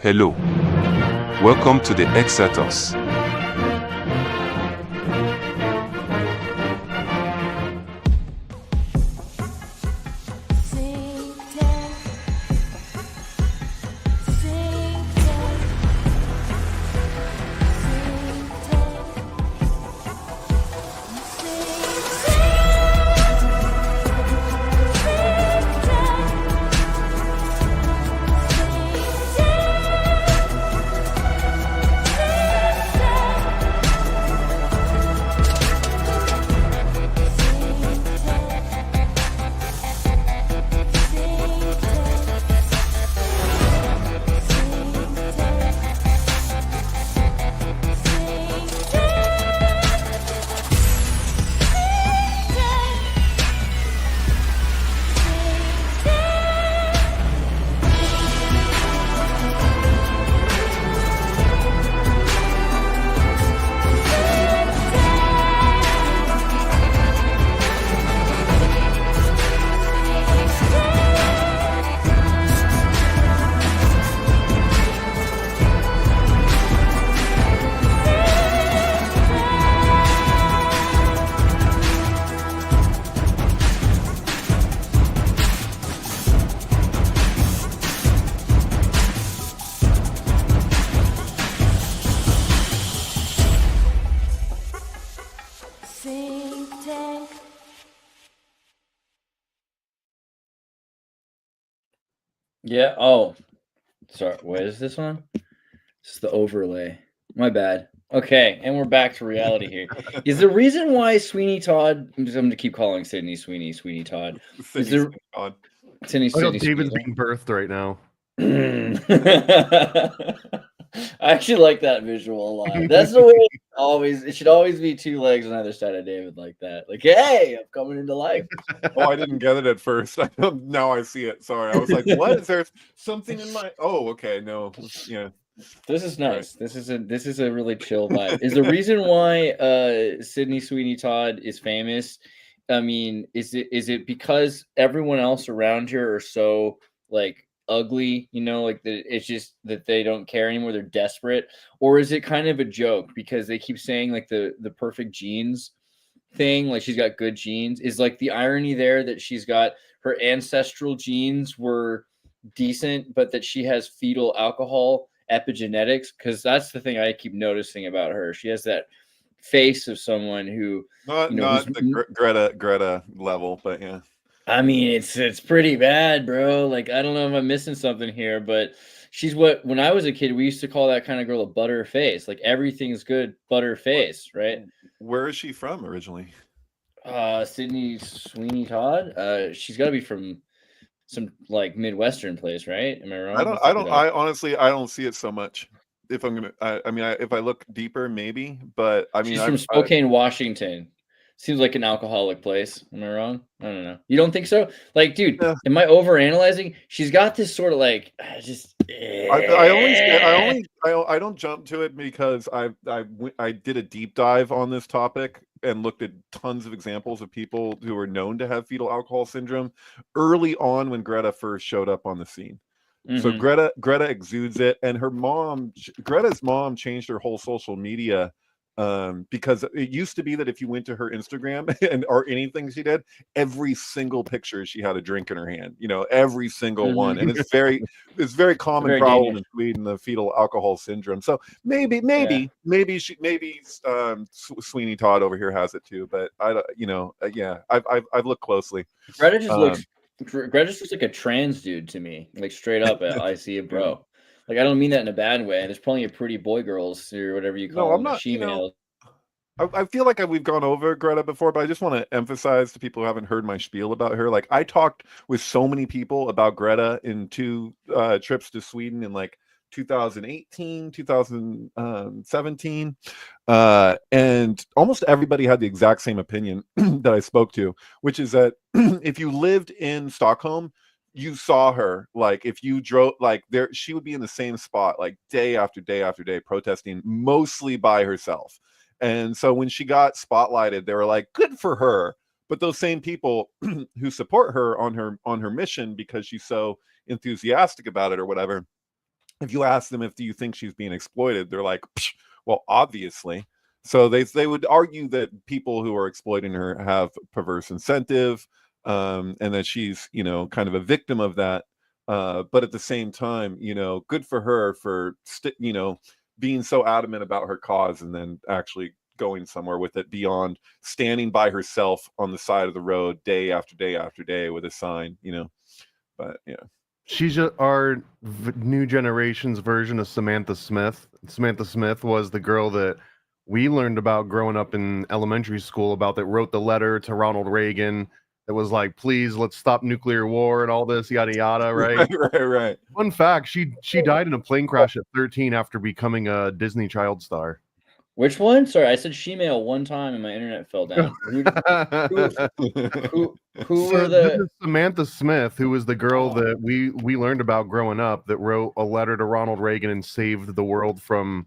Hello. Welcome to the Xirtus. Synctank. Yeah. Oh, sorry. What is this one? This is the overlay. My bad. Okay, and we're back to reality here. Is the reason why Sweeney Todd? I'm going to keep calling Sydney Sweeney Todd. Is there Todd. Sydney? David's being birthed right now. I actually like that visual a lot. That's the way it should always be two legs on either side of David like that. Like, hey, I'm coming into life. Oh, I didn't get it at first. Now I see it. Sorry. I was like, what? Is there something in my... Oh, okay. No. Yeah. This is nice. Right. This is a really chill vibe. Is the reason why Sydney Sweeney Todd is famous? I mean, is it because everyone else around here are so like ugly, you know, like it's just that they don't care anymore, they're desperate? Or is it kind of a joke because they keep saying like the perfect genes thing, like she's got good genes? Is like the irony there that she's got her ancestral genes were decent, but that she has fetal alcohol epigenetics? Because that's the thing I keep noticing about her. She has that face of someone who not the Greta level, but yeah. I mean, it's pretty bad, bro. Like, I don't know if I'm missing something here, but she's what, when I was a kid, we used to call that kind of girl a butter face. Like, everything's good, butter face, right? Where is she from originally? Sydney Sweeney Todd. She's got to be from some like Midwestern place, right? Am I wrong? I honestly don't see it so much. If I'm gonna, if I look deeper, maybe. But I mean, she's from Spokane, Washington. Seems like an alcoholic place. Am I wrong? I don't know. You don't think so? Like, dude, am I overanalyzing? She's got this sort of like just. I don't jump to it because I did a deep dive on this topic and looked at tons of examples of people who were known to have fetal alcohol syndrome early on when Greta first showed up on the scene. Mm-hmm. So Greta exudes it, and Greta's mom changed her whole social media because it used to be that if you went to her Instagram or anything she did, every single picture she had a drink in her hand, you know, every single one. And it's very common problem in Sweden, the fetal alcohol syndrome. So maybe Sweeney Todd over here has it too, but I've looked closely. Greta just looks like a trans dude to me, like straight up. I see it, bro. Like, I don't mean that in a bad way. There's plenty of pretty boy girls or whatever you call them. I'm not. I feel like we've gone over Greta before, but I just want to emphasize to people who haven't heard my spiel about her. Like, I talked with so many people about Greta in 2 trips to Sweden in like 2018, 2017, and almost everybody had the exact same opinion that I spoke to, which is that if you lived in Stockholm, you saw her, like if you drove like there, she would be in the same spot like day after day after day protesting, mostly by herself. And so when she got spotlighted, they were like, good for her. But those same people who support her on her mission because she's so enthusiastic about it or whatever, if you ask them if do you think she's being exploited, they're like, well, obviously. So they would argue that people who are exploiting her have perverse incentive, and that she's, you know, kind of a victim of that. But at the same time, you know, good for her for you know, being so adamant about her cause and then actually going somewhere with it beyond standing by herself on the side of the road day after day after day with a sign, you know. But yeah. She's our new generation's version of Samantha Smith. Samantha Smith was the girl that we learned about growing up in elementary school, about that wrote the letter to Ronald Reagan that was like, please, let's stop nuclear war and all this, yada, yada, right? Right. Fun fact, she died in a plane crash at 13 after becoming a Disney child star. Which one? Sorry, I said shemale one time and my internet fell down. Who were This the is Samantha Smith, who was the girl that we learned about growing up, that wrote a letter to Ronald Reagan and saved the world from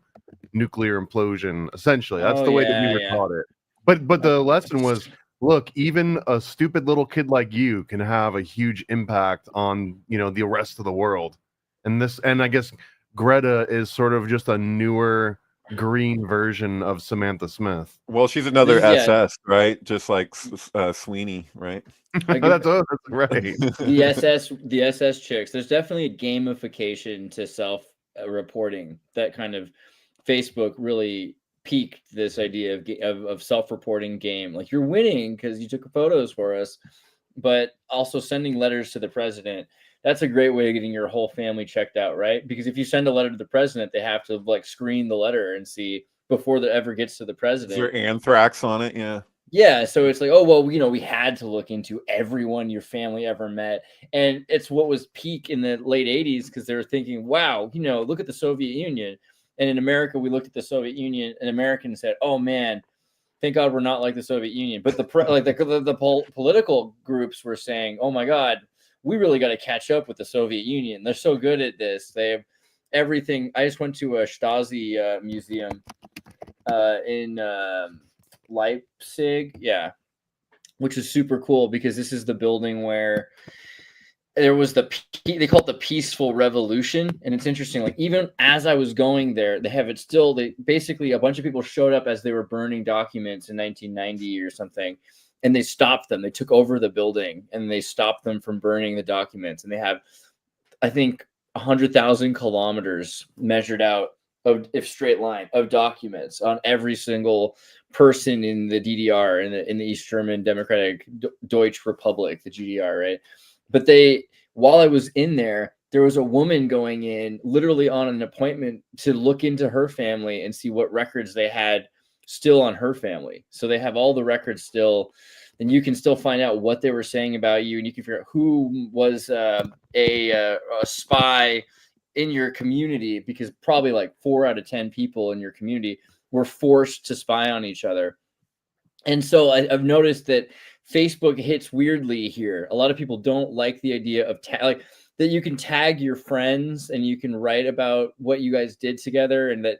nuclear implosion. Essentially, that's the way that we were taught it. But the lesson was, look, even a stupid little kid like you can have a huge impact on, you know, the rest of the world. And I guess Greta is sort of just a newer green version of Samantha Smith. Well, she's another SS, right? Just like Sweeney, right? That's right. The SS chicks. There's definitely a gamification to self-reporting. That kind of Facebook really peaked this idea of self-reporting game. Like, you're winning because you took photos for us, but also sending letters to the president. That's a great way of getting your whole family checked out, right? Because if you send a letter to the president, they have to like screen the letter and see before it ever gets to the president. Is there anthrax on it? Yeah. Yeah. So it's like, oh, well, you know, we had to look into everyone your family ever met. And it's what was peak in the late 80s, because they were thinking, wow, you know, look at the Soviet Union. And in America, we looked at the Soviet Union, and Americans said, oh, man, thank God we're not like the Soviet Union. But the political groups were saying, oh, my God, we really got to catch up with the Soviet Union. They're so good at this. They have everything. I just went to a Stasi museum in Leipzig. Yeah. Which is super cool, because this is the building where there was they call it the peaceful revolution. And it's interesting. Like, even as I was going there, they have it still. They basically, a bunch of people showed up as they were burning documents in 1990 or something. And they stopped them. They took over the building and they stopped them from burning the documents. And they have, I think, 100,000 kilometers measured out of straight line of documents on every single person in the DDR, in the East German Democratic Deutsche Republic, the GDR, right? But while I was in there was a woman going in literally on an appointment to look into her family and see what records they had still on her family. So they have all the records still, and you can still find out what they were saying about you, and you can figure out who was a spy in your community, because probably like 4 out of 10 people in your community were forced to spy on each other. And so I've noticed that Facebook hits weirdly here. A lot of people don't like the idea of that you can tag your friends and you can write about what you guys did together, and that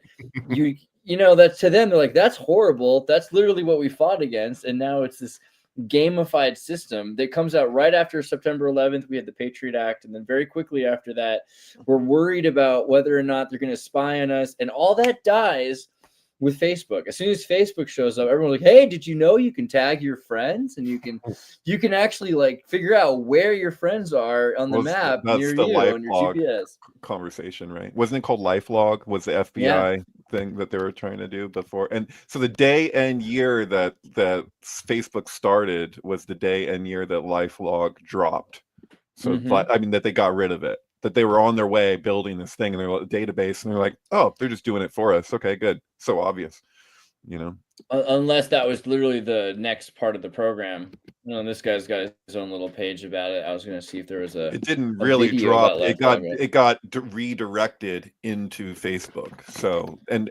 you know, that to them, they're like, that's horrible. That's literally what we fought against. And now it's this gamified system that comes out right after September 11th. We had the Patriot Act. And then very quickly after that, we're worried about whether or not they're going to spy on us. And all that dies with Facebook. As soon as Facebook shows up, everyone's like, hey, did you know you can tag your friends, and you can actually like figure out where your friends are on the map near you on your GPS conversation, right? Wasn't it called LifeLog? Was the FBI thing that they were trying to do before? And so the day and year that Facebook started was the day and year that LifeLog dropped. So I mean, that they got rid of it. That they were on their way building this thing, and they're a database, and they're like, oh, they're just doing it for us. Okay, good. So obvious, you know. Unless that was literally the next part of the program. You know, this guy's got his own little page about it. I was going to see if there was It didn't really drop. It got redirected into Facebook. So and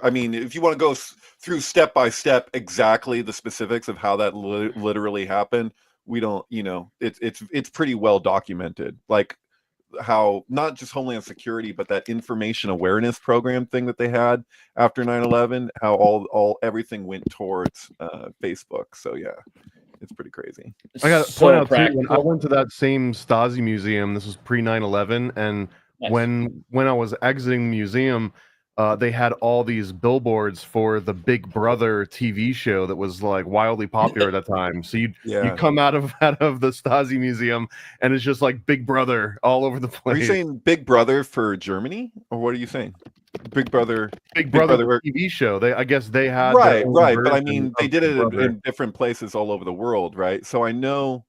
I mean, if you want to go through step by step exactly the specifics of how that literally happened, we don't, you know, it's pretty well documented, like how not just Homeland Security, but that information awareness program thing that they had after 9/11, how all everything went towards Facebook. So yeah, It's pretty crazy. I got to So point out too, when I practical. went to that same Stasi museum, this was pre 9/11, and Nice. when I was exiting the museum, they had all these billboards for the Big Brother TV show that was like wildly popular at that time. So you come out of the Stasi museum, and it's just like Big Brother all over the place. Are you saying Big Brother for Germany, or what are you saying? Big Brother TV show. I guess they had right, their own but I version mean, they of did Big it Brother. in different places all over the world, right? So I know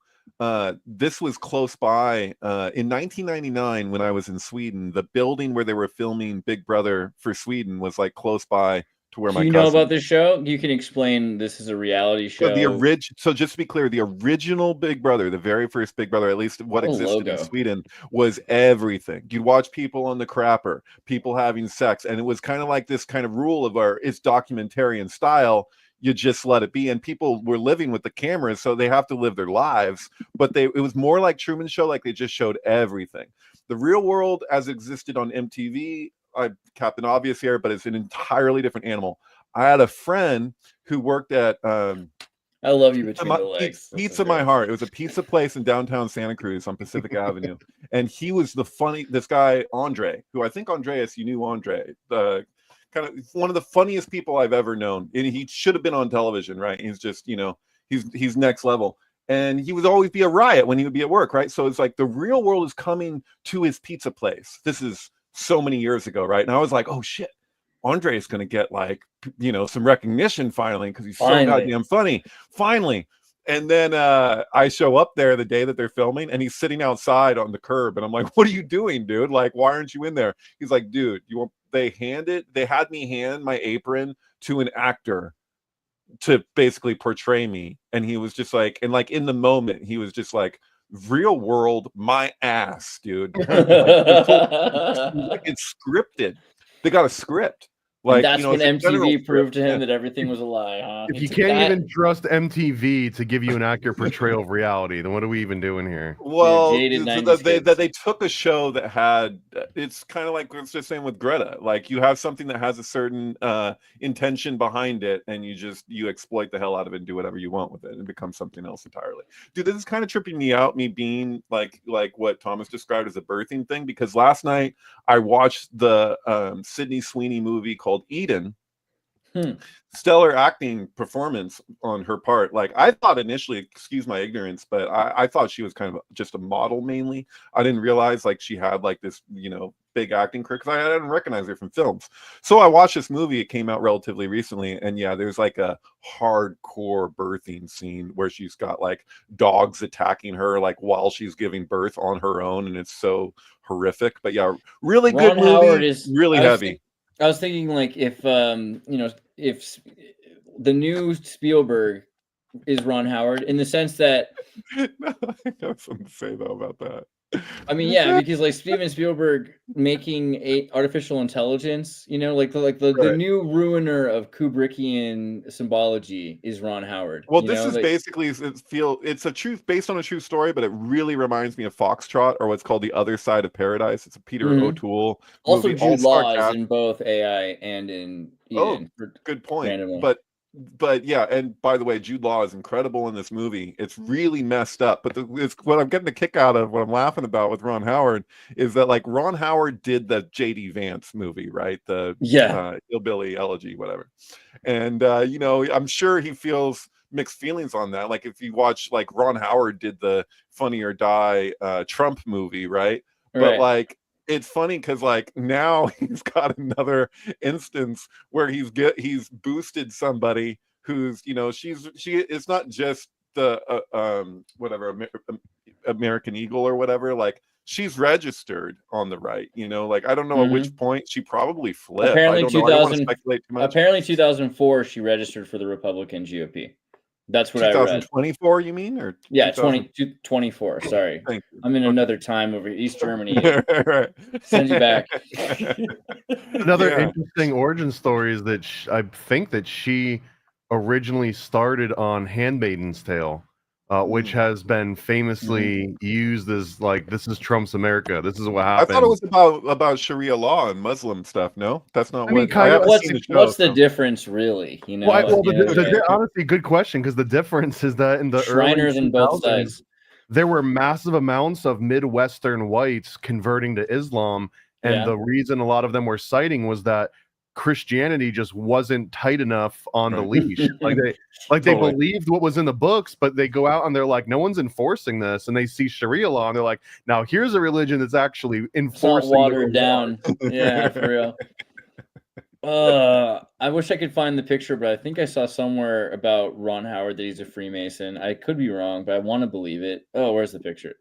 this was close by. In 1999, when I was in Sweden, the building where they were filming Big Brother for Sweden was like close by to where Do my you know about this show? You can explain. This is a reality show. So just to be clear, the original Big Brother, the very first Big Brother, at least what existed in Sweden, was everything. You'd watch people on the crapper, people having sex, and it was kind of like this kind of rule of it's documentarian style. You just let it be, and people were living with the cameras, so they have to live their lives. But it was more like Truman Show, like they just showed everything. The real world as existed on MTV. Captain Obvious here, but it's an entirely different animal. I had a friend who worked at I love you between the legs. Pizza My Heart. It was a pizza place in downtown Santa Cruz on Pacific Avenue. And he was this guy, Andre, who I think Andreas, you knew Andre, kind of one of the funniest people I've ever known. And he should have been on television, right? He's just, he's next level. And he would always be a riot when he would be at work, right? So it's like the real world is coming to his pizza place. This is so many years ago, right? And I was like, oh shit, Andre is going to get like, some recognition finally because he's so goddamn funny. Finally. And then I show up there the day that they're filming, and he's sitting outside on the curb, and I'm like, what are you doing, dude? Like, why aren't you in there? He's like, dude, they had me hand my apron to an actor to basically portray me. And he was just like, and like in the moment, he was just like, real world, my ass, dude. Like, it's scripted. They got a script. Like, and that's when MTV proved to him that everything was a lie, huh? If you can't even trust MTV to give you an accurate portrayal of reality, then what are we even doing here? Well, they took a show that had, it's kind of like it's just saying with Greta, like you have something that has a certain intention behind it, and you exploit the hell out of it and do whatever you want with it, and become something else entirely. Dude, this is kind of tripping me out, me being like what Thomas described as a birthing thing, because last night I watched the Sydney Sweeney movie called Eden. Stellar acting performance on her part. Like I thought initially, excuse my ignorance, but I thought she was kind of just a model mainly. I didn't realize like she had like this, big acting career because I didn't recognize her from films. So I watched this movie. It came out relatively recently, and yeah, there's like a hardcore birthing scene where she's got like dogs attacking her like while she's giving birth on her own, and it's so horrific. But yeah, really good movie. Howard is really heavy. I was thinking like if if the new Spielberg is Ron Howard in the sense that I have something to say though about that. I mean, yeah, because like Steven Spielberg making artificial intelligence, like the new ruiner of Kubrickian symbology is Ron Howard. Well, this is basically it's a truth based on a true story, but it really reminds me of Foxtrot, or what's called The Other Side of Paradise. It's a Peter O'Toole also movie. Jude Law is in both AI and in Eden. Oh, good point. But yeah, and by the way, Jude Law is incredible in this movie. It's really messed up, but what I'm getting a kick out of, what I'm laughing about with Ron Howard, is that like Ron Howard did the J.D. Vance movie, right? The Hillbilly Elegy, whatever. And I'm sure he feels mixed feelings on that. Like if you watch, like Ron Howard did the Funny or Die Trump movie, right? But like, it's funny because like now he's got another instance where he's boosted somebody who's it's not just the whatever American Eagle or whatever, like she's registered on the right, like I don't know at which point she probably flipped. Apparently I don't want to speculate too much. Apparently 2004 she registered for the Republican GOP. That's what I read. 2024, you mean? Or yeah, 2024. Sorry. I'm in another time over East Germany. Right. Send you back. Another interesting origin story is that I think that she originally started on Handmaid's Tale. which has been famously used as like, this is Trump's America. This is what I happened. thought it was about Sharia law and Muslim stuff. No, that's not I mean, what. kind I of. haven't seen the show, What's the difference, really? You know, Well, honestly, good question, because the difference is that in the Shriners early in both 2000s, sides. there were massive amounts of Midwestern whites converting to Islam, and the reason a lot of them were citing was that Christianity just wasn't tight enough on the leash. They believed what was in the books, but they go out and they're like, no one's enforcing this, and they see Sharia law and they're like, now here's a religion that's actually enforcing. It's not watered down. Yeah, for real. I wish I could find the picture, but I think I saw somewhere about Ron Howard that he's a Freemason. I could be wrong, but I want to believe it. Oh, where's the picture?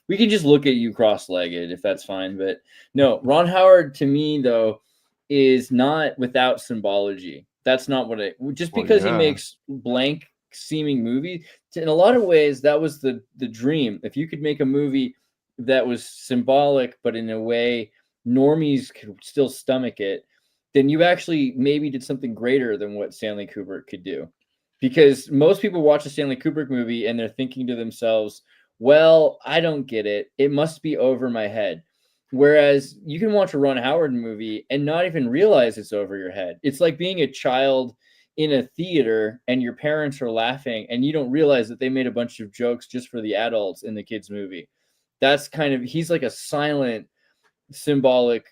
We can just look at you cross-legged if that's fine. But no, Ron Howard to me though is not without symbology. That's not what just because he makes blank seeming movies. In a lot of ways, that was the dream. If you could make a movie that was symbolic, but in a way normies could still stomach it, then you actually maybe did something greater than what Stanley Kubrick could do. Because most people watch a Stanley Kubrick movie and they're thinking to themselves, well, I don't get it. It must be over my head. Whereas you can watch a Ron Howard movie and not even realize it's over your head. It's like being a child in a theater and your parents are laughing and you don't realize that they made a bunch of jokes just for the adults in the kids' movie. That's he's like a silent, symbolic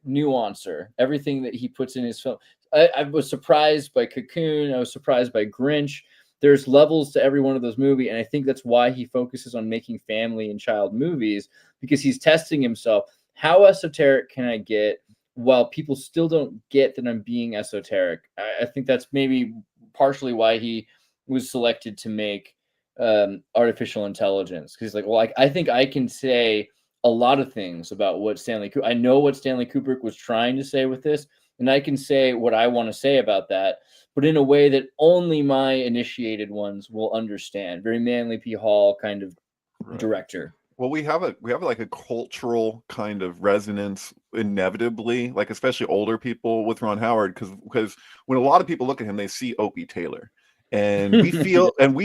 nuancer. Everything that he puts in his film. I was surprised by Cocoon. I was surprised by Grinch. There's levels to every one of those movies, and I think that's why he focuses on making family and child movies, because he's testing himself. How esoteric can I get while people still don't get that I'm being esoteric? I think that's maybe partially why he was selected to make artificial intelligence, because he's like, well, I think I can say a lot of things about what I know what Stanley Kubrick was trying to say with this, and I can say what I want to say about that, but in a way that only my initiated ones will understand. Very Manly P. Hall kind of director. Well, we have like a cultural kind of resonance inevitably, like especially older people with Ron Howard, because when a lot of people look at him, they see Opie Taylor. And we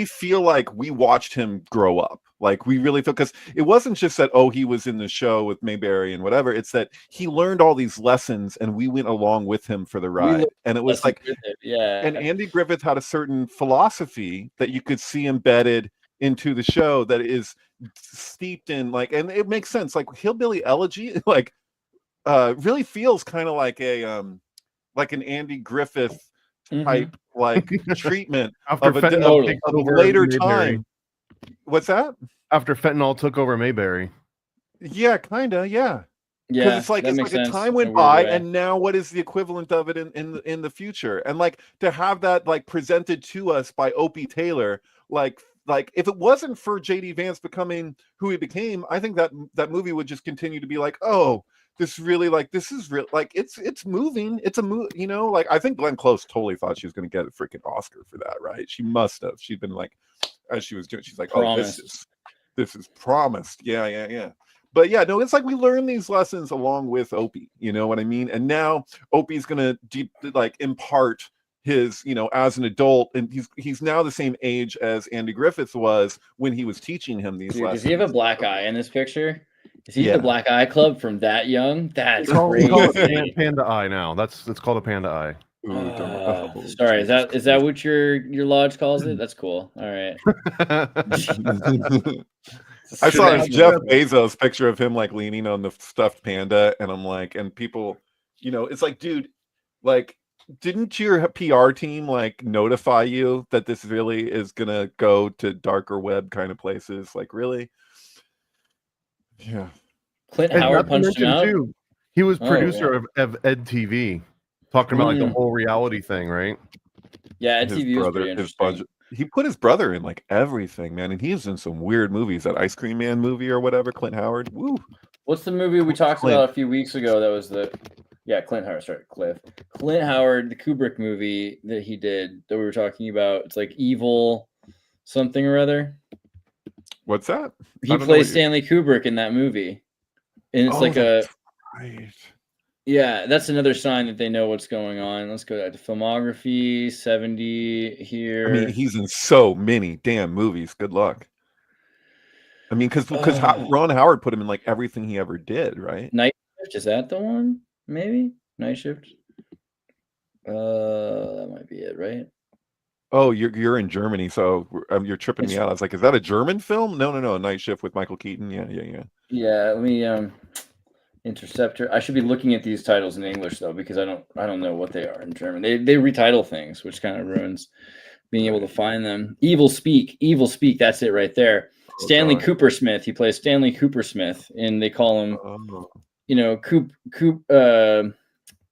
feel like we watched him grow up. Like we really feel, because it wasn't just that, he was in the show with Mayberry and whatever. It's that he learned all these lessons and we went along with him for the ride. And it was like, and Andy Griffith had a certain philosophy that you could see embedded into the show that is steeped in and it makes sense. Like Hillbilly Elegy, really feels kind of like like an Andy Griffith type treatment after of a later time. What's that? After fentanyl took over Mayberry. Yeah, kind of. Yeah. Yeah, it's like a time went by, and now what is the equivalent of it in the future? And to have that presented to us by Opie Taylor, like if it wasn't for J.D. Vance becoming who he became, I think that movie would just continue to be like, this really this is real, it's moving, it's a move, I think Glenn Close totally thought she was going to get a freaking Oscar for that, right? She must have. She'd been as she was doing, she's like, promised. This is promised. Yeah. But yeah, no, it's like we learn these lessons along with Opie, you know what I mean? And now Opie's gonna impart his, as an adult, and he's now the same age as Andy Griffith was when he was teaching him these lessons. Does he have a black eye in this picture? Is he the Black Eye Club from that young? That's crazy. Call it panda eye now. It's called a panda eye. Sorry, is that what your lodge calls it? That's cool. All right. I saw Jeff Bezos picture of him leaning on the stuffed panda, and I'm like, and people, it's like, dude, didn't your PR team notify you that this really is gonna go to darker web kind of places? Really? Yeah. Clint Howard punched him out. Too, he was producer of Ed TV, talking about the whole reality thing, right? Yeah, Ed TV was pretty interesting. He put his brother in everything, man, and he's in some weird movies. That Ice Cream Man movie or whatever. Clint Howard. Woo. What's the movie we talked about a few weeks ago? That was Clint Howard. Sorry, Cliff. Clint Howard, the Kubrick movie that he did that we were talking about. It's Evil something or other. What's that? He plays Stanley Kubrick in that movie, and it's right. Yeah, that's another sign that they know what's going on. Let's go to filmography, 70 I mean, here. he's in so many damn movies. Good luck. I mean, because Ron Howard put him in like everything he ever did, right? Night Shift, is that the one? Maybe Night Shift. That might be it, right? Oh, you're in Germany, so you're tripping me out. I was like, is that a German film? No, Night Shift with Michael Keaton. Yeah. Yeah, let me Interceptor. I should be looking at these titles in English though, because I don't know what they are in German. They retitle things, which kind of ruins being able to find them. Evil Speak. That's it right there. Oh, Stanley God. Cooper Smith. He plays Stanley Cooper Smith, and they call him, Coop.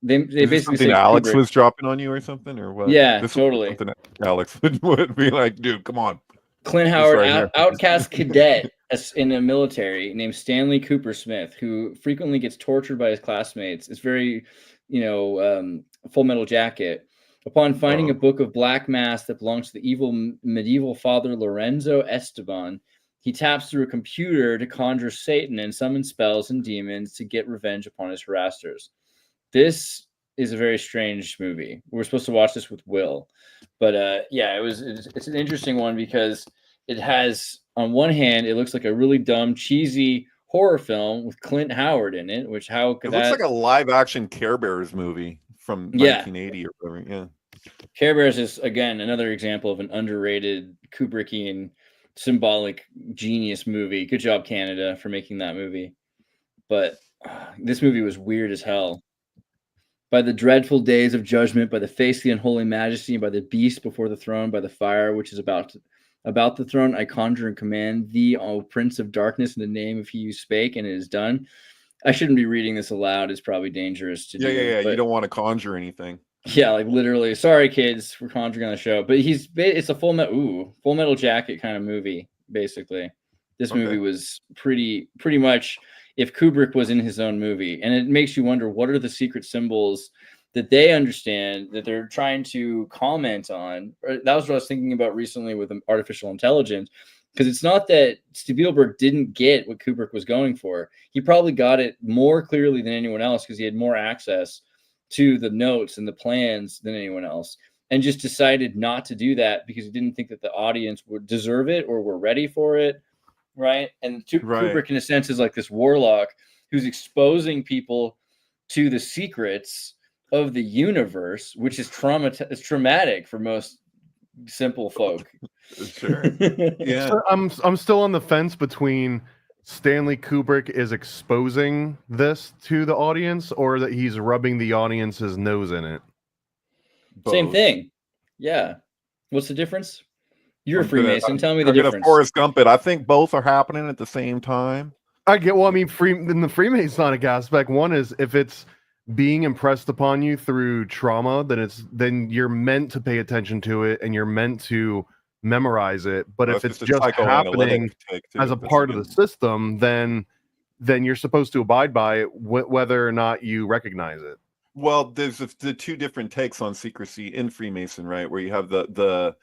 They basically say Alex Kubrick. was dropping on you or something, or what? Yeah, this totally. Something Alex would be like, dude, come on. Clint Howard, outcast cadet in the military named Stanley Cooper Smith, who frequently gets tortured by his classmates. It's very, Full Metal Jacket. Upon finding a book of black mass that belongs to the evil medieval father Lorenzo Esteban, he taps through a computer to conjure Satan and summon spells and demons to get revenge upon his harassers. This is a very strange movie. We're supposed to watch this with Will, but it's an interesting one because it has, on one hand, it looks like a really dumb, cheesy horror film with Clint Howard in it. Which how could looks like a live action Care Bears movie from 1980 or whatever. Yeah, Care Bears is again another example of an underrated Kubrickian symbolic genius movie. Good job, Canada, for making that movie. But this movie was weird as hell. By the dreadful days of judgment, by the face of the unholy majesty, and by the beast before the throne, by the fire which is about the throne, I conjure and command thee, O Prince of Darkness, in the name of he who spake, and it is done. I shouldn't be reading this aloud. It's probably dangerous to do. Yeah. You don't want to conjure anything. Yeah, like literally. Sorry, kids, we're conjuring on the show. But it's a Full Metal Jacket kind of movie, basically. This movie was pretty much if Kubrick was in his own movie. And it makes you wonder, what are the secret symbols that they understand that they're trying to comment on? That was what I was thinking about recently with artificial intelligence, because it's not that Spielberg didn't get what Kubrick was going for. He probably got it more clearly than anyone else because he had more access to the notes and the plans than anyone else, and just decided not to do that because he didn't think that the audience would deserve it or were ready for it. Right. And Kubrick, in a sense, is like this warlock who's exposing people to the secrets of the universe, which is traumatic for most simple folk. Sure. Yeah. So I'm still on the fence between Stanley Kubrick is exposing this to the audience or that he's rubbing the audience's nose in it. Both. Same thing. Yeah. What's the difference? You're a Freemason. Tell me the difference. I'm gonna Forrest Gump it. I think both are happening at the same time. I get. Well, I mean, in the Freemasonic aspect, one is if it's being impressed upon you through trauma, then you're meant to pay attention to it and you're meant to memorize it. But if it's just happening as a part of the system, then you're supposed to abide by it, whether or not you recognize it. Well, there's the two different takes on secrecy in Freemason, right? Where you have the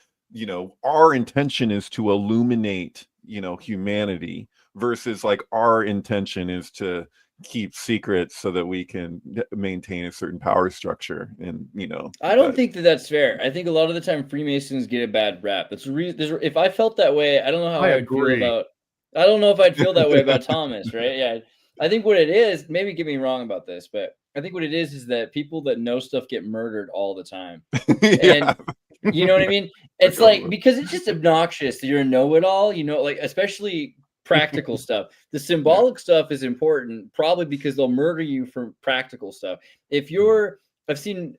our intention is to illuminate, humanity, versus like our intention is to keep secrets so that we can maintain a certain power structure. And I don't think that's fair. I think a lot of the time Freemasons get a bad rap. That's the reason. If I felt that way, I don't know how I'd feel about. I don't know if I'd feel that way about Thomas, right? Yeah, I think what it is. Maybe get me wrong about this, but I think what it is that people that know stuff get murdered all the time. Yeah. And you know what I mean? It's like, because it's just obnoxious that you're a know-it-all, like especially practical stuff. The symbolic stuff is important, probably because they'll murder you for practical stuff. I've seen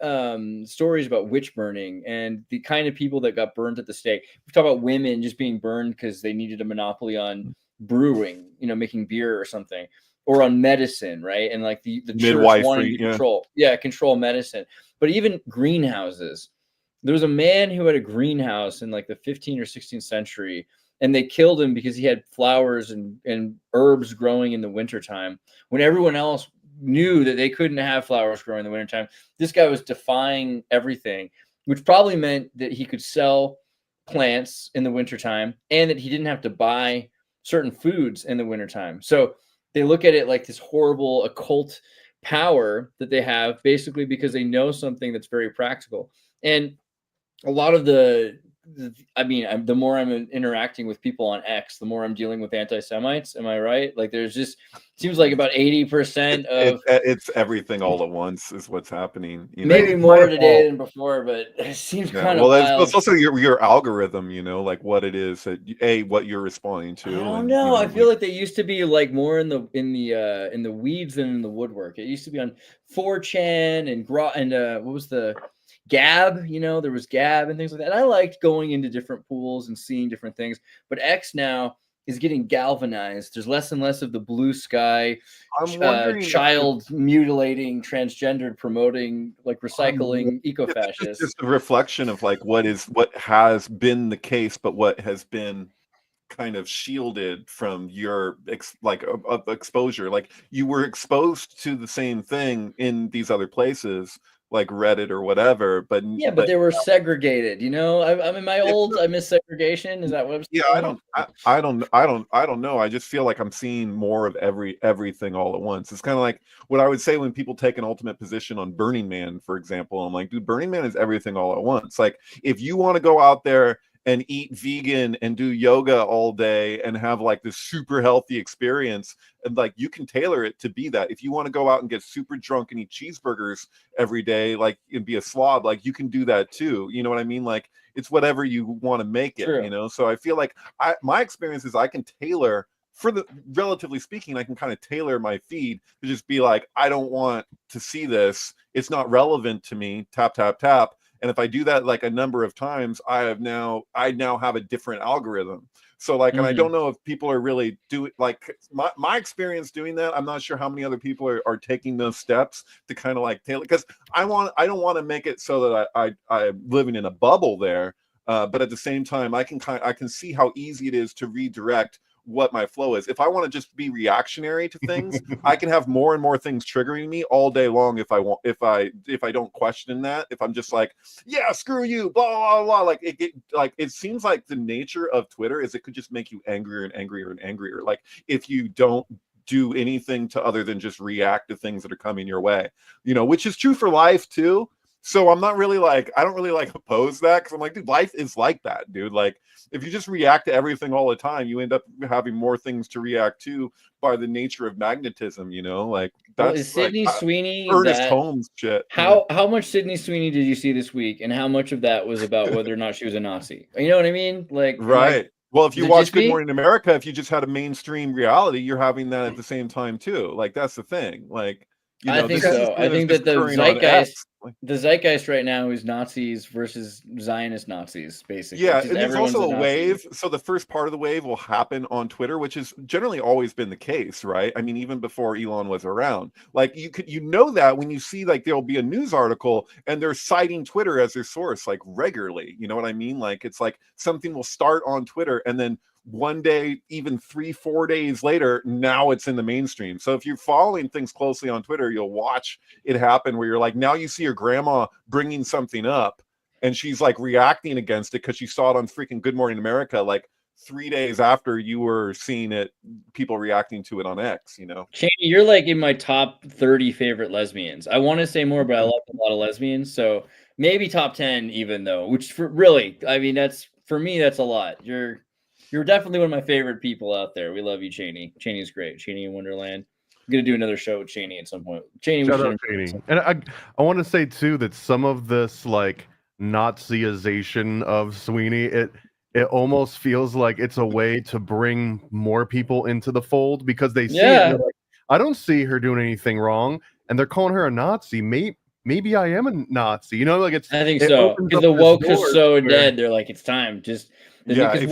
stories about witch burning and the kind of people that got burned at the stake. We talk about women just being burned because they needed a monopoly on brewing, making beer or something, or on medicine, right? And like the church wanting to control medicine. But even greenhouses. There was a man who had a greenhouse in like the 15th or 16th century, and they killed him because he had flowers and herbs growing in the wintertime when everyone else knew that they couldn't have flowers growing in the wintertime. This guy was defying everything, which probably meant that he could sell plants in the wintertime and that he didn't have to buy certain foods in the wintertime. So they look at it like this horrible occult power that they have basically because they know something that's very practical. And a lot of the more I'm interacting with people on X, the more I'm dealing with anti-Semites. Am I right? Like there's just seems like about 80% of it's everything all at once is what's happening. Maybe more today than before, but it seems kind of wild. It's also your algorithm, like what it is that what you're responding to. I don't know. I feel like they used to be like more in the weeds than in the woodwork. It used to be on 4chan and what was the Gab? There was Gab and things like that. And I liked going into different pools and seeing different things. But X now is getting galvanized. There's less and less of the blue sky, child mutilating, transgendered, promoting, like recycling, eco-fascists. It's just a reflection of like what has been the case, but what has been kind of shielded from your exposure. Like you were exposed to the same thing in these other places, like Reddit or whatever, but they were segregated. I miss segregation. Is that what I'm saying? Yeah, I don't know. I just feel like I'm seeing more of everything all at once. It's kind of like what I would say when people take an ultimate position on Burning Man, for example. I'm like, dude, Burning Man is everything all at once. Like, if you want to go out there and eat vegan and do yoga all day and have like this super healthy experience, and like you can tailor it to be that. If you want to go out and get super drunk and eat cheeseburgers every day, like and be a slob, like you can do that too. You know what I mean? Like it's whatever you want to make it. True. So I feel like my experience is I can tailor, for the relatively speaking, I can kind of tailor my feed to just be like, I don't want to see this, it's not relevant to me, tap tap tap. And if I do that like a number of times, I now have a different algorithm. So like, and I don't know if people are really doing like my experience doing that. I'm not sure how many other people are taking those steps to kind of like tailor, because I don't want to make it so that I'm living in a bubble there. But at the same time, I can see how easy it is to redirect what my flow is. If I want to just be reactionary to things, I can have more and more things triggering me all day long if I don't question that. If I'm just like, yeah, screw you, blah blah blah, like it seems like the nature of Twitter is it could just make you angrier and angrier and angrier. Like if you don't do anything to other than just react to things that are coming your way, which is true for life too. So I'm not really like, I don't really like oppose that, because I'm like, dude, life is like that, dude. Like if you just react to everything all the time, you end up having more things to react to by the nature of magnetism, like that's Sydney Sweeney, Ernest Holmes shit. How much Sydney Sweeney did you see this week, and how much of that was about whether or not she was a Nazi? You know what I mean? Like, right. Well, if you watch Good Morning America, if you just had a mainstream reality, you're having that at the same time too. Like that's the thing. Like, I think so. I think that the zeitgeist right now is Nazis versus Zionist Nazis, basically. Yeah, and there's also a wave. So the first part of the wave will happen on Twitter, which has generally always been the case, right? I mean, even before Elon was around. Like you know that when you see like there'll be a news article and they're citing Twitter as their source like regularly. You know what I mean? Like it's like something will start on Twitter and then one day, even 3-4 days later, now it's in the mainstream. So if you're following things closely on Twitter, you'll watch it happen where you're like, now you see your grandma bringing something up and she's like reacting against it because she saw it on freaking Good Morning America like 3 days after you were seeing it, people reacting to it on X, Cheney, you're like in my top 30 favorite lesbians. I want to say more, but I love a lot of lesbians. So maybe top 10 even though, which for me, that's a lot. You're definitely one of my favorite people out there. We love you, Cheney. Cheney's great. Cheney in Wonderland. I'm gonna do another show with Cheney at some point. Cheney, shout out Cheney. And I want to say too that some of this like Naziization of Sweeney, it almost feels like it's a way to bring more people into the fold because they see it and they're like, I don't see her doing anything wrong, and they're calling her a Nazi. Maybe I am a Nazi. Like it's. I think so because the woke is so dead. They're like, it's time. Just if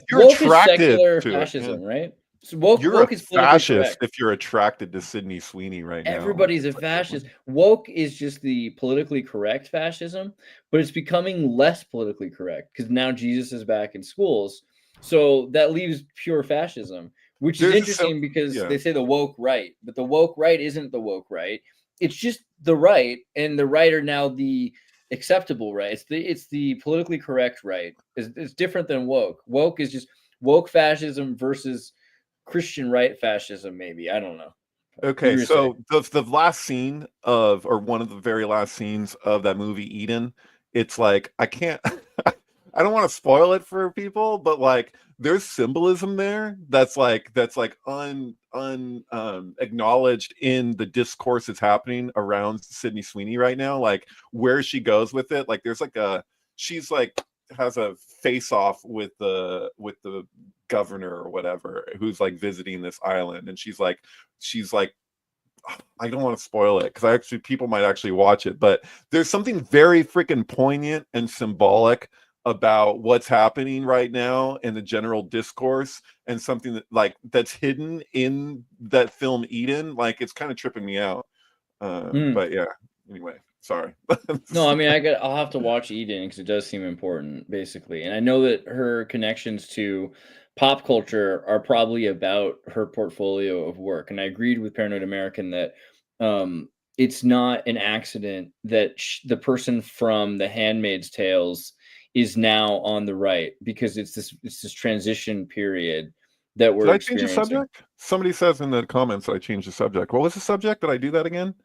you're attracted to fascism, right? So woke is fascist if you're attracted to Sydney Sweeney right now. Everybody's a fascist. Woke is just the politically correct fascism, but it's becoming less politically correct because now Jesus is back in schools. So that leaves pure fascism, which is interesting because they say the woke right, but the woke right isn't the woke right. It's just the right, and the right are now the acceptable right. It's the politically correct right. It's different than woke. Woke is just woke fascism versus Christian right fascism, maybe. I don't know. Okay, so the last scene of, or one of the very last scenes of that movie Eden, it's like I can't I don't want to spoil it for people, but like there's symbolism there that's acknowledged in the discourse that's happening around Sydney Sweeney right now, like where she goes with it. Like there's like she's like has a face off with the governor or whatever who's like visiting this island, and she's like I don't want to spoil it because people might actually watch it, but there's something very freaking poignant and symbolic about what's happening right now in the general discourse, and something that like that's hidden in that film Eden. Like it's kind of tripping me out. But yeah, anyway, sorry. No, I mean I'll have to watch Eden because it does seem important, basically. And I know that her connections to pop culture are probably about her portfolio of work. And I agreed with Paranoid American that it's not an accident that the person from The Handmaid's Tales is now on the right, because it's this transition period that we're experiencing. Did I change the subject? Somebody says in the comments that I changed the subject. What was the subject? Did I do that again?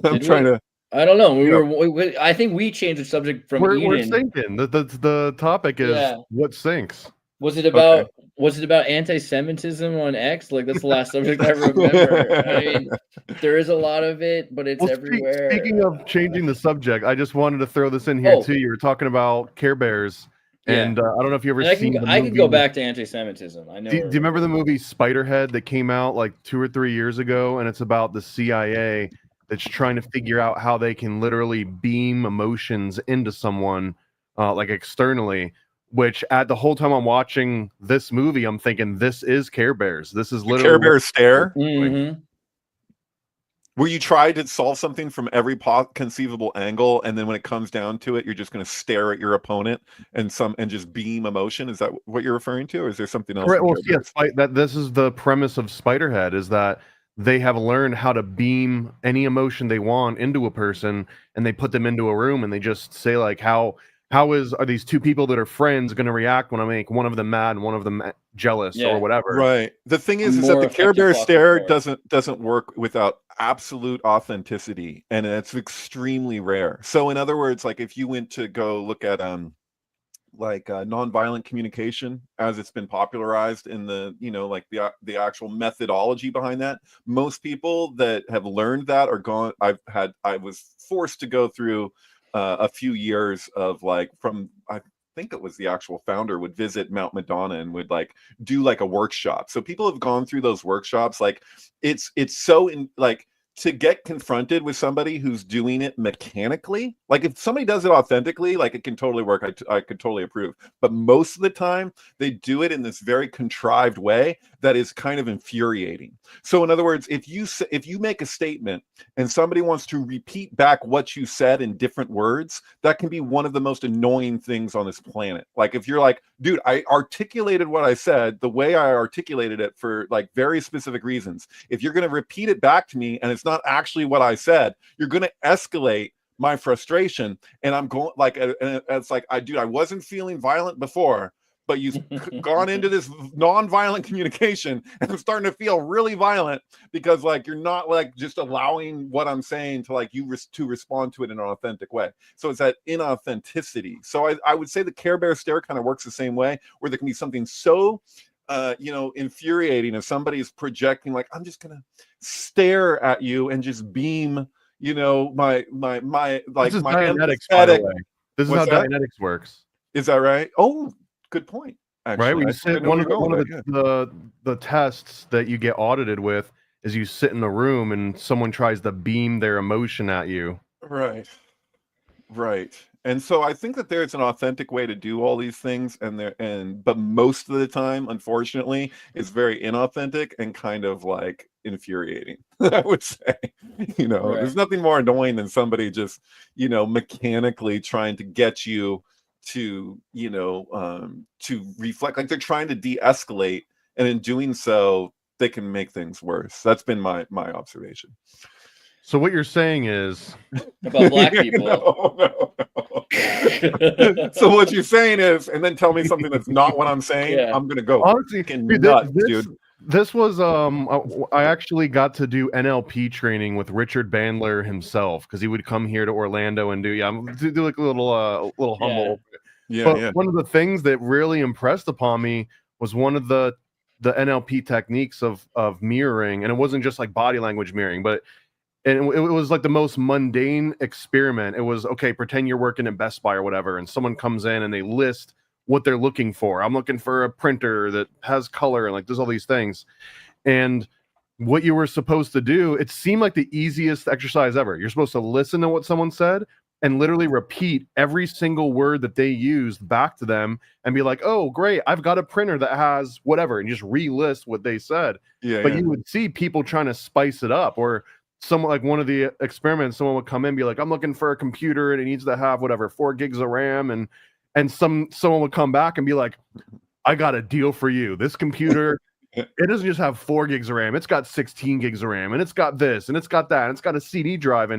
I'm trying to. I don't know. I think we changed the subject from Eden. We're thinking the topic is what sinks. Was it about anti-Semitism on X? Like that's the last subject I remember. I mean, there is a lot of it, but it's everywhere. Speaking of changing the subject, I just wanted to throw this in here too. You were talking about Care Bears, and I don't know if you ever seen. I can go back to anti-Semitism. I know. Do you remember the movie Spiderhead that came out like 2 or 3 years ago? And it's about the CIA that's trying to figure out how they can literally beam emotions into someone, like externally. Which at the whole time I'm watching this movie, I'm thinking this is Care Bears. This is literally Care Bears stare. Mm-hmm. Where you try to solve something from every conceivable angle, and then when it comes down to it, you're just going to stare at your opponent and just beam emotion. Is that what you're referring to, or is there something else? Right. Well, yes. This is the premise of Spiderhead, is that they have learned how to beam any emotion they want into a person, and they put them into a room, and they just say like, How are these two people that are friends going to react when I make one of them mad and one of them jealous or whatever? Right. The thing is that the Care Bear stare doesn't work without absolute authenticity, and it's extremely rare. So in other words, like if you went to go look at nonviolent communication as it's been popularized in the the actual methodology behind that, most people that have learned that are gone. I was forced to go through a few years of I think it was the actual founder would visit Mount Madonna and would do a workshop. So people have gone through those workshops. It's so to get confronted with somebody who's doing it mechanically, like if somebody does it authentically, it can totally work. I could totally approve. But most of the time they do it in this very contrived way that is kind of infuriating. So in other words, if you make a statement and somebody wants to repeat back what you said in different words, that can be one of the most annoying things on this planet. Like if you're like, dude, I articulated what I said the way I articulated it for very specific reasons. If you're going to repeat it back to me and it's not actually what I said, you're going to escalate my frustration. And I'm going it's like, I wasn't feeling violent before, but you've gone into this non-violent communication and I'm starting to feel really violent because you're not just allowing what I'm saying to to respond to it in an authentic way. So it's that inauthenticity. So I would say the Care Bear stare kind of works the same way, where there can be something so infuriating if somebody's projecting I'm just gonna stare at you and just beam my this is my Dianetics, by the way. This is how Dianetics works. Is that right? Oh, good point. Actually, right, when you sit, one of the tests that you get audited with is you sit in the room and someone tries to beam their emotion at you. Right. And so I think that there's an authentic way to do all these things, but most of the time, unfortunately, it's very inauthentic and kind of infuriating. I would say, there's nothing more annoying than somebody just, mechanically trying to get you to, to reflect, they're trying to de-escalate, and in doing so, they can make things worse. That's been my observation. So what you're saying is about black people. No. So what you're saying is, and then tell me something that's not what I'm saying. I'm gonna go honestly, nuts, dude. This was I actually got to do NLP training with Richard Bandler himself because he would come here to Orlando and do like a little humble. But one of the things that really impressed upon me was one of the NLP techniques of mirroring, and it wasn't just like body language mirroring, but it was like the most mundane experiment. It was, okay, pretend you're working at Best Buy or whatever, and someone comes in and they list what they're looking for. I'm looking for a printer that has color and like there's all these things. And what you were supposed to do, it seemed like the easiest exercise ever. You're supposed to listen to what someone said and literally repeat every single word that they used back to them and be like, oh, great, I've got a printer that has whatever, and just relist what they said. But you would see people trying to spice it up, or someone like one of the experiments, someone would come in and be like, I'm looking for a computer and it needs to have whatever 4 gigs of RAM, and someone would come back and be like, I got a deal for you. This computer, it doesn't just have 4 gigs of RAM. It's got 16 gigs of RAM, and it's got this, and it's got that, and it's got a CD drive.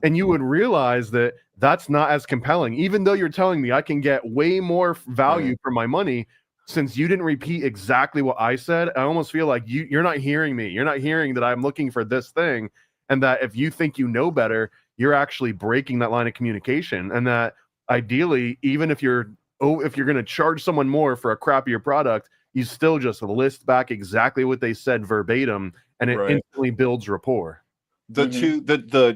And you would realize that that's not as compelling, even though you're telling me I can get way more value for my money. Since you didn't repeat exactly what I said, I almost feel like you're not hearing me. You're not hearing that I'm looking for this thing, and that if you think you know better, you're actually breaking that line of communication. And that ideally, even if you're going to charge someone more for a crappier product, you still just list back exactly what they said verbatim, and it instantly builds rapport. The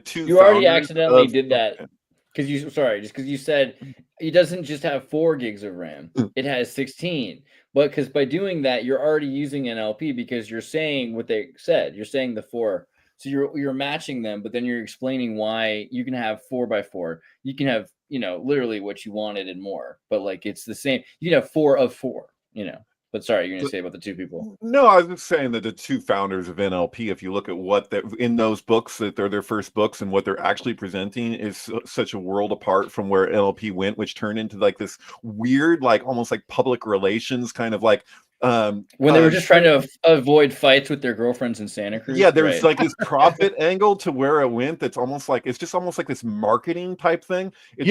two you already accidentally did that because you said it doesn't just have 4 gigs of RAM, it has 16. But because by doing that, you're already using NLP, because you're saying what they said. You're saying the 4. So you're matching them, but then you're explaining why you can have 4x4. You can have, literally what you wanted and more, but like it's the same. You can have 4 of 4, But sorry, you're going to say about the two people. No, I was just saying that the two founders of NLP, if you look at what they're in those books, that they're their first books, and what they're actually presenting is such a world apart from where NLP went, which turned into like this weird, like almost like public relations kind of like when they were just trying to avoid fights with their girlfriends in Santa Cruz. Yeah, there's like this profit angle to where it went. That's almost like this marketing type thing. It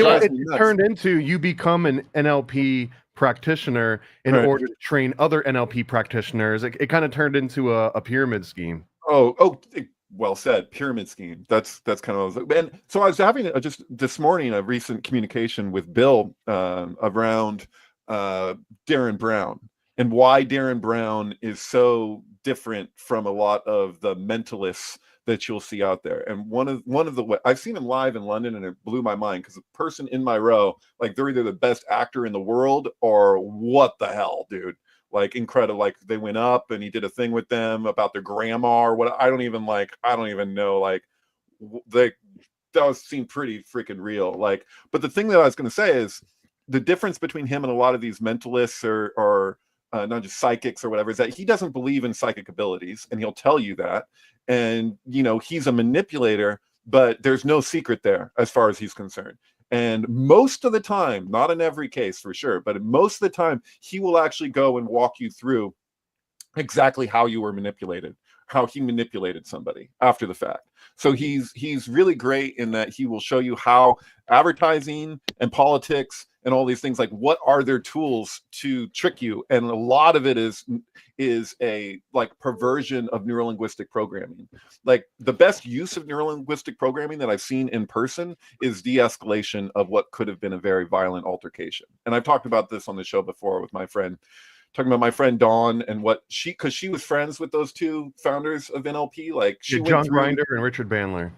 turned into, you become an NLP practitioner in order to train other NLP practitioners. It kind of turned into a pyramid scheme. Well said, pyramid scheme. That's kind of, and so I was having just this morning a recent communication with Bill around Darren Brown. And why Darren Brown is so different from a lot of the mentalists that you'll see out there. And one of the I've seen him live in London, and it blew my mind, because the person in my row, like, they're either the best actor in the world or what the hell, dude. Like, incredible. Like, they went up and he did a thing with them about their grandma or what. I don't even know. Like, that seemed pretty freaking real. Like, but the thing that I was going to say is the difference between him and a lot of these mentalists or not just psychics or whatever, is that he doesn't believe in psychic abilities, and he'll tell you that. And, he's a manipulator, but there's no secret there as far as he's concerned. And most of the time, not in every case for sure, but most of the time, he will actually go and walk you through exactly how you were manipulated, how he manipulated somebody after the fact. So he's really great in that he will show you how advertising and politics and all these things, like, what are their tools to trick you? And a lot of it is a like perversion of neurolinguistic programming. Like, the best use of neurolinguistic programming that I've seen in person is de-escalation of what could have been a very violent altercation. And I've talked about this on the show before with my friend, talking about my friend Dawn and what because she was friends with those two founders of NLP, like John Grinder and Richard Bandler.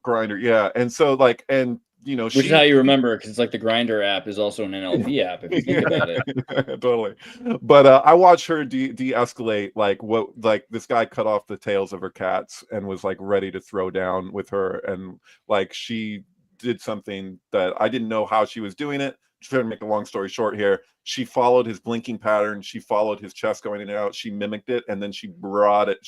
Grinder, yeah. And so like, and which is how you remember, because it's like the Grinder app is also an NLP app, if you think about it. Totally. But I watched her de-escalate, like this guy cut off the tails of her cats and was like ready to throw down with her, and like she did something that I didn't know how she was doing it. Trying to make a long story short here, she followed his blinking pattern, she followed his chest going in and out, she mimicked it, and then she brought it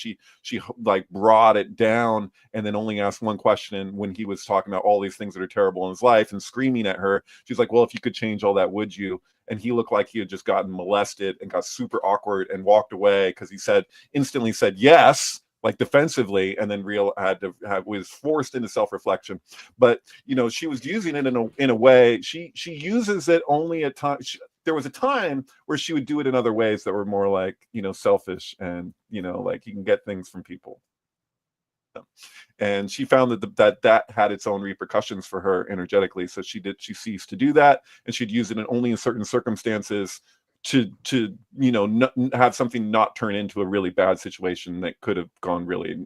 brought it down, and then only asked one question when he was talking about all these things that are terrible in his life and screaming at her. She's like, well, if you could change all that, would you? And he looked like he had just gotten molested and got super awkward and walked away, because he instantly said yes, like defensively, and then was forced into self-reflection. But she was using it in a way, she uses it only at times. there was a time where she would do it in other ways that were more like, selfish and, like you can get things from people. And she found that had its own repercussions for her energetically. So she ceased to do that, and she'd use it only in certain circumstances to have something not turn into a really bad situation that could have gone really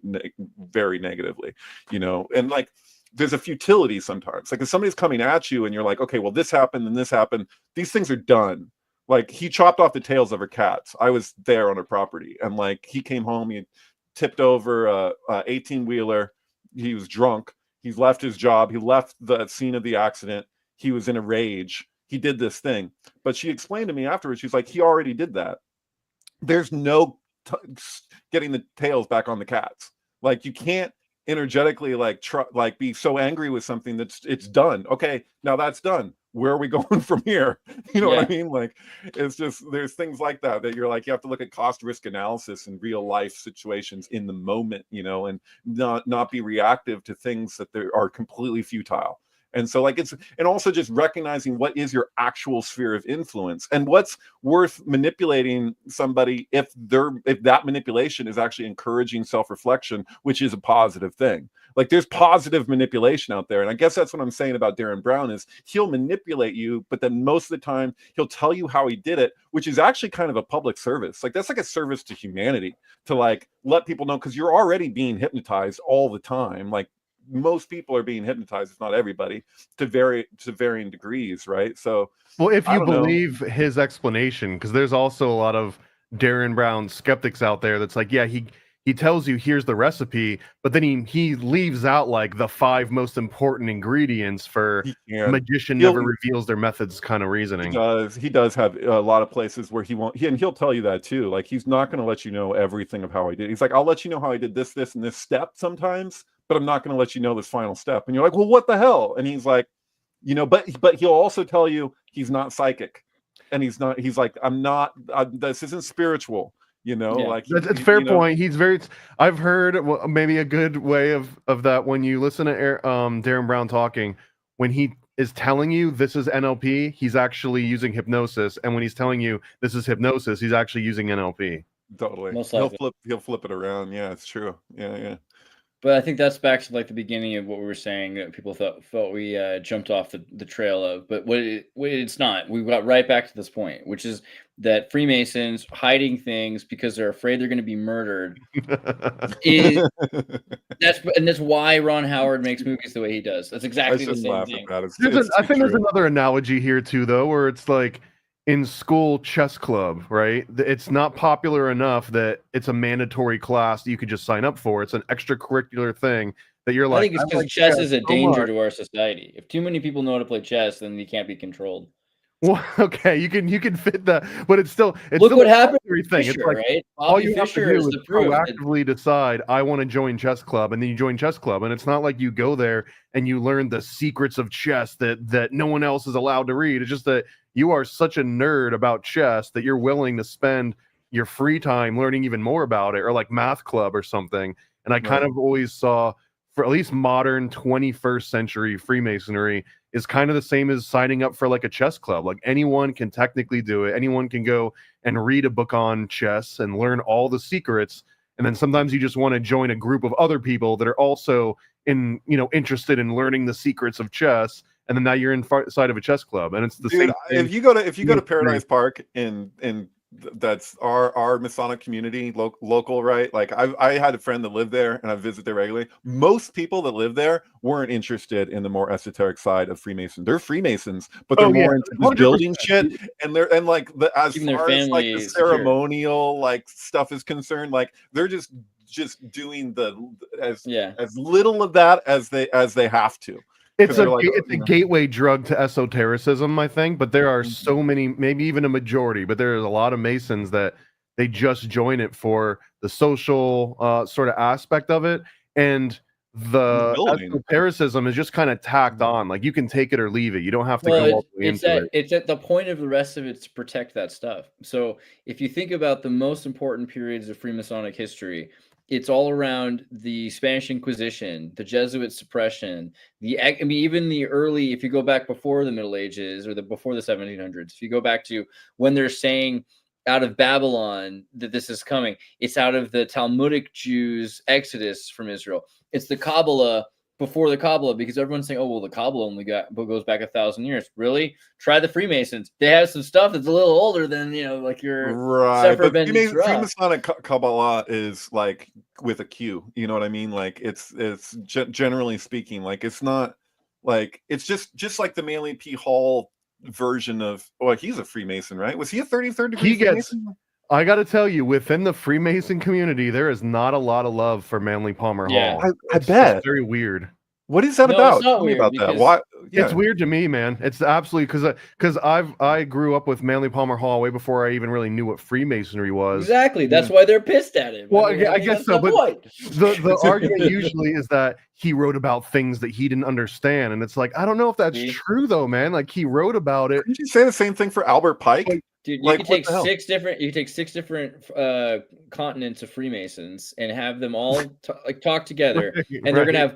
very negatively, and like there's a futility sometimes. Like if somebody's coming at you and you're like, okay, well, this happened and this happened, these things are done. Like he chopped off the tails of her cats. I was there on her property, and like he came home, he tipped over a 18-wheeler. He was drunk. He's left his job. He left the scene of the accident. He was in a rage. He did this thing. But she explained to me afterwards, she's like, he already did that. There's no getting the tails back on the cats. Like you can't energetically like be so angry with something that's it's done. Okay, now that's done. Where are we going from here? You know what I mean? Like it's just there's things like that you're like you have to look at cost risk analysis in real life situations in the moment, and not be reactive to things that are completely futile. And so like and also just recognizing what is your actual sphere of influence and what's worth manipulating somebody if that manipulation is actually encouraging self-reflection, which is a positive thing. Like there's positive manipulation out there. And I guess that's what I'm saying about Darren Brown is he'll manipulate you, but then most of the time he'll tell you how he did it, which is actually kind of a public service. Like that's like a service to humanity to like let people know, because you're already being hypnotized all the time. Like most people are being hypnotized, if not everybody, to varying degrees, right? So well, if you believe his explanation, because there's also a lot of Darren Brown skeptics out there that's like, yeah, he tells you here's the recipe, but then he leaves out like the 5 most important ingredients for magician never reveals their methods kind of reasoning. He does have a lot of places where he'll tell you that too. Like he's not going to let you know everything of how I did. He's like, I'll let you know how I did this, and this step sometimes, but I'm not going to let you know this final step. And you're like, well, what the hell? And he's like, but he'll also tell you he's not psychic, and he's like, this isn't spiritual. Like it's fair point. He's very. I've heard maybe a good way of that when you listen to Darren Brown talking, when he is telling you this is NLP, he's actually using hypnosis, and when he's telling you this is hypnosis, he's actually using NLP. Totally. He'll flip it around. Yeah, it's true. Yeah. But I think that's back to like the beginning of what we were saying that people felt we jumped off the trail of. But what it's not. We got right back to this point, which is that Freemasons hiding things because they're afraid they're going to be murdered. That's why Ron Howard makes movies the way he does. That's exactly the same thing. I think there's another analogy here too, though, where it's like in school chess club, right? It's not popular enough that it's a mandatory class that you could just sign up for. It's an extracurricular thing that you're like. I think it's because chess is a danger to our society. If too many people know how to play chess, then you can't be controlled. Well, okay, you can fit that, but it's still what happened. Thing. Fischer, it's like right? all you have to do is proactively decide I want to join chess club, and then you join chess club, and it's not like you go there and you learn the secrets of chess that no one else is allowed to read. It's just that you are such a nerd about chess that you're willing to spend your free time learning even more about it, or like math club or something. And I kind of always saw, for at least modern 21st century Freemasonry, is kind of the same as signing up for like a chess club. Like anyone can technically do it. Anyone can go and read a book on chess and learn all the secrets. And then sometimes you just want to join a group of other people that are also interested in learning the secrets of chess. And then now you're inside of a chess club, and it's the same. If you go to Paradise Park in that's our Masonic community local, right? Like I had a friend that lived there, and I visit there regularly. Most people that live there weren't interested in the more esoteric side of Freemason. They're Freemasons, but they're more into building shit, and like as far as like the ceremonial like stuff is concerned, like they're just doing as little of that as they have to. It's a gateway drug to esotericism, I think, but there are so many, maybe even a majority, but there's a lot of Masons that they just join it for the social sort of aspect of it, and the esotericism is just kind of tacked on. Like you can take it or leave it. You don't have to go all the way into it. It's at the point of the rest of it to protect that stuff. So if you think about the most important periods of Freemasonic history, it's all around the Spanish Inquisition, the Jesuit suppression, even the early, if you go back before the Middle Ages or before the 1700s, if you go back to when they're saying out of Babylon that this is coming, it's out of the Talmudic Jews' exodus from Israel. It's the Kabbalah before the Kabbalah, because everyone's saying, oh, well, the Kabbalah only goes back 1,000 years. Really? Try the Freemasons. They have some stuff that's a little older than, like your right. But Freemasonic Kabbalah is like with a Q. You know what I mean? Like it's generally speaking, like it's not like it's just like the Manly P. Hall version of. Well, he's a Freemason, right? Was he a 33rd degree Freemason? I got to tell you, within the Freemason community, there is not a lot of love for Manly Palmer Hall. I bet. It's very weird. What is that about? Tell me about that. Why? Yeah. It's weird to me, man. It's absolutely because I grew up with Manly Palmer Hall way before I even really knew what Freemasonry was. Exactly. That's why they're pissed at him. Well, I guess so. But the argument usually is that he wrote about things that he didn't understand, and it's like I don't know if that's true though, man. Like he wrote about it. Did you say the same thing for Albert Pike? Dude, you can take six different continents of Freemasons and have them all talk together, and they're gonna have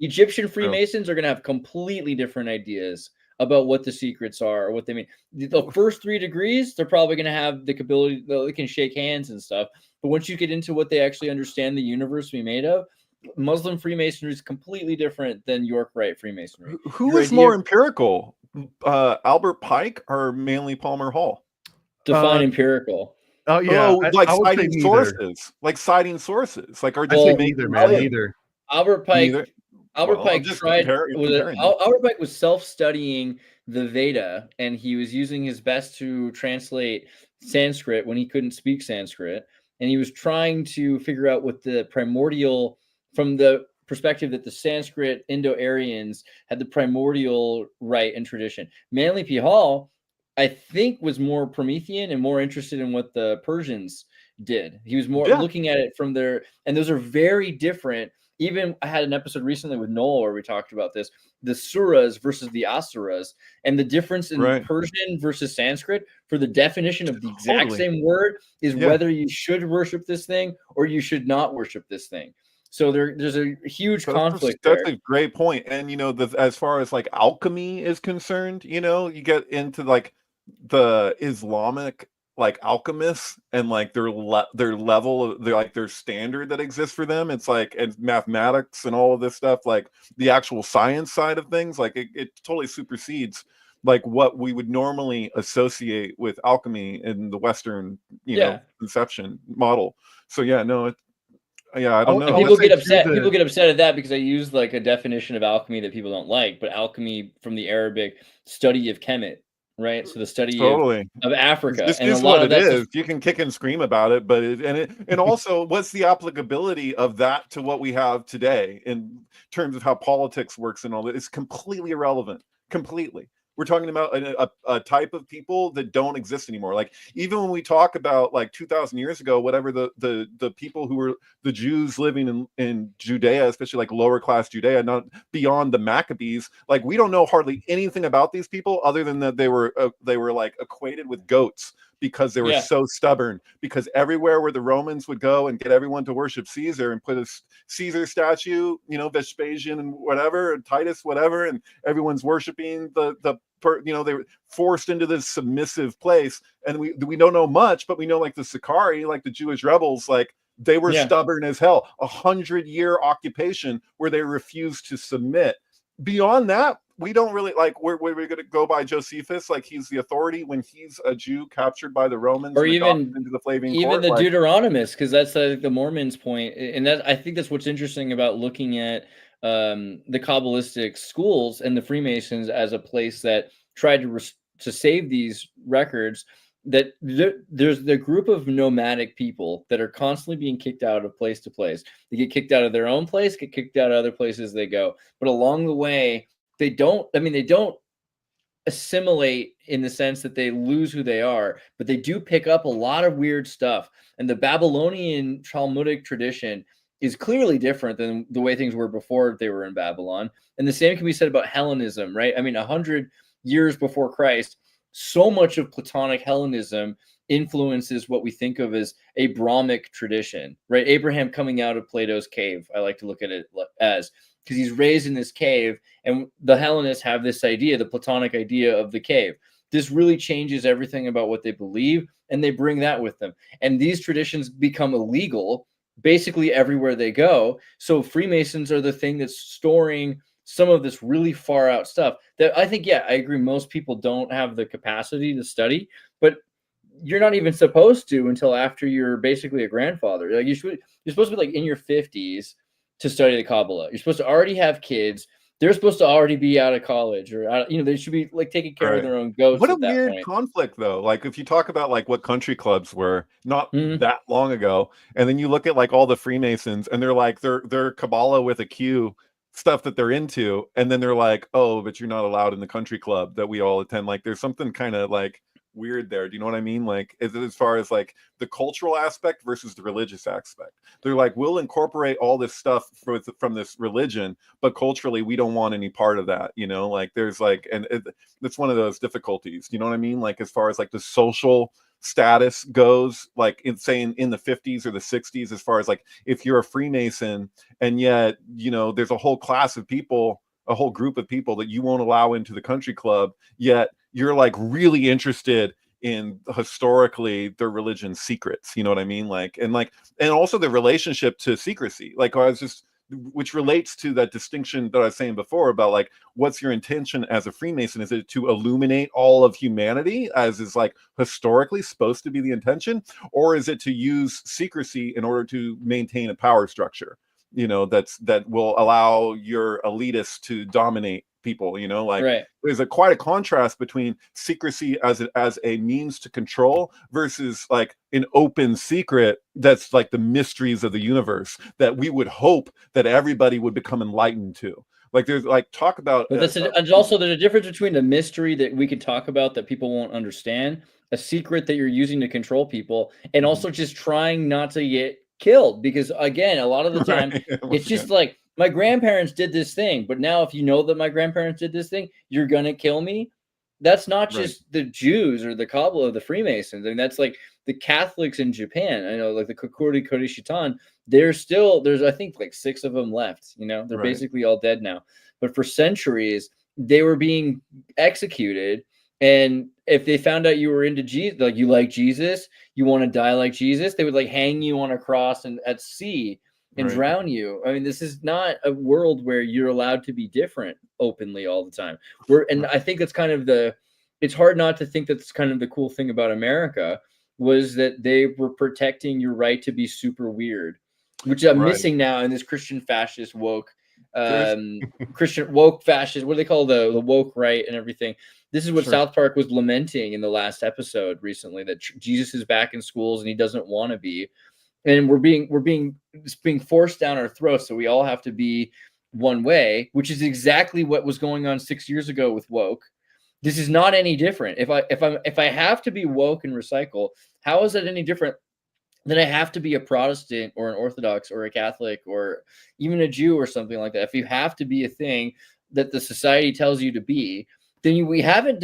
Egyptian Freemasons are gonna have completely different ideas about what the secrets are or what they mean. The first 3 degrees, they're probably gonna have the ability, they can shake hands and stuff. But once you get into what they actually understand the universe to be made of, Muslim Freemasonry is completely different than York Rite Freemasonry. Who is more empirical? Albert Pike or Manly Palmer Hall? Define empirical. Oh yeah, like citing sources. Like citing sources. Like are neither, man. Neither. Albert Pike. Albert Pike was self-studying the Veda, and he was using his best to translate Sanskrit when he couldn't speak Sanskrit, and he was trying to figure out what the primordial, from the perspective that the Sanskrit Indo-Aryans had the primordial rite and tradition. Manly P. Hall, I think, was more Promethean and more interested in what the Persians did. He was more looking at it from their, and those are very different. Even I had an episode recently with Noel where we talked about this, the Suras versus the Asuras, and the difference in Persian versus Sanskrit for the definition of the exact same word is whether you should worship this thing or you should not worship this thing. So there's a huge conflict there. That's a great point. And, as far as like alchemy is concerned, you get into like the Islamic like alchemists and like their level of their standard that exists for them. It's like, and mathematics and all of this stuff, like the actual science side of things, like it totally supersedes like what we would normally associate with alchemy in the Western, conception model. So I don't know. People get upset. People get upset at that because I use like a definition of alchemy that people don't like. But alchemy from the Arabic study of Kemet, right? So the study of Africa. This is what it is. You can kick and scream about it, but and also what's the applicability of that to what we have today in terms of how politics works and all that? It's completely irrelevant. Completely. We're talking about a type of people that don't exist anymore. Like even when we talk about like 2,000 years ago, whatever the people who were the Jews living in Judea, especially like lower class Judea, not beyond the Maccabees, like we don't know hardly anything about these people other than that they were like equated with goats because they were so stubborn, because everywhere where the Romans would go and get everyone to worship Caesar and put a Caesar statue, Vespasian and whatever, and Titus, whatever, and everyone's worshiping they were forced into this submissive place. And we don't know much, but we know like the Sicarii, like the Jewish rebels, like they were stubborn as hell. 100-year occupation where they refused to submit. Beyond that, we don't really like we're going to go by Josephus, like he's the authority when he's a Jew captured by the Romans, or even into the Flavian even court, the Deuteronomists, because that's the Mormons' point, and that I think that's what's interesting about looking at the Kabbalistic schools and the Freemasons as a place that tried to save these records. That there's the group of nomadic people that are constantly being kicked out of place to place. They get kicked out of their own place, get kicked out of other places they go. But along the way, they don't assimilate in the sense that they lose who they are, but they do pick up a lot of weird stuff. And the Babylonian Talmudic tradition is clearly different than the way things were before they were in Babylon. And the same can be said about Hellenism, right? 100 years before Christ, so much of Platonic Hellenism influences what we think of as a Brahmic tradition, right? Abraham coming out of Plato's cave, I like to look at it as, because he's raised in this cave, and the Hellenists have this idea, the Platonic idea of the cave. This really changes everything about what they believe, and they bring that with them. And these traditions become illegal basically everywhere they go. So Freemasons are the thing that's storing some of this really far out stuff that I think, I agree, most people don't have the capacity to study, but you're not even supposed to until after you're basically a grandfather. Like you're supposed to be like in your 50s to study the Kabbalah. You're supposed to already have kids. They're supposed to already be out of college, or they should be like taking care of their own ghosts. What a at that weird point. conflict, though. Like if you talk about like what country clubs were not that long ago, and then you look at like all the Freemasons, and they're like they're Kabbalah with a Q stuff that they're into, and then they're like, oh, but you're not allowed in the country club that we all attend. Like there's something kind of like weird there. Do you know what I mean? Like as far as like the cultural aspect versus the religious aspect, they're like, we'll incorporate all this stuff from this religion, but culturally we don't want any part of that, like there's like, and it's one of those difficulties, you know what I mean? Like as far as like the social status goes, like in saying in the 50s or the 60s, as far as like if you're a Freemason and yet there's a whole class of people, a whole group of people that you won't allow into the country club, yet you're like really interested in historically their religion's secrets, you know what I mean? And also the relationship to secrecy, which relates to that distinction that I was saying before about like, what's your intention as a Freemason? Is it to illuminate all of humanity, as is like historically supposed to be the intention? Or is it to use secrecy in order to maintain a power structure, that will allow your elitists to dominate people, Right. There's quite a contrast between secrecy as a means to control versus like an open secret that's like the mysteries of the universe that we would hope that everybody would become enlightened to. Like there's like talk about, but and also there's a difference between the mystery that we could talk about that people won't understand, a secret that you're using to control people, and also just trying not to get killed, because again, a lot of the time it's just like, my grandparents did this thing, but now if you know that my grandparents did this thing, you're gonna kill me. That's not just the Jews or the Kabbalah of the Freemasons. I mean, that's like the Catholics in Japan. I know, like the Kokuri Kodishitan, there's I think like 6 of them left. They're basically all dead now. But for centuries, they were being executed. And if they found out you were into Jesus, like you like Jesus, you want to die like Jesus, they would like hang you on a cross and at sea and drown you. I mean, this is not a world where you're allowed to be different openly all the time. I think that's kind of it's hard not to think that's kind of the cool thing about America, was that they were protecting your right to be super weird, which I'm missing now in this Christian fascist woke, Christian woke fascist, what do they call the woke right and everything. This is what South Park was lamenting in the last episode recently, that Jesus is back in schools and he doesn't want to be. And it's being forced down our throats. So we all have to be one way, which is exactly what was going on 6 years ago with woke. This is not any different. If I have to be woke and recycle, how is that any different than I have to be a Protestant or an Orthodox or a Catholic or even a Jew or something like that? If you have to be a thing that the society tells you to be, then we haven't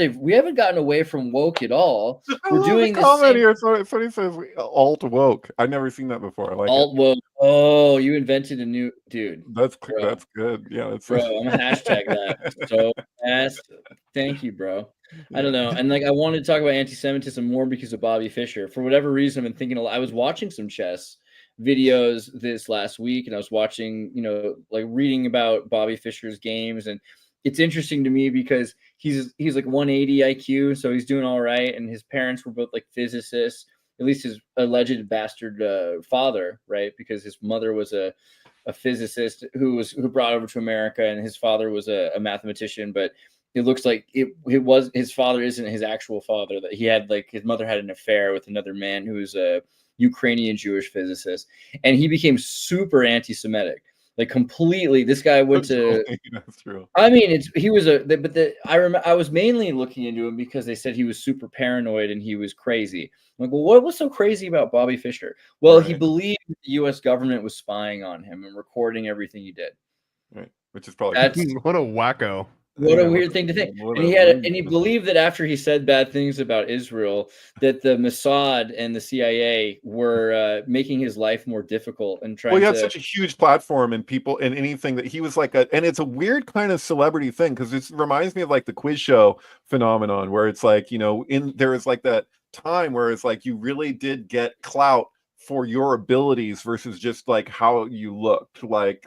gotten away from woke at all. We're doing this comment here. Somebody says alt woke. I've never seen that before. I like alt woke. Oh, you invented a new dude. That's good. Yeah, that's bro. I'm gonna hashtag that so fast. Thank you, bro. I don't know. And like, I wanted to talk about anti-Semitism more because of Bobby Fischer. For whatever reason, I've been thinking I was watching some chess videos this last week, and I was watching, like reading about Bobby Fischer's games, and it's interesting to me because he's like 180 IQ, so he's doing all right. And his parents were both like physicists, at least his alleged bastard father, right? Because his mother was a physicist who brought over to America, and his father was a mathematician. But it looks like it was his father isn't his actual father. That he had, like, his mother had an affair with another man who was a Ukrainian Jewish physicist, and he became super anti-Semitic. Like completely, this guy went to. That's true. I mean, I was mainly looking into him because they said he was super paranoid and he was crazy. I'm like, well, what was so crazy about Bobby Fischer? Well, he believed the U.S. government was spying on him and recording everything he did. Right, which is probably what a wacko. What a weird thing to think. And he believed that after he said bad things about Israel, that the Mossad and the CIA were making his life more difficult and trying. Well, he had such a huge platform and people and anything that he was like and it's a weird kind of celebrity thing because it reminds me of like the quiz show phenomenon where it's like, there is like that time where it's like you really did get clout for your abilities versus just like how you looked. Like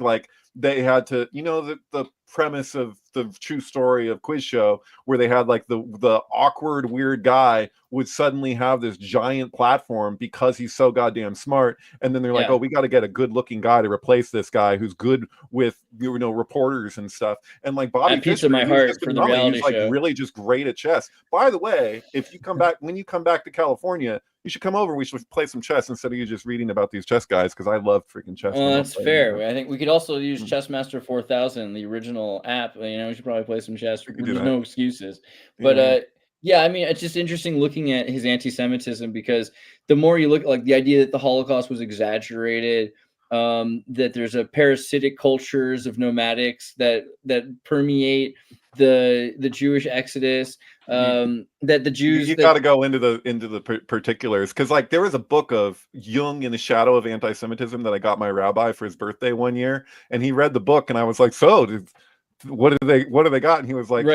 they had to, the premise of the true story of quiz show where they had like the awkward weird guy would suddenly have this giant platform because he's so goddamn smart, and then they're like, oh, we got to get a good looking guy to replace this guy who's good with reporters and stuff. And like Bobby Fischer, my heart for the reality he's like show. really just great at chess. By the way, if you come back when you come back to California, you should come over. We should play some chess instead of you just reading about these chess guys because I love freaking chess. Well, that's fair. I think we could also use Chessmaster 4000, the original app. We should probably play some chess. There's no excuses. But I mean, it's just interesting looking at his anti-Semitism because the more you look like the idea that the Holocaust was exaggerated, that there's a parasitic cultures of nomadics that permeate the Jewish exodus, that the Jews you got to go into the particulars because like there was a book of Jung in the Shadow of Anti-Semitism that I got my rabbi for his birthday one year, and he read the book and I was like, so what do they got? And he was like,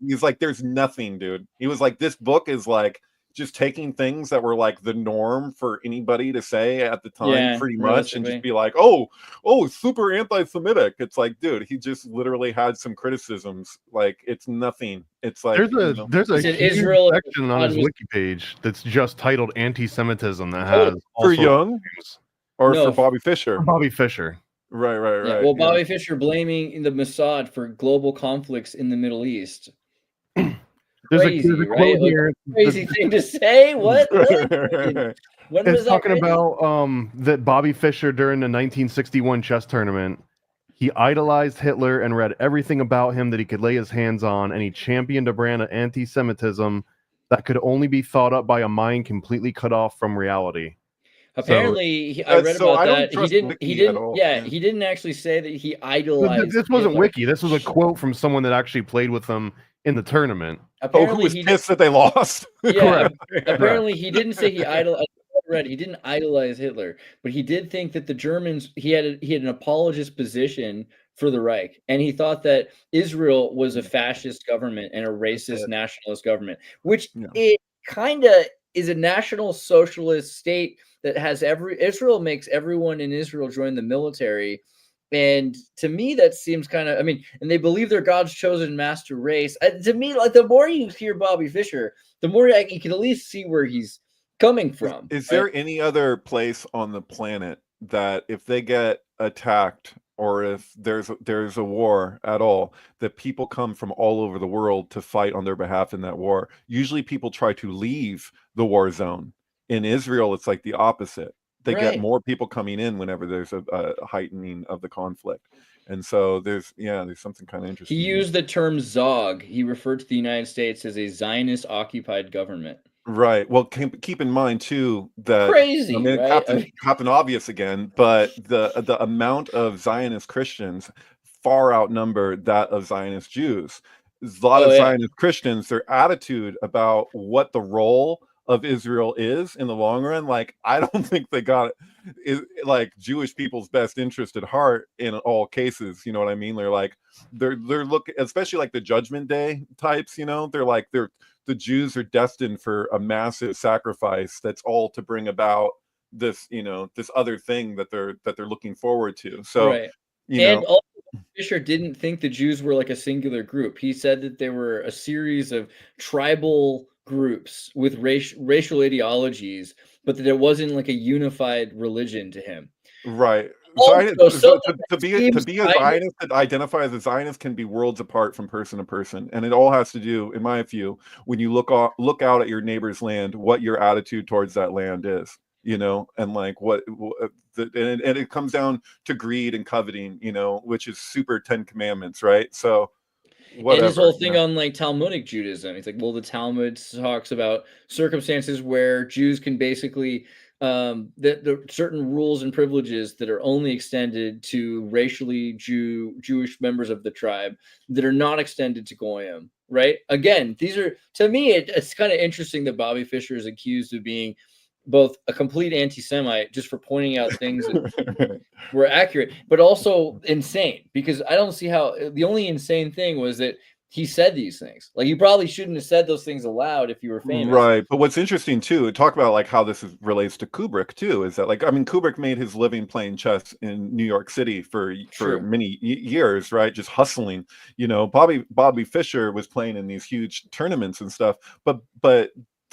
he's like, there's nothing, dude. He was like, this book is like just taking things that were like the norm for anybody to say at the time, pretty much, and just be like, oh, super anti-Semitic. It's like, dude, he just literally had some criticisms. Like, it's nothing. It's like there's a huge Israel section on his wiki page that's just titled anti-Semitism that has for Jung or for Bobby Fischer. Bobby Fischer. Right. Yeah, well, Bobby Fischer blaming the Mossad for global conflicts in the Middle East. Crazy, there's a quote here. Crazy thing to say. What? It's talking about that Bobby Fischer during the 1961 chess tournament, he idolized Hitler and read everything about him that he could lay his hands on, and he championed a brand of anti-Semitism that could only be thought up by a mind completely cut off from reality. Apparently, I read about that. He didn't. He didn't actually say that he idolized. This wasn't Hitler. wiki. This was a quote from someone that actually played with them in the tournament. Who was pissed that they lost? Yeah. Apparently, he didn't say he idolized. He didn't idolize Hitler, but he did think that the Germans. He had an apologist position for the Reich, and he thought that Israel was a fascist government and a racist nationalist government, which it kind of is a national socialist state that has Israel makes everyone in Israel join the military. And to me, that seems kind of, and they believe they're God's chosen master race. To me, like the more you hear Bobby Fischer, the more you can at least see where he's coming from. Is there any other place on the planet that if they get attacked or if there's a war at all, that people come from all over the world to fight on their behalf in that war? Usually people try to leave the war zone. In Israel, it's like the opposite. They get more people coming in whenever there's a heightening of the conflict. And so there's something kind of interesting. He used the term Zog. He referred to the United States as a Zionist occupied government. Right. Well, keep in mind too that crazy. Captain Obvious again, but the amount of Zionist Christians far outnumber that of Zionist Jews. A lot of Zionist Christians, their attitude about what the role of Israel is in the long run, like I don't think they got it like Jewish people's best interest at heart in all cases. You know what I mean? They're looking, especially like the Judgment Day types. The Jews are destined for a massive sacrifice that's all to bring about this this other thing that they're looking forward to. So also Fischer didn't think the Jews were like a singular group. He said that they were a series of tribal groups with racial ideologies, but that it wasn't like a unified religion to him. Right. Also, to be a Zionist, to identify as a Zionist can be worlds apart from person to person, and it all has to do, in my view, when you look out at your neighbor's land, what your attitude towards that land is, and like and it comes down to greed and coveting, which is super 10 Commandments, right? So. Whatever, and his whole thing on like Talmudic Judaism, it's like, well, the Talmud talks about circumstances where Jews can basically the certain rules and privileges that are only extended to racially Jewish members of the tribe that are not extended to Goyim, right? Again, these are, to me, it's kind of interesting that Bobby Fischer is accused of being both a complete anti-Semite just for pointing out things that were accurate, but also insane, because I don't see how, the only insane thing was that he said these things. Like, you probably shouldn't have said those things aloud if you were famous. Right. But what's interesting too, talk about like how this relates to Kubrick too, is that, like, I mean, Kubrick made his living playing chess in New York City for many years, right? Just hustling. You know, Bobby Fischer was playing in these huge tournaments and stuff, but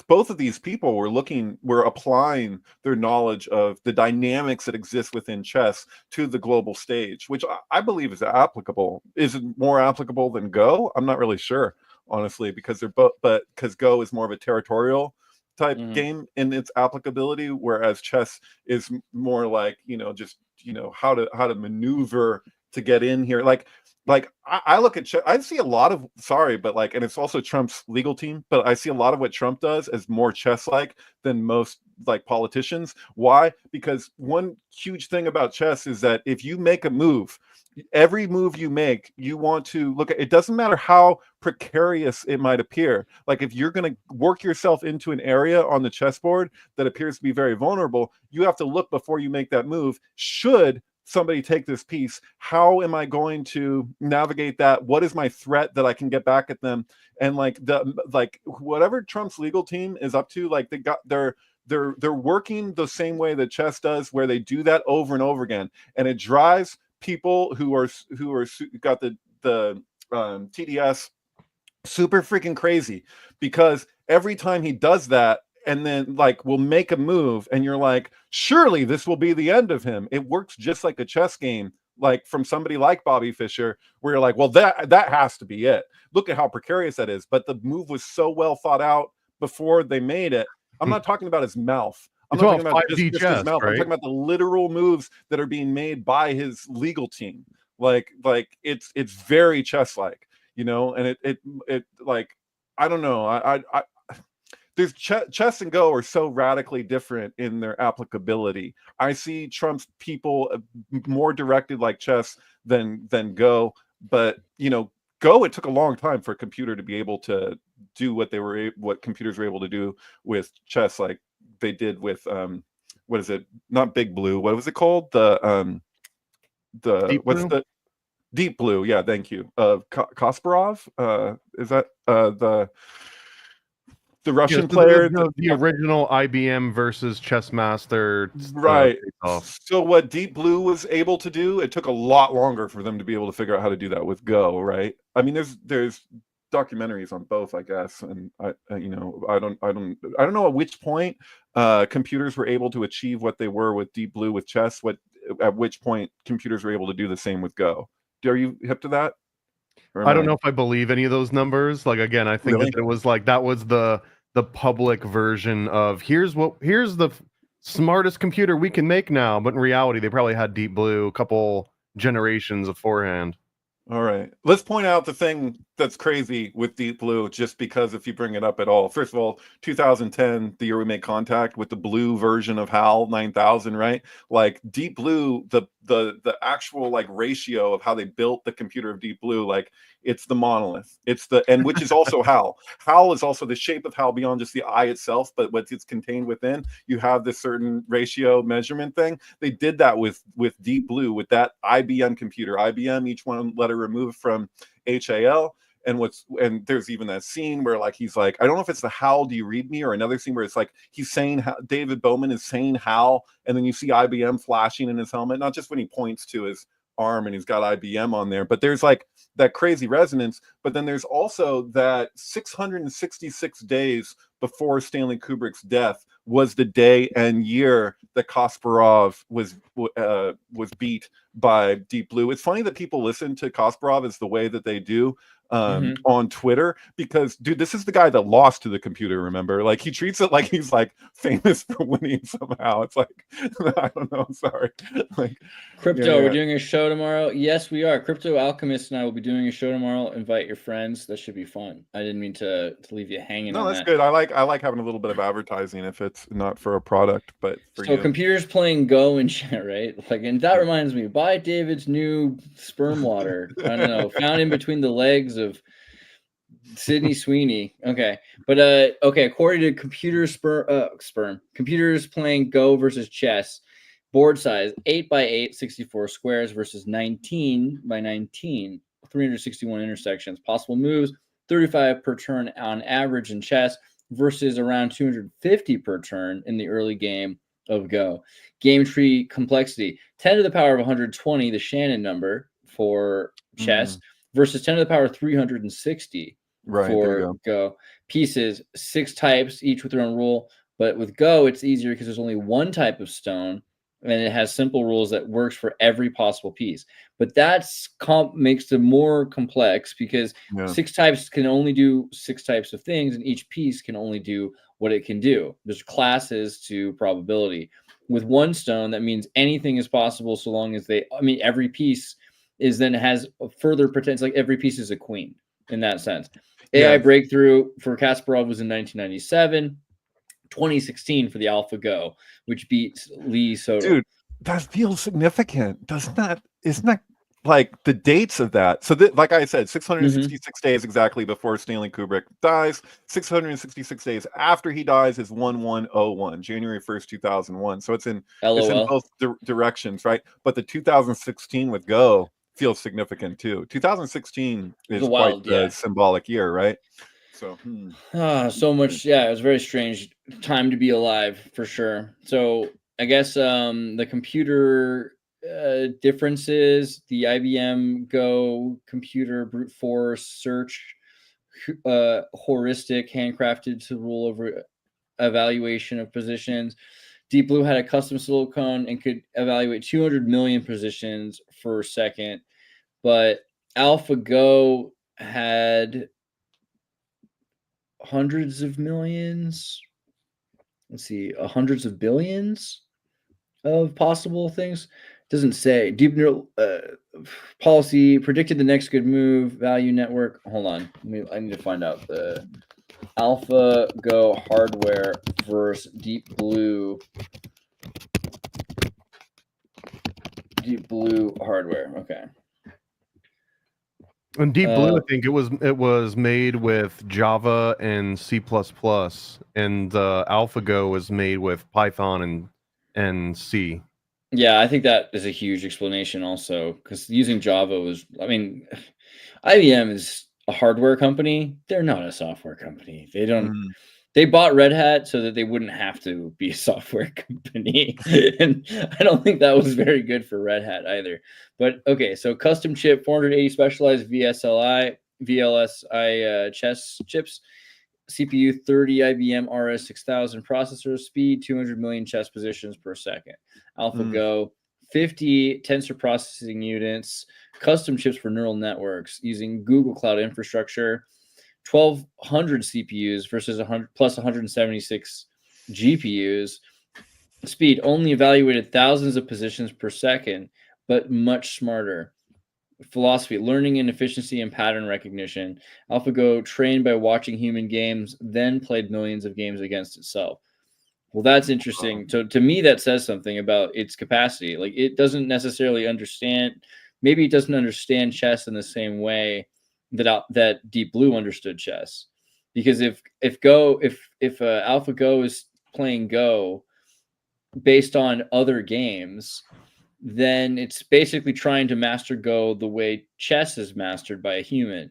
both of these people were applying their knowledge of the dynamics that exist within chess to the global stage, which I believe is applicable. Is it more applicable than Go? I'm not really sure, honestly, because they're both, but because Go is more of a territorial type game in its applicability, whereas chess is more like, you know, just, you know, how to maneuver to get in here. Like I look at I see a lot of, sorry, but like, and it's also Trump's legal team, but I see a lot of what Trump does as more chess-like than most like politicians. Why? Because one huge thing about chess is that if you make a move, every move you make, you want to look at, it doesn't matter how precarious it might appear. Like, if you're going to work yourself into an area on the chessboard that appears to be very vulnerable, you have to look before you make that move. Should somebody take this piece, how am I going to navigate that? What is my threat that I can get back at them? And like whatever Trump's legal team is up to, like they're working the same way that chess does, where they do that over and over again, and it drives people who are got the TDS super freaking crazy, because every time he does that, and then like will make a move, and you're like, surely this will be the end of him. It works just like a chess game, like from somebody like Bobby Fischer, where you're like, well, that has to be it. Look at how precarious that is. But the move was so well thought out before they made it. I'm not talking about his mouth. I'm not talking about just his mouth. Right? I'm talking about the literal moves that are being made by his legal team. Like it's very chess-like, you know. And it like, I don't know. There's chess and Go are so radically different in their applicability. I see Trump's people more directed like chess than Go, but you know, Go, it took a long time for a computer to be able to do what computers were able to do with chess, like they did with what is it? Not Big Blue. What was it called? Deep Blue? Yeah, thank you. Kasparov. Is that the Russian player, the original IBM versus Chessmaster, right? So what Deep Blue was able to do, it took a lot longer for them to be able to figure out how to do that with Go, right? I mean, there's documentaries on both, I guess, and I don't know at which point computers were able to achieve what they were with Deep Blue with chess. At which point computers were able to do the same with Go. Are you hip to that? I don't know if I believe any of those numbers. Like, again, I think that it was like, that was the public version of here's the smartest computer we can make now, but in reality they probably had Deep Blue a couple generations beforehand. All right, let's point out the thing that's crazy with Deep Blue, just because if you bring it up at all. First of all, 2010, the year we made contact with the blue version of HAL 9000, right? Like Deep Blue, the actual like ratio of how they built the computer of Deep Blue, like it's the monolith. And which is also HAL. HAL is also the shape of HAL beyond just the eye itself, but what it's contained within. You have this certain ratio measurement thing. They did that with Deep Blue, with that IBM computer. IBM, each one letter removed from HAL. And there's even that scene where like he's like, I don't know if it's the "How do you read me" or another scene where it's like he's saying how David Bowman is saying "How," and then you see IBM flashing in his helmet, not just when he points to his arm and he's got IBM on there, but there's like that crazy resonance. But then there's also that 666 days before Stanley Kubrick's death was the day and year that Kasparov was beat by Deep Blue. It's funny that people listen to Kasparov as the way that they do on Twitter, because dude, this is the guy that lost to the computer, remember? Like he treats it like he's like famous for winning somehow. It's like I don't know, sorry. Like Crypto, we're doing a show tomorrow. Yes, we are. Crypto Alchemist and I will be doing a show tomorrow. Invite your friends. That should be fun. I didn't mean to leave you hanging on that's that. good. I like like having a little bit of advertising if it's not for a product, but for so you. computers playing Go and shit, right? Like, and that reminds me, buy David's new sperm water. I don't know, found in between the legs of Sydney Sweeney. Okay, but okay. According to computers playing Go versus chess, board size 8x8, 64 squares versus 19x19, 361 intersections. Possible moves 35 per turn on average in chess versus around 250 per turn in the early game of Go. Game tree complexity 10 to the power of 120, the Shannon number for chess, versus 10 to the power of 360 for Go. Pieces 6 types, each with their own rule. But with Go, it's easier because there's only one type of stone, and it has simple rules that works for every possible piece. But that's makes it more complex because 6 types can only do 6 types of things, and each piece can only do what it can do. There's classes to probability. With one stone, that means anything is possible so long as every piece is then has further potential. Like every piece is a queen in that sense. AI breakthrough for Kasparov was in 1997. 2016 for the AlphaGo, which beats Lee Soto. Dude, that feels significant. Isn't that like the dates of that? So like I said, 666 days exactly before Stanley Kubrick dies. 666 days after he dies is 1101, January 1st, 2001. So it's in both directions, right? But the 2016 with Go feels significant too. 2016 is quite the symbolic year, right? So so much. Yeah, it was a very strange time to be alive for sure. So I guess the computer differences, the IBM Go computer brute force search, heuristic, handcrafted to rule over evaluation of positions. Deep Blue had a custom silicon and could evaluate 200 million positions per second, but AlphaGo had hundreds of millions. Let's see, hundreds of billions of possible things. Doesn't say. Deep neural policy predicted the next good move. Value network. Hold on. I need to find out the AlphaGo hardware versus Deep Blue. Deep Blue hardware. Okay. And Deep Blue, I think it was made with Java and C++, and AlphaGo was made with Python and C. Yeah, I think that is a huge explanation also, because using Java was, IBM is a hardware company. They're not a software company. They don't. They bought Red Hat so that they wouldn't have to be a software company. And I don't think that was very good for Red Hat either. But okay, so custom chip, 480 specialized VLSI chess chips, CPU 30 IBM RS6000 processors, speed 200 million chess positions per second. AlphaGo 50 tensor processing units, custom chips for neural networks using Google Cloud infrastructure. 1,200 CPUs versus 100 plus 176 GPUs. Speed only evaluated thousands of positions per second, but much smarter. Philosophy, learning and efficiency and pattern recognition. AlphaGo trained by watching human games, then played millions of games against itself. Well, that's interesting. So to me, that says something about its capacity. Like it doesn't necessarily understand. Maybe it doesn't understand chess in the same way that Deep Blue understood chess, because if AlphaGo is playing Go based on other games, then it's basically trying to master Go the way chess is mastered by a human,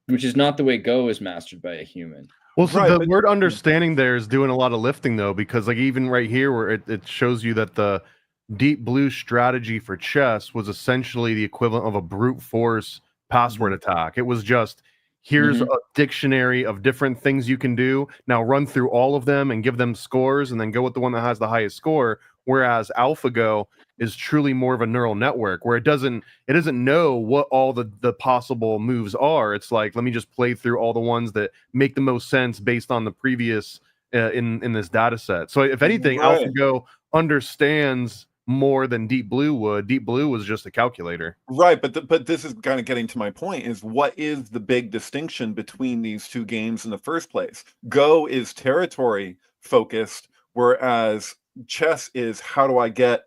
which is not the way Go is mastered by a human. Well, so the word understanding there is doing a lot of lifting though, because like even right here where it shows you that the Deep Blue strategy for chess was essentially the equivalent of a brute force password attack. It was just, here's a dictionary of different things you can do. Now run through all of them and give them scores and then go with the one that has the highest score. Whereas AlphaGo is truly more of a neural network where it doesn't know what all the possible moves are. It's like, let me just play through all the ones that make the most sense based on the previous in this data set. So if anything, AlphaGo understands more than Deep Blue would. Deep Blue was just a calculator. Right, but this is kind of getting to my point, is what is the big distinction between these two games in the first place? Go is territory focused, whereas chess is how do I get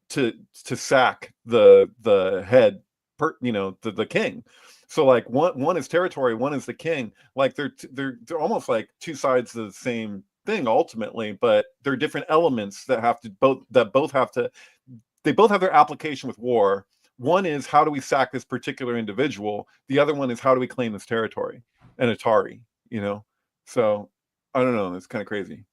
to sack the head, the king. So like one is territory, one is the king. Like they're almost like two sides of the same thing ultimately, but they're different elements that both have their application with war. One is how do we sack this particular individual? The other one is how do we claim this territory? And Atari, So I don't know. It's kind of crazy.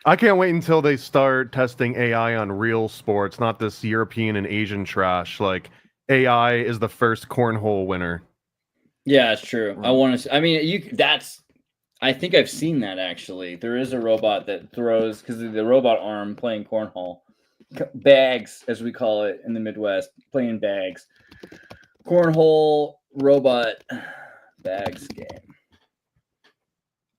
I can't wait until they start testing AI on real sports, not this European and Asian trash. Like AI is the first cornhole winner. Yeah, it's true. I want to. I mean, I think I've seen that actually. There is a robot that throws, because the robot arm playing cornhole, bags as we call it in the Midwest, playing bags, cornhole robot bags game.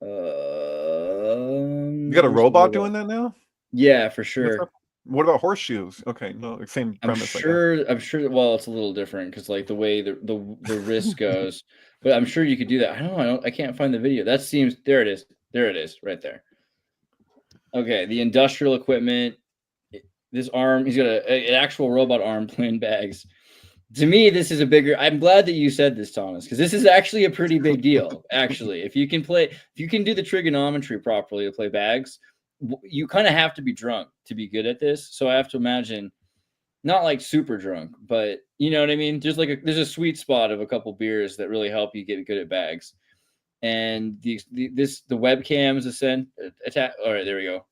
You got a robot doing that now? Yeah, for sure. What about horseshoes? Okay, no, same premise. I'm sure. Well, it's a little different because like the way the wrist goes, but I'm sure you could do that. I don't know. I can't find the video. That seems there. It is. There it is, right there. Okay, the industrial equipment. This arm. He's got an actual robot arm playing bags. To me, this is a bigger. I'm glad that you said this, Thomas, because this is actually a pretty big deal. Actually, if you can do the trigonometry properly to play bags, you kind of have to be drunk to be good at this. So I have to imagine, not like super drunk, but you know what I mean. There's a sweet spot of a couple beers that really help you get good at bags. And the webcams attack. All right, there we go.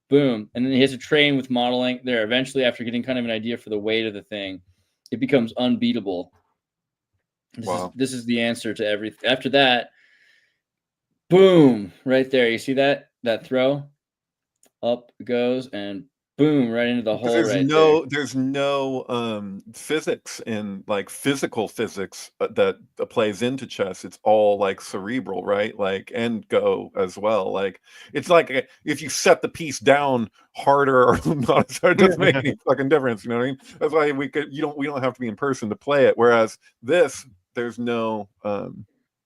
Boom, and then he has a train with modeling there. Eventually, after getting kind of an idea for the weight of the thing, it becomes unbeatable. This is the answer to everything. After that, boom, right there. You see that throw? Up it goes and boom, right into the hole. There's no physics in like physical physics that plays into chess. It's all like cerebral, right? Like, and Go as well. Like it's like if you set the piece down harder or not, it doesn't make any fucking difference. You know what I mean? That's why we don't have to be in person to play it. Whereas this, there's no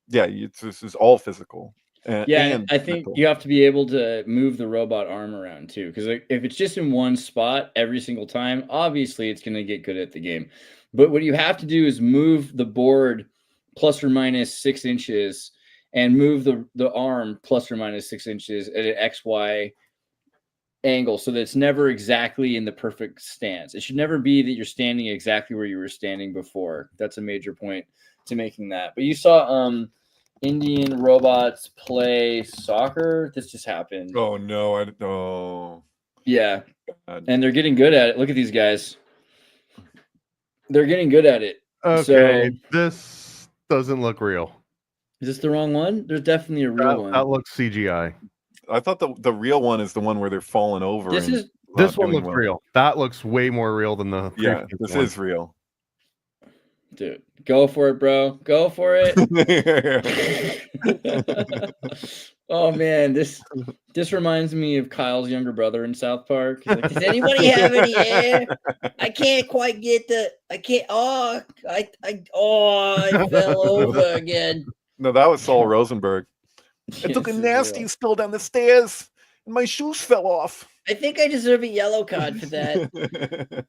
this is all physical. And I think you have to be able to move the robot arm around too, because if it's just in one spot every single time, obviously it's going to get good at the game. But what you have to do is move the board plus or minus 6 inches and move the arm plus or minus 6 inches at an XY angle so that it's never exactly in the perfect stance. It should never be that you're standing exactly where you were standing before. That's a major point to making that. But you saw Indian robots play soccer. This just happened. Oh no! Yeah, and they're getting good at it. Look at these guys. They're getting good at it. Okay, this doesn't look real. Is this the wrong one? There's definitely a real one. That looks CGI. I thought the real one is the one where they're falling over. This one looks real. That looks way more real than the this one is real. Dude, go for it, bro. Go for it. Oh man, this reminds me of Kyle's younger brother in South Park. He's like, does anybody have any air? I can't quite get I fell over again. No, that was Saul Rosenberg. I took a nasty spill down the stairs and my shoes fell off. I think I deserve a yellow card for that.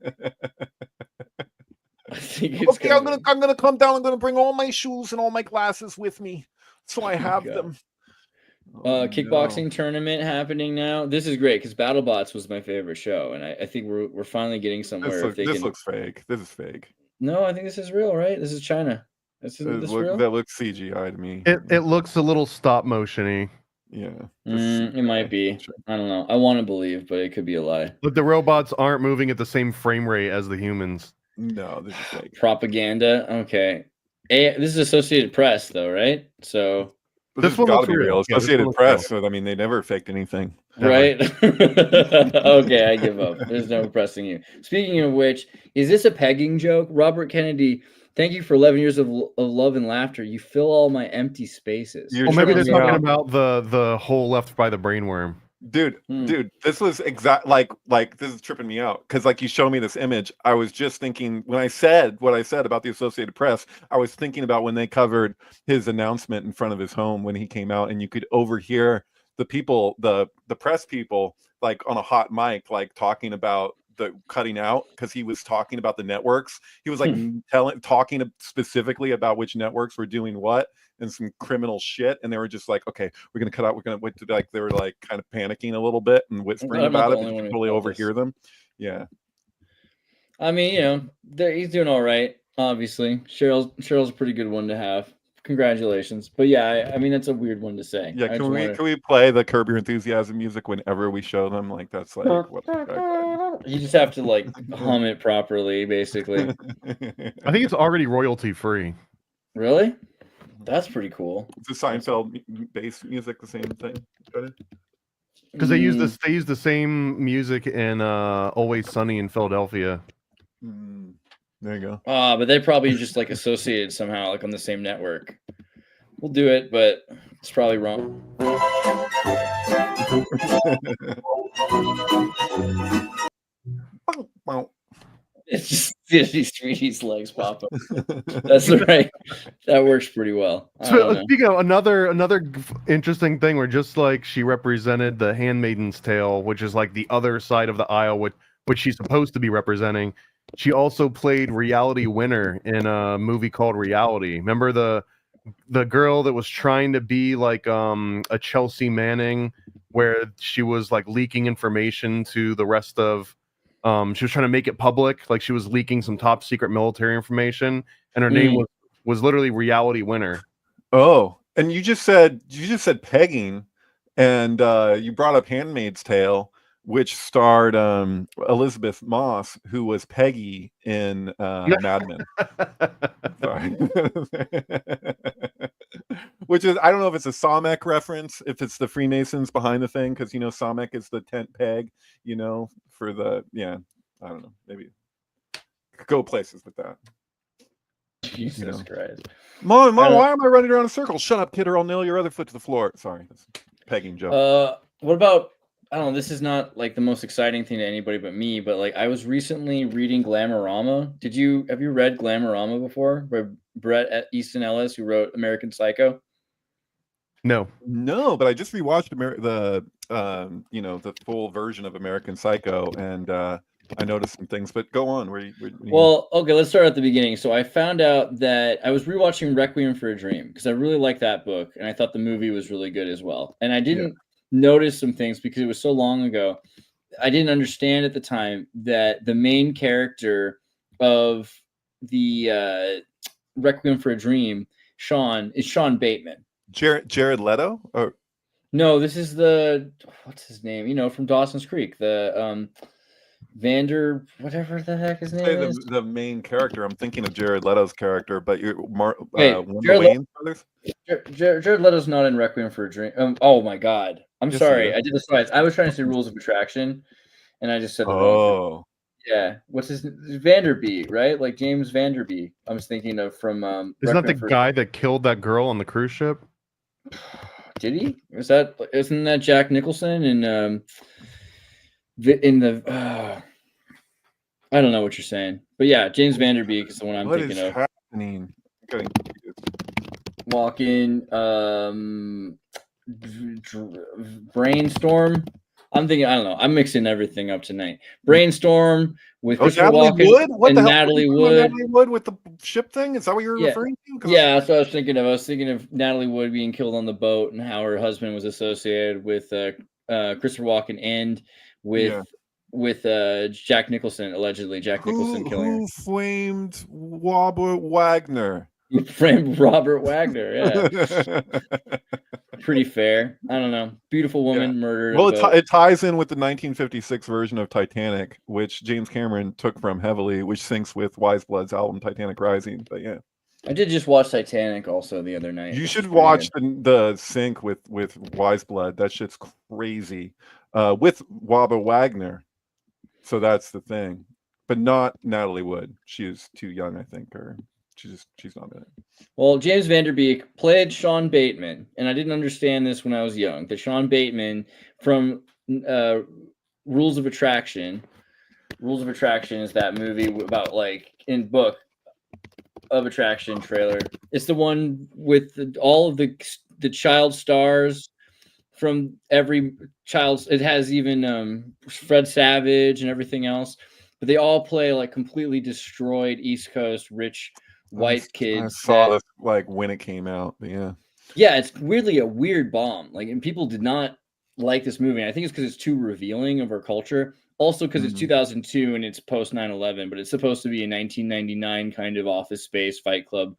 Okay, I'm gonna come down. I'm gonna bring all my shoes and all my glasses with me, so I have them. Kickboxing tournament happening now. This is great because BattleBots was my favorite show, and I think we're finally getting somewhere. This looks fake. This is fake. No, I think this is real. Right? This is China. This real? That looks CGI to me. It looks a little stop motion-y. Yeah, it might be. I don't know. I want to believe, but it could be a lie. But the robots aren't moving at the same frame rate as the humans. No, this is fake. Propaganda. Okay. This is Associated Press, though, right? So this one looks real. Associated Press. So I mean, they never faked anything, right? Okay, I give up. There's no pressing you. Speaking of which, is this a pegging joke? Robert Kennedy, thank you for 11 years of love and laughter. You fill all my empty spaces. Well, maybe they're talking about the hole left by the brainworm. Dude, this was like this is tripping me out because like you show me this image. I was just thinking when I said what I said about the Associated Press, I was thinking about when they covered his announcement in front of his home when he came out, and you could overhear the people, the press people, like on a hot mic, like talking about the cutting out because he was talking about the networks. He was like talking specifically about which networks were doing what and some criminal shit, and they were just like, okay, we're gonna cut out, we're gonna wait to, like, they were like kind of panicking a little bit and whispering about it, but you could totally overhear them. Yeah, I mean, you know, he's doing all right. Obviously, Cheryl's a pretty good one to have. Congratulations. But yeah, I mean, that's a weird one to say. Yeah, can we play the Curb Your Enthusiasm music whenever we show them? Like, that's like what you just have to like hum it properly, basically. I think it's already royalty free. Really? That's pretty cool. It's a Seinfeld bass music, the same thing. Because they use this, they use the same music in Always Sunny in Philadelphia. There you go. But they probably just like associated somehow, like on the same network. We'll do it, but it's probably wrong. It's just Sweetie's legs pop up. That's right. That works pretty well. Speaking of another interesting thing, where just like she represented the Handmaiden's Tale, which is like the other side of the aisle, which she's supposed to be representing. She also played Reality Winner in a movie called Reality. Remember the girl that was trying to be like a Chelsea Manning, where she was like leaking information to the rest of. She was trying to make it public, like she was leaking some top secret military information, and her name was literally Reality Winner. Oh, and you just said pegging, and you brought up Handmaid's Tale, which starred Elizabeth Moss, who was Peggy in Mad Men. Sorry. Which is, I don't know if it's a Samek reference, if it's the Freemasons behind the thing, because, you know, Samek is the tent peg, you know, for the, yeah, I don't know, maybe go places with that. Jesus Christ. Mom, why am I running around in circles? Shut up, kid, or I'll nail your other foot to the floor. Sorry, that's a pegging joke. What about, I don't know, this is not like the most exciting thing to anybody but me, but like I was recently reading Glamorama. Have you read Glamorama before? By Brett Easton Ellis, who wrote American Psycho? No, but I just rewatched the full version of American Psycho, and I noticed some things. But go on. Well, okay, let's start at the beginning. So I found out that I was rewatching Requiem for a Dream because I really liked that book, and I thought the movie was really good as well. And I didn't notice some things because it was so long ago. I didn't understand at the time that the main character of the Requiem for a Dream, is Sean Bateman. Jared Leto? Or no, this is what's his name? You know, from Dawson's Creek, the Vander, whatever the heck his name is. The main character. I'm thinking of Jared Leto's character, but you're Jared Leto's not in Requiem for a Dream. Oh my God, I'm sorry. I did the slides. I was trying to say Rules of Attraction, and I just said the wrong thing. Yeah, what's his Vanderbeek, right? Like James Vanderbeek. I was thinking of from. Isn't that the guy that killed that girl on the cruise ship? Did he? Isn't that Jack Nicholson in the? I don't know what you're saying, but yeah, James Vanderbeek is the one I'm thinking of. What is happening? Walking, Brainstorm. I'm thinking, I don't know. I'm mixing everything up tonight. Brainstorm with Christopher Walken and Natalie Wood. Natalie Wood with the ship thing? Is that what you're referring to? Yeah, that's what I was thinking of. I was thinking of Natalie Wood being killed on the boat and how her husband was associated with Christopher Walken and with Jack Nicholson, allegedly. Jack Nicholson killing her. Who framed Robert Wagner? Who framed Robert Wagner, yeah. Pretty fair. I don't know. Beautiful woman murdered. Well, it ties in with the 1956 version of Titanic, which James Cameron took from heavily, which syncs with Wise Blood's album Titanic Rising. But yeah, I did just watch Titanic also the other night. You should watch the sync with Wise Blood. That shit's crazy. With Robert Wagner. So that's the thing, but not Natalie Wood. She is too young, I think, or she's not in it. Well, James Vanderbeek played Sean Bateman, and I didn't understand this when I was young. That Sean Bateman from Rules of Attraction. Rules of Attraction is that movie about like in book of Attraction trailer. It's the one with all of the child stars from every child's. It has even Fred Savage and everything else, but they all play like completely destroyed East Coast rich white kids. I saw this like when it came out. Yeah, it's weirdly a weird bomb. Like, and people did not like this movie. I think it's because it's too revealing of our culture. Also, because it's 2002 and it's post 9/11, but it's supposed to be a 1999 kind of Office Space Fight Club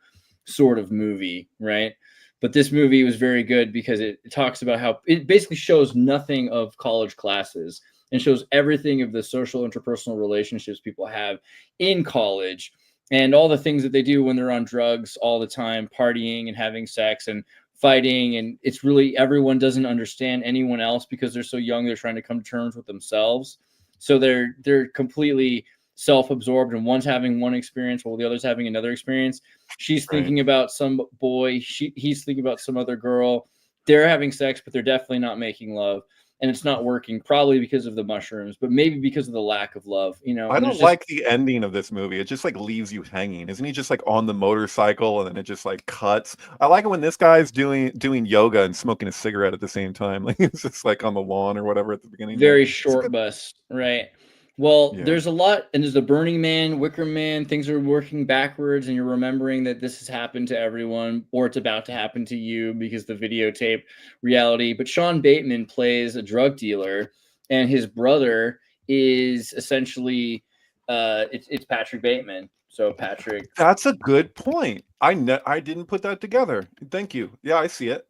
sort of movie, right? But this movie was very good because it talks about how it basically shows nothing of college classes and shows everything of the social interpersonal relationships people have in college and all the things that they do when they're on drugs all the time, partying and having sex and fighting. And it's really, everyone doesn't understand anyone else because they're so young. They're trying to come to terms with themselves. So they're completely self-absorbed, and one's having one experience while the other's having another experience. She's thinking about some boy, he's thinking about some other girl. They're having sex, but they're definitely not making love, and it's not working, probably because of the mushrooms, but maybe because of the lack of love. You know, I don't like the ending of this movie. It just like leaves you hanging. Isn't he just like on the motorcycle and then it just like cuts? I like it when this guy's doing yoga and smoking a cigarette at the same time. Like it's just like on the lawn or whatever at the beginning. Very short bus, right? Well, there's a lot, and there's the Burning Man, Wicker Man, things are working backwards, and you're remembering that this has happened to everyone, or it's about to happen to you because the videotape reality. But Sean Bateman plays a drug dealer, and his brother is essentially, it's Patrick Bateman. So Patrick. That's a good point. I didn't put that together. Thank you. Yeah, I see it.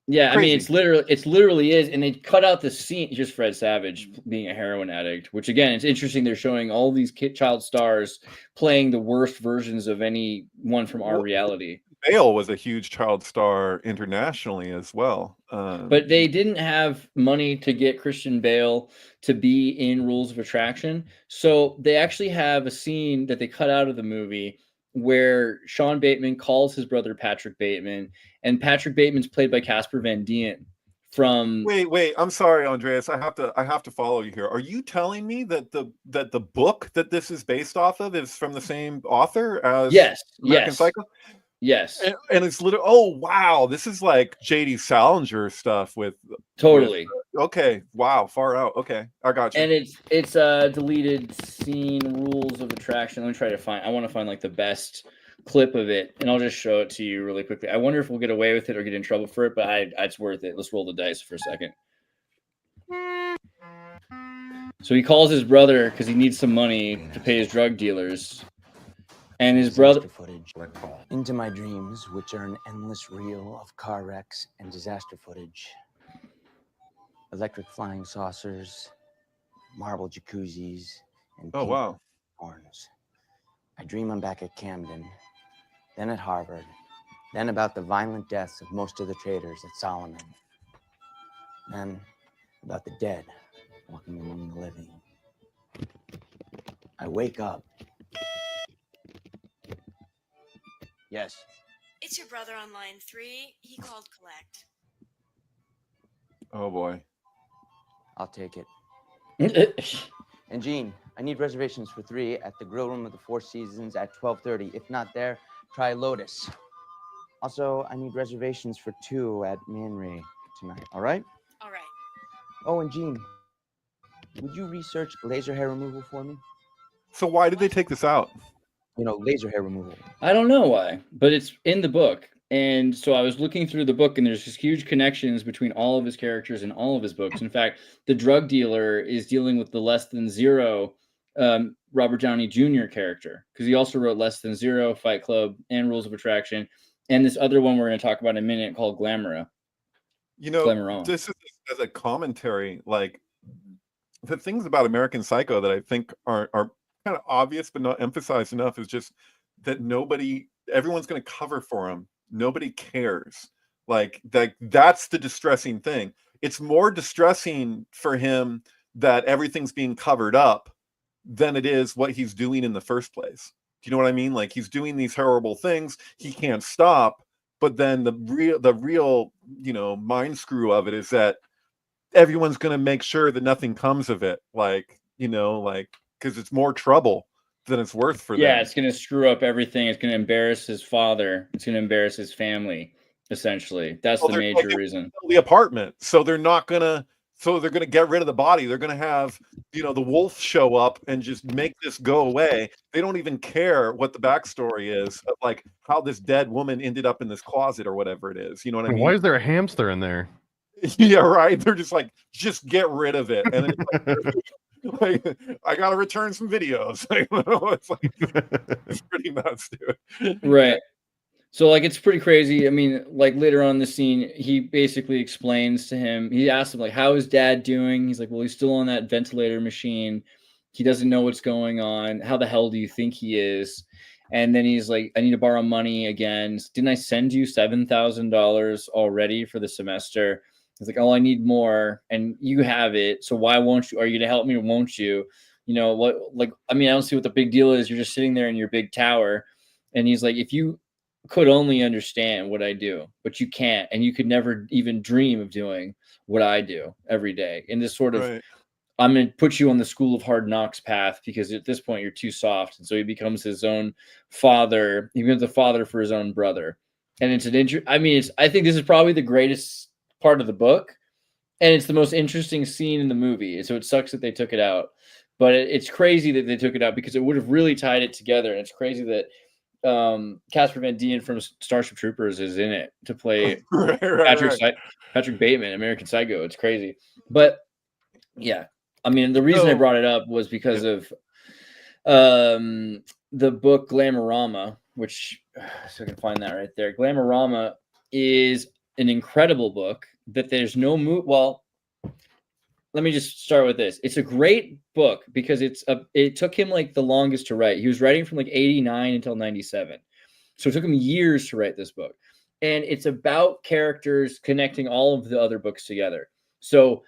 Yeah, crazy. I mean, it's literally is, and they cut out the scene. Just Fred Savage being a heroin addict, which again, it's interesting. They're showing all these child stars playing the worst versions of any one from our reality. Bale was a huge child star internationally as well, but they didn't have money to get Christian Bale to be in Rules of Attraction, so they actually have a scene that they cut out of the movie where Sean Bateman calls his brother Patrick Bateman, and Patrick Bateman's played by Casper Van Dien from. Wait, I'm sorry, Andreas. I have to follow you here. Are you telling me that the book that this is based off of is from the same author as American Psycho? Yes. And it's literally, oh wow, this is like J.D. Salinger stuff with totally. Okay, wow, far out. Okay, I got you. And it's a deleted scene, Rules of Attraction. Let me try to find. I want to find like the best clip of it, and I'll just show it to you really quickly. I wonder if we'll get away with it or get in trouble for it, but it's worth it. Let's roll the dice for a second. So he calls his brother because he needs some money to pay his drug dealers. And his brother footage into my dreams, which are an endless reel of car wrecks and disaster footage. Electric flying saucers, marble jacuzzis, and horns. I dream I'm back at Camden, then at Harvard, then about the violent deaths of most of the traders at Solomon, then about the dead walking among the living. I wake up. Yes. It's your brother on line 3. He called collect. Oh boy. I'll take it. And Gene, I need reservations for 3 at the Grill Room of the Four Seasons at 12:30. If not there, try Lotus. Also, I need reservations for 2 at Man Ray tonight. All right? All right. Oh, and Gene, would you research laser hair removal for me? So why did they take this out? You know, laser hair removal. I don't know why, but it's in the book. And so I was looking through the book, and there's just huge connections between all of his characters and all of his books. In fact, the drug dealer is dealing with the Less Than Zero Robert Downey Jr. character, because he also wrote Less Than Zero, Fight Club, and Rules of Attraction, and this other one we're going to talk about in a minute called Glamorama. You know, Glamorama. This is as a commentary, like the things about American Psycho that I think are kind of obvious but not emphasized enough is just that everyone's going to cover for him. Nobody cares. Like that's the distressing thing. It's more distressing for him that everything's being covered up than it is what he's doing in the first place. Do you know what I mean? Like he's doing these horrible things. He can't stop. But then the real, mind screw of it is that everyone's going to make sure that nothing comes of it. Like, you know, like, because it's more trouble than it's worth for them. Yeah, it's going to screw up everything. It's going to embarrass his father. It's going to embarrass his family, essentially. That's the major reason. The apartment. So they're not going to, so they're going to get rid of the body. They're going to have, you know, the wolf show up and just make this go away. They don't even care what the backstory is, of like how this dead woman ended up in this closet or whatever it is. You know what I mean? Why is there a hamster in there? Yeah, right. They're just like, just get rid of it. And then it's like, I gotta return some videos. It's like, it's pretty nuts, dude. Right. So like it's pretty crazy. I mean, like later on in the scene, he basically explains to him, he asks him like, how is dad doing? He's like, well, he's still on that ventilator machine. He doesn't know what's going on. How the hell do you think he is? And then he's like, I need to borrow money again. Didn't I send you $7,000 already for the semester? He's like, oh, I need more. And you have it. So why won't you? Are you to help me or won't you? You know, what, like, I mean, I don't see what the big deal is. You're just sitting there in your big tower. And he's like, if you could only understand what I do, but you can't, and you could never even dream of doing what I do every day in this sort of, right. I'm going to put you on the school of hard knocks path because at this point you're too soft. And so he becomes his own father. He becomes a father for his own brother. And it's an I think this is probably the greatest part of the book. And it's the most interesting scene in the movie. So it sucks that they took it out, but it's crazy that they took it out because it would have really tied it together. And it's crazy that Casper Van Dien from Starship Troopers is in it to play Patrick Bateman, American Psycho. It's crazy. But yeah, I mean, the reason I brought it up was because of the book Glamorama, which, so I can find that right there. Glamorama is an incredible book that there's no well, let me just start with this. It's a great book because it took him like the longest to write. He was writing from like 89 until 97. So it took him years to write this book. And it's about characters connecting all of the other books together. So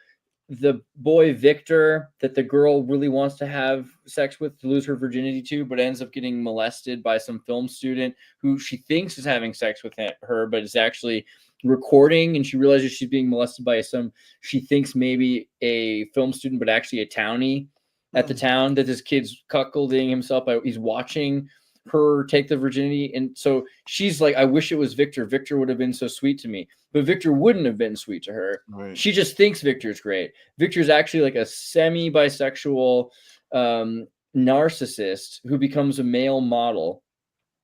the boy Victor that the girl really wants to have sex with to lose her virginity to, but ends up getting molested by some film student who she thinks is having sex with her, but is actually recording, and she realizes she's being molested by she thinks maybe a film student, but actually a townie at the town that this kid's cuckolding himself by. He's watching her take the virginity. And so she's like, I wish it was Victor. Victor would have been so sweet to me, but Victor wouldn't have been sweet to her. Right. She just thinks Victor's great. Victor's actually like a semi-bisexual narcissist who becomes a male model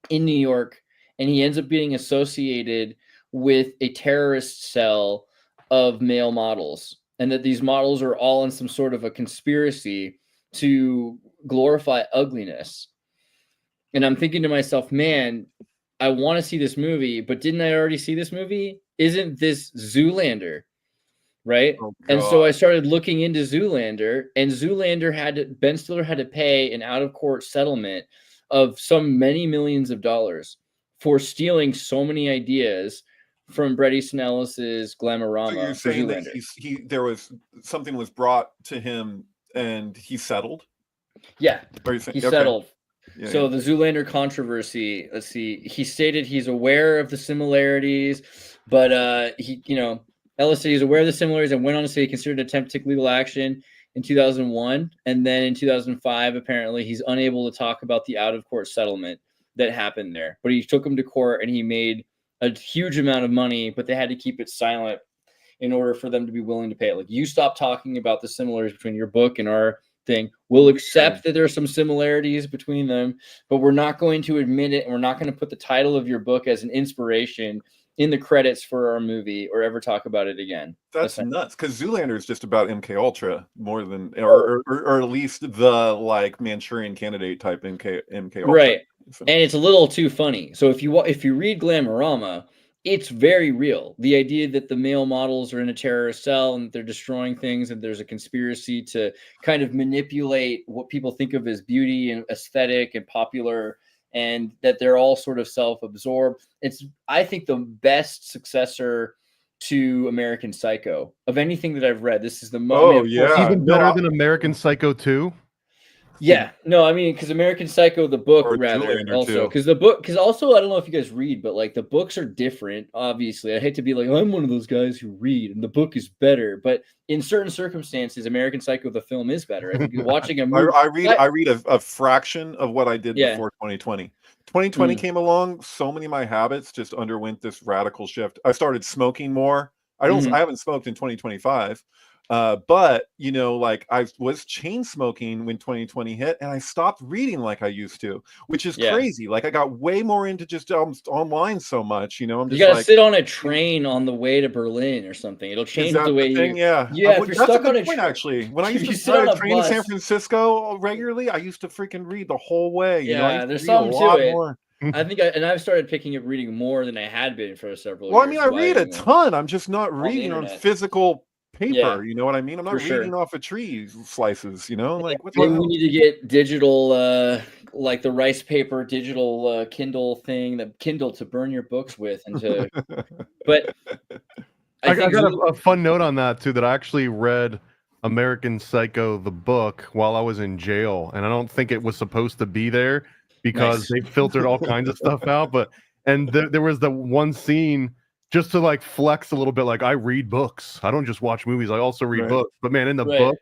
in New York. And he ends up being associated with a terrorist cell of male models, and that these models are all in some sort of a conspiracy to glorify ugliness. And I'm thinking to myself, man, I want to see this movie, but didn't I already see this movie? Isn't this Zoolander? Right. Oh, and so I started looking into Zoolander, and Zoolander Ben Stiller had to pay an out-of-court settlement of some many millions of dollars for stealing so many ideas from Brett Easton Ellis's Glamorama. So you're saying that there was something was brought to him and he settled? Yeah, he settled. Yeah, so the Zoolander controversy, let's see, he stated he's aware of the similarities, but Ellis said he's aware of the similarities and went on to say he considered an attempt to take legal action in 2001. And then in 2005, apparently he's unable to talk about the out-of-court settlement that happened there. But he took him to court and he made a huge amount of money, but they had to keep it silent in order for them to be willing to pay it. Like, you stop talking about the similarities between your book and our thing. We'll accept that there are some similarities between them, but we're not going to admit it, and we're not going to put the title of your book as an inspiration in the credits for our movie or ever talk about it again. That's nuts, because Zoolander is just about MK Ultra more than, or at least the like Manchurian Candidate type MK Ultra. Right. So. And it's a little too funny. So if you read Glamorama, it's very real. The idea that the male models are in a terrorist cell and they're destroying things, and there's a conspiracy to kind of manipulate what people think of as beauty and aesthetic and popular, and that they're all sort of self-absorbed. It's, I think, the best successor to American Psycho of anything that I've read. This is the most. Even better than American Psycho 2? Yeah, no, I mean, because American Psycho, the book, Or rather, Zoolander, also, too. because the book, because also, I don't know if you guys read, but like the books are different. Obviously, I hate to be like, I'm one of those guys who read, and the book is better. But in certain circumstances, American Psycho, the film, is better. I think watching a movie. I read a fraction of what I did Yeah. before 2020. 2020 came along. So many of my habits just underwent this radical shift. I started smoking more. I haven't smoked in 2025. But you know, like I was chain smoking when 2020 hit, and I stopped reading like I used to, which is crazy. Like I got way more into just online so much. You know, I'm You just gotta like, sit on a train on the way to Berlin or something. It'll is change that the way thing? you. Yeah, Yeah, if you're that's a stuck on good a point. Actually, when I if used you to sit on ride a a train to San bus. Francisco regularly, I used to freaking read the whole way. You know, I Yeah, used to there's read something a to lot it. more. I think and I've started picking up reading more than I had been for several Well, I years. mean, I read a ton. I'm just not on the reading on internet. physical Yeah, paper. You know what I mean? I'm for not reading sure. off of tree slices. You know, like what the Maybe we hell? need to get digital, like the rice paper digital Kindle thing, the Kindle to burn your books with, and to. But I think got a fun note on that too. That I actually read American Psycho the book while I was in jail, and I don't think it was supposed to be there because Nice. they filtered all kinds of stuff out. But there was the one scene just to like flex a little bit, like I read books. I don't just watch movies. I also read Right. books. But man, in the Right. book,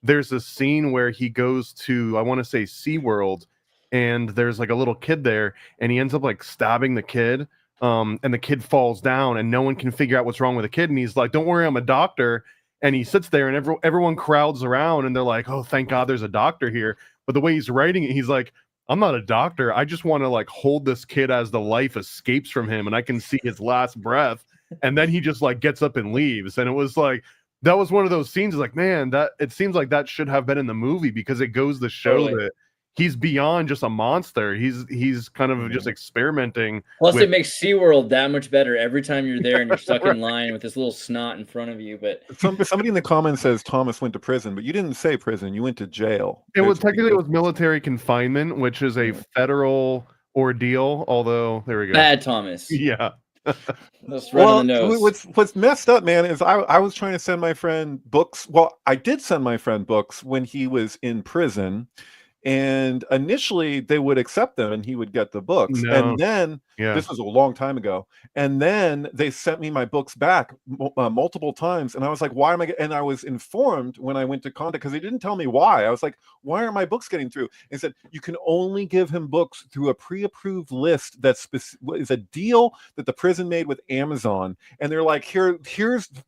there's a scene where he goes to, I want to say SeaWorld, and there's like a little kid there, and he ends up like stabbing the kid. And the kid falls down, and no one can figure out what's wrong with the kid. And he's like, "Don't worry, I'm a doctor." And he sits there, and everyone crowds around, and they're like, "Oh, thank God, there's a doctor here." But the way he's writing it, he's like, "I'm not a doctor. I just want to like hold this kid as the life escapes from him, and I can see his last breath." And then he just like gets up and leaves. And it was like that was one of those scenes. Like, man, that it seems like that should have been in the movie because it goes to show that he's beyond just a monster. He's kind of just experimenting. Plus, it makes SeaWorld that much better every time you're there and you're stuck in line with this little snot in front of you. But Somebody in the comments says Thomas went to prison, but you didn't say prison. You went to jail. It was technically it was military confinement, which is a federal ordeal. Although there we go. Bad Thomas. Yeah. That's right on the nose. What's messed up, man, is I was trying to send my friend books. Well, I did send my friend books when he was in prison. And initially they would accept them and he would get the books. And then this was a long time ago. And then they sent me my books back multiple times. And I was like, why am I? And I was informed when I went to contact, because they didn't tell me why. I was like, why aren't my books getting through? And they said, you can only give him books through a pre-approved list that is a deal that the prison made with Amazon. And they're like,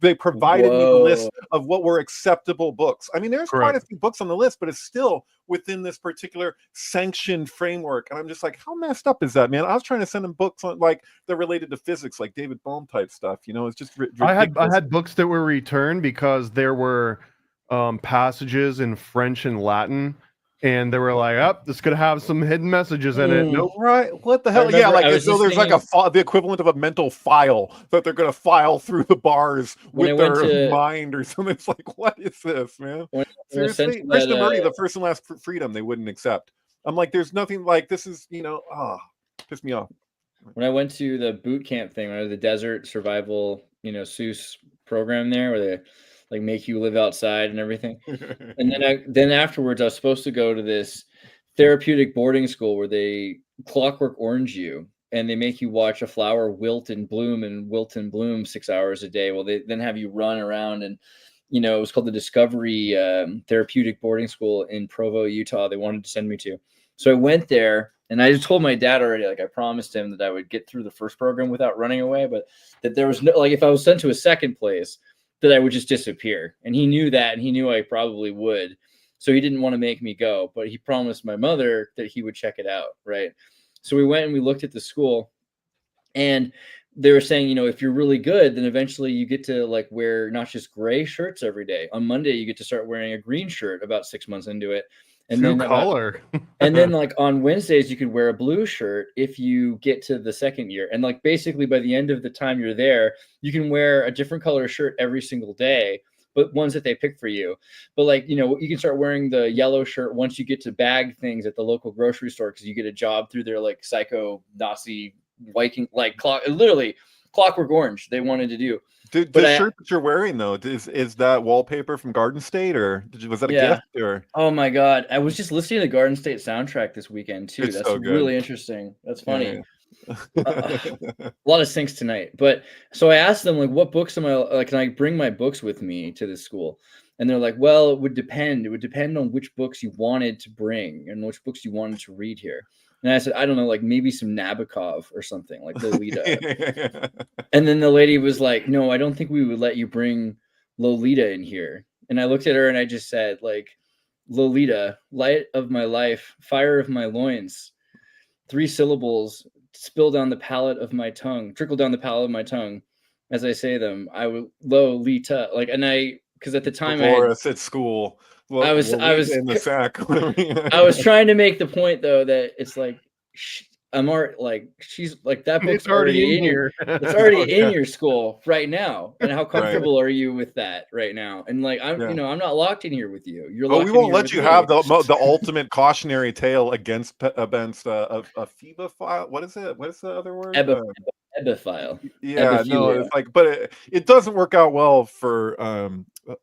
they provided me the list of what were acceptable books. I mean, there's quite a few books on the list, but it's still within this particular sanctioned framework. And I'm just like, how messed up is that, man? I was trying to send him books on like they're related to physics, like David Bohm type stuff. You know, it's just ridiculous. I had books that were returned because there were passages in French and Latin, and they were like, "Oh, this could have some hidden messages in it." Nope. Right? What the hell? Yeah, like as though there's like the equivalent of a mental file that they're going to file through the bars with their mind or something. It's like, what is this, man? Seriously, Krishnamurti, the first and last freedom, they wouldn't accept. I'm like, there's nothing like this. Is pissed me off. When I went to the boot camp thing, the desert survival, Seuss program there, where they like make you live outside and everything. And then afterwards, I was supposed to go to this therapeutic boarding school where they clockwork orange you and they make you watch a flower wilt and bloom 6 hours a day. Well, they then have you run around and, it was called the Discovery Therapeutic Boarding School in Provo, Utah. They wanted to send me to. So I went there and I just told my dad already, like I promised him that I would get through the first program without running away, but that there was no, like if I was sent to a second place, that I would just disappear. And he knew that, and he knew I probably would. So he didn't want to make me go, but he promised my mother that he would check it out, right? So we went and we looked at the school, and they were saying, if you're really good, then eventually you get to like wear not just gray shirts every day. On Monday, you get to start wearing a green shirt about 6 months into it. And then color. And then like on Wednesdays, you could wear a blue shirt if you get to the second year. And like basically by the end of the time you're there, you can wear a different color shirt every single day, but ones that they pick for you. But like, you can start wearing the yellow shirt once you get to bag things at the local grocery store because you get a job through their like psycho Nazi Viking like clock. Literally, Clockwork Orange they wanted to do. The shirt that you're wearing though, is that wallpaper from Garden State, or was that a gift? Or oh my god, I was just listening to the Garden State soundtrack this weekend too. It's That's so good. really interesting. That's funny. Yeah. A lot of syncs tonight. But so I asked them, like, what books am I like? Can I bring my books with me to this school? And they're like, well, it would depend. It would depend on which books you wanted to bring and which books you wanted to read here. And I said, I don't know, like maybe some Nabokov or something, like Lolita. And then the lady was like, no, I don't think we would let you bring Lolita in here. And I looked at her and I just said, like, Lolita, light of my life, fire of my loins, 3 syllables, spill down the palate of my tongue, trickle down the palate of my tongue as I say them. I would Lolita, like, and because at the time at school. I was in the sack. I was trying to make the point though that it's like she's like that book's already in here. It's already in your school right now. And how comfortable are you with that right now? And like I'm not locked in here with you. You're we won't let you have the ultimate cautionary tale against a phoebophile. What is it? What is the other word? Ebiphile. Yeah, no, it's like, but it doesn't work out well for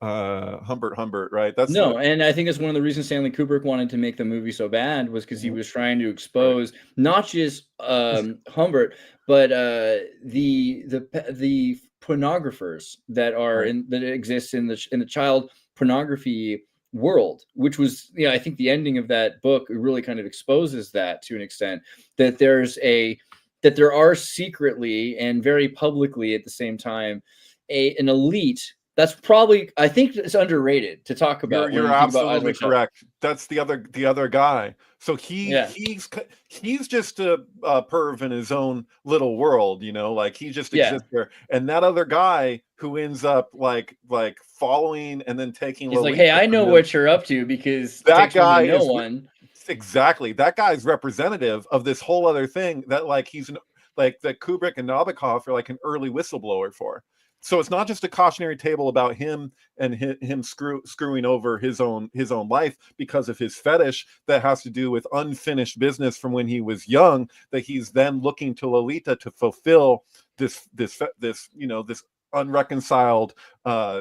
Humbert, right? And I think it's one of the reasons Stanley Kubrick wanted to make the movie so bad was because he was trying to expose not just Humbert, but the pornographers that are that exist in the child pornography world, which was I think the ending of that book really kind of exposes that to an extent, that there are secretly and very publicly at the same time an elite. That's probably, I think it's underrated to talk about. You're absolutely correct. That's the other guy. So he's just a perv in his own little world, like he just exists there. And that other guy who ends up like following and then taking. He's like, hey, I know what you're up to because that guy is one. Exactly. That guy's representative of this whole other thing that like he's like that Kubrick and Nabokov are like an early whistleblower for. So it's not just a cautionary tale about him and him screwing over his own life because of his fetish that has to do with unfinished business from when he was young, that he's then looking to Lolita to fulfill this unreconciled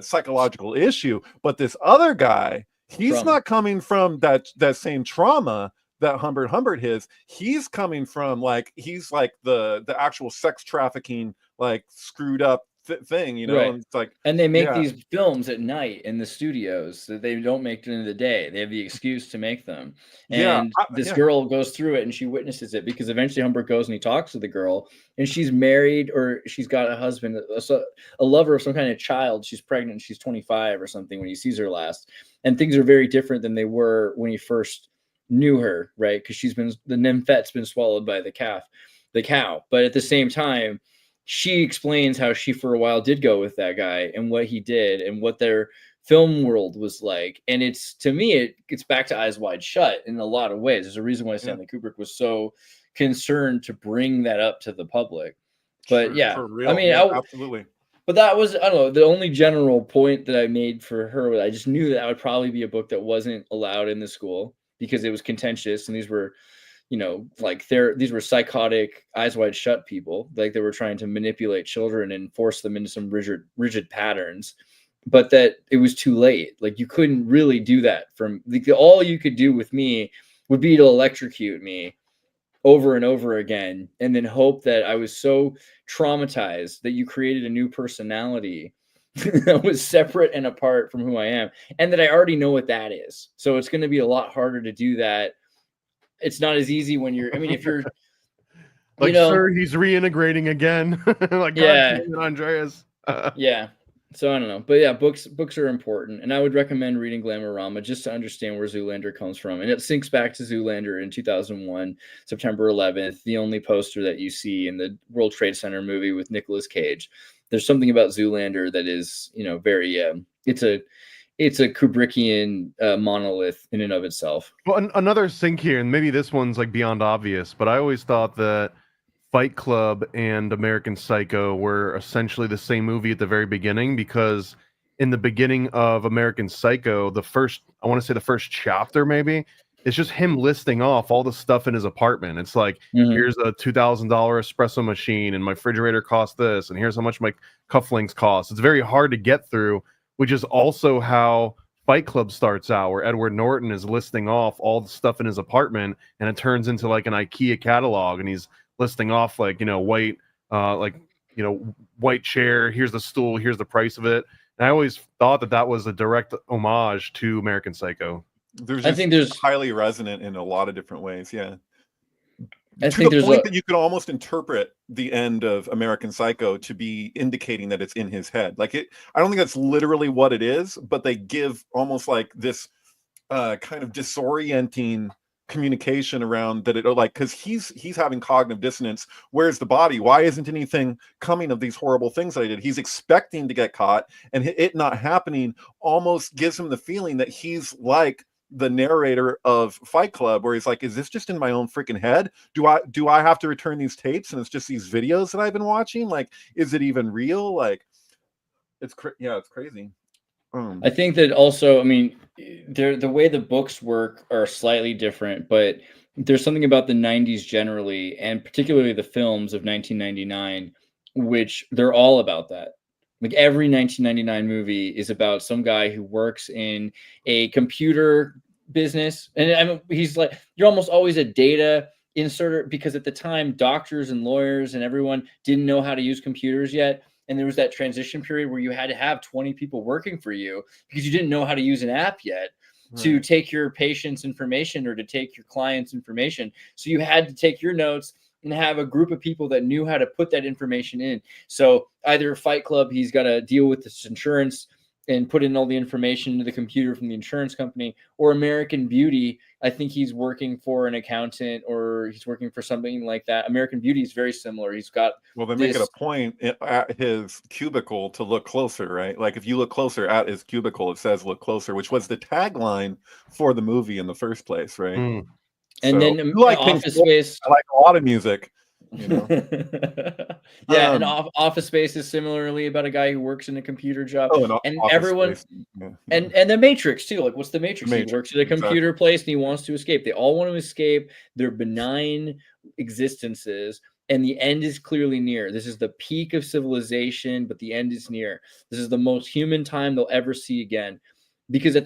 psychological issue. But this other guy, he's not coming from that same trauma that Humbert is. He's coming from he's like the actual sex trafficking, like screwed up thing, right. And it's like, and they make these films at night in the studios that they don't make during the day. They have the excuse to make them. And this girl goes through it and she witnesses it because eventually Humbert goes and he talks to the girl and she's married or she's got a husband, a lover of some kind of child. She's pregnant. She's 25 or something when he sees her last. And things are very different than they were when he first knew her, right? Because the nymphet's been swallowed by the cow. But at the same time, she explains how she for a while did go with that guy and what he did and what their film world was like. And it's, to me, it gets back to Eyes Wide Shut in a lot of ways. There's a reason why Stanley Kubrick was so concerned to bring that up to the public. But for real. I mean, absolutely. But that was, I don't know, the only general point that I made for her. I just knew that would probably be a book that wasn't allowed in the school because it was contentious. And these were, these were psychotic, Eyes Wide Shut people. Like they were trying to manipulate children and force them into some rigid patterns, but that it was too late. Like you couldn't really do that. All you could do with me would be to electrocute me over and over again, and then hope that I was so traumatized that you created a new personality that was separate and apart from who I am, and that I already know what that is. So it's going to be a lot harder to do that. It's not as easy when you're, if you're like, sir, he's reintegrating again. Like, Andreas. Yeah. So I don't know, but yeah, books are important, and I would recommend reading Glamorama just to understand where Zoolander comes from. And it syncs back to Zoolander in 2001, September 11th, the only poster that you see in the World Trade Center movie with Nicolas Cage. There's something about Zoolander that is, very, it's a Kubrickian monolith in and of itself. Well, another sync here, and maybe this one's like beyond obvious, but I always thought that Fight Club and American Psycho were essentially the same movie at the very beginning, because in the beginning of American Psycho, I want to say the first chapter maybe, it's just him listing off all the stuff in his apartment. It's like, here's a $2,000 espresso machine, and my refrigerator costs this, and here's how much my cufflinks cost. It's very hard to get through, which is also how Fight Club starts out, where Edward Norton is listing off all the stuff in his apartment, and it turns into like an IKEA catalog, and he's listing off like, white, white chair, here's the stool, here's the price of it. And I always thought that was a direct homage to American Psycho. I think there's highly resonant in a lot of different ways. Yeah. I think the point that you could almost interpret the end of American Psycho to be indicating that it's in his head. Like I don't think that's literally what it is, but they give almost like this kind of disorienting communication around that, because he's having cognitive dissonance. Where's the body? Why isn't anything coming of these horrible things that I did? He's expecting to get caught, and it not happening almost gives him the feeling that he's like the narrator of Fight Club, where he's like, is this just in my own freaking head? Do I have to return these tapes, and it's just these videos that I've been watching? Like, is it even real? Like, it's crazy. I think that also, I mean, the way the books work are slightly different, but there's something about the 90s generally, and particularly the films of 1999, which they're all about that. Like every 1999 movie is about some guy who works in a computer business. And I mean, he's like, you're almost always a data inserter, because at the time, doctors and lawyers and everyone didn't know how to use computers yet. And there was that transition period where you had to have 20 people working for you because you didn't know how to use an app yet to take your patient's information or to take your client's information. So you had to take your notes and have a group of people that knew how to put that information in. So either Fight Club, he's got to deal with this insurance and put in all the information into the computer from the insurance company, or American Beauty, I think he's working for an accountant or he's working for something like that. American Beauty is very similar. He's got they make it a point at his cubicle to look closer, right? Like if you look closer at his cubicle, it says look closer, which was the tagline for the movie in the first place, right? And then like Office Space. I like a lot of music. And Office Space is similarly about a guy who works in a computer job. And everyone and the Matrix too. Like, what's the Matrix? He works at a computer place and he wants to escape. They all want to escape their benign existences, and the end is clearly near. This is the peak of civilization, but the end is near. This is the most human time they'll ever see again. Because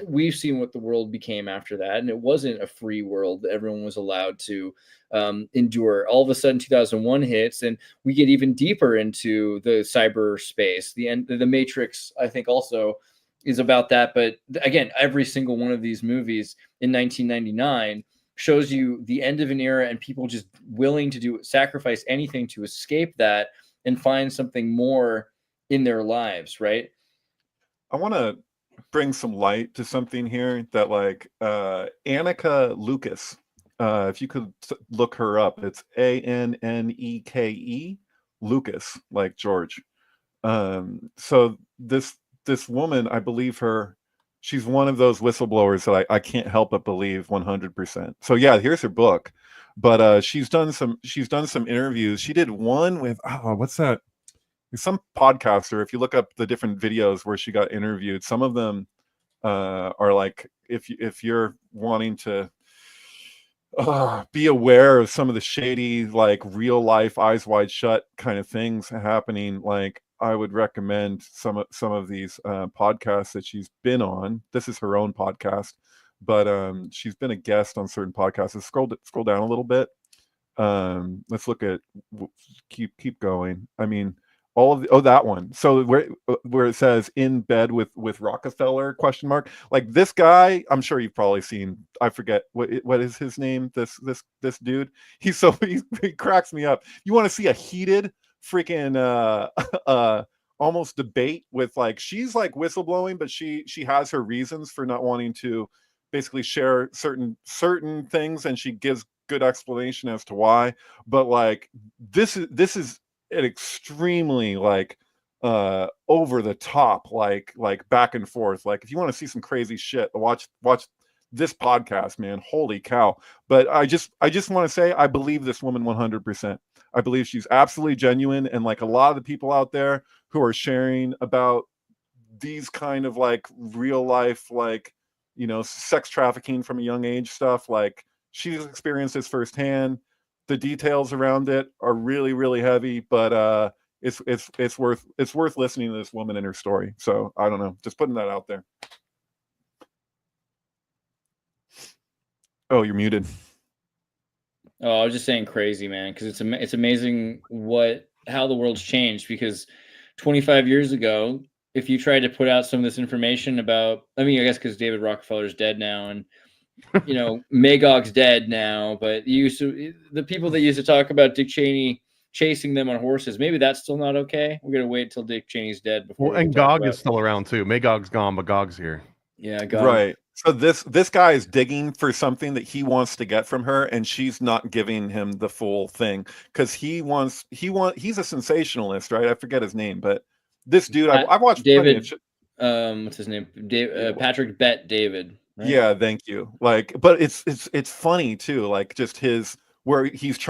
we've seen what the world became after that, and it wasn't a free world that everyone was allowed to endure. All of a sudden, 2001 hits, and we get even deeper into the cyberspace. The Matrix, I think, also is about that. But again, every single one of these movies in 1999 shows you the end of an era and people just willing to sacrifice anything to escape that and find something more in their lives, right? I want to bring some light to something here that, like, Annika Lucas, if you could look her up, it's Anneke Lucas, like George. So this woman, I believe she's one of those whistleblowers that I can't help but believe 100%. So yeah, here's her book, but she's done some interviews. She did one with what's that? Some podcaster. If you look up the different videos where she got interviewed, some of them are like, if you're wanting to be aware of some of the shady, like real life eyes wide shut kind of things happening, like I would recommend some of these podcasts that she's been on. This is her own podcast, but she's been a guest on certain podcasts. Let's scroll down a little bit. Let's look at keep going. I mean, all of that one. So where it says in bed with Rockefeller ? Like this guy, I'm sure you've probably seen. I forget what is his name. This dude. He cracks me up. You want to see a heated freaking almost debate with, like, she's like whistleblowing, but she has her reasons for not wanting to basically share certain things, and she gives good explanation as to why. But like this is an extremely like over the top, like back and forth. Like if you want to see some crazy shit, watch this podcast, man. Holy cow. But I just want to say I believe this woman 100%. I believe she's absolutely genuine, and like a lot of the people out there who are sharing about these kind of like real life like you know, sex trafficking from a young age stuff. Like, she's experienced this firsthand. The details around it are really, really heavy, but it's worth listening to this woman and her story. So I don't know, just putting that out there. Oh, you're muted. Oh, I was just saying crazy, man, because it's amazing how the world's changed. Because 25 years ago, if you tried to put out some of this information about, I mean, I guess because David Rockefeller's dead now, and you know, Magog's dead now, but the people that used to talk about Dick Cheney chasing them on horses, maybe that's still not okay. We're gonna wait till Dick Cheney's dead before. Well, and Gog is still around too. Magog's gone, but Gog's here. Yeah, Gog. Right. So this guy is digging for something that he wants to get from her, and she's not giving him the full thing because he's a sensationalist, right? I forget his name, but this dude, I watched David. What's his name? Patrick Bet David. Right? Yeah, thank you. Like, but it's funny too. Like, just where he has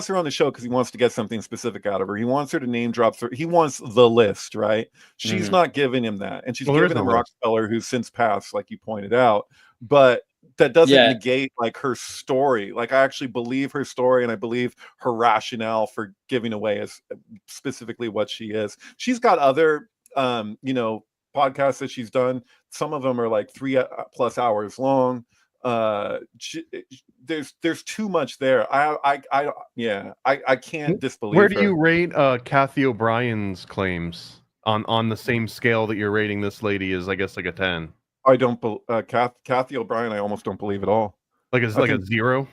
her on the show because he wants to get something specific out of her. He wants her to name drop. He wants the list, right? She's not giving him that, and she's giving him Rockefeller, who's since passed, like you pointed out. But that doesn't negate like her story. Like, I actually believe her story, and I believe her rationale for giving away is specifically what she is. She's got other, you know, podcasts that she's done. Some of them are like 3+ hours long. There's too much there. I can't disbelieve. Where do you rate Kathy O'Brien's claims on the same scale that you're rating this lady is? I guess like a 10. I don't Kathy O'Brien, I almost don't believe at all. Like it's like a 0?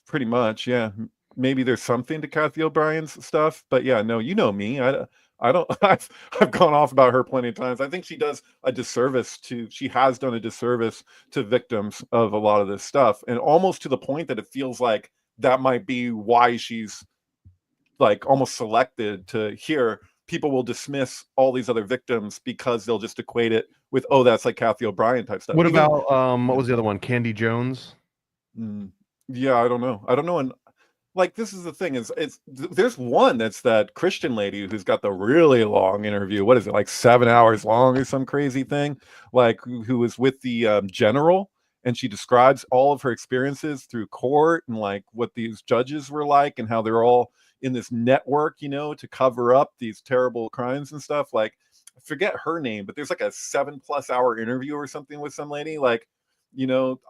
Pretty much, yeah. Maybe there's something to Kathy O'Brien's stuff, but yeah, no, you know me. I don't. I've gone off about her plenty of times. I think she has done a disservice to victims of a lot of this stuff, and almost to the point that it feels like that might be why she's like almost selected to hear. People will dismiss all these other victims because they'll just equate it with, oh, that's like Kathy O'Brien type stuff. What about what was the other one? Candy Jones? Yeah, I don't know. And like, this is the thing, there's one that's that Christian lady who's got the really long interview. What is it, like 7 hours long or some crazy thing? Like, who was with the general, and she describes all of her experiences through court and like what these judges were like and how they're all in this network, you know, to cover up these terrible crimes and stuff. Like, I forget her name, but there's like a 7+ hour interview or something with some lady. Like, you know,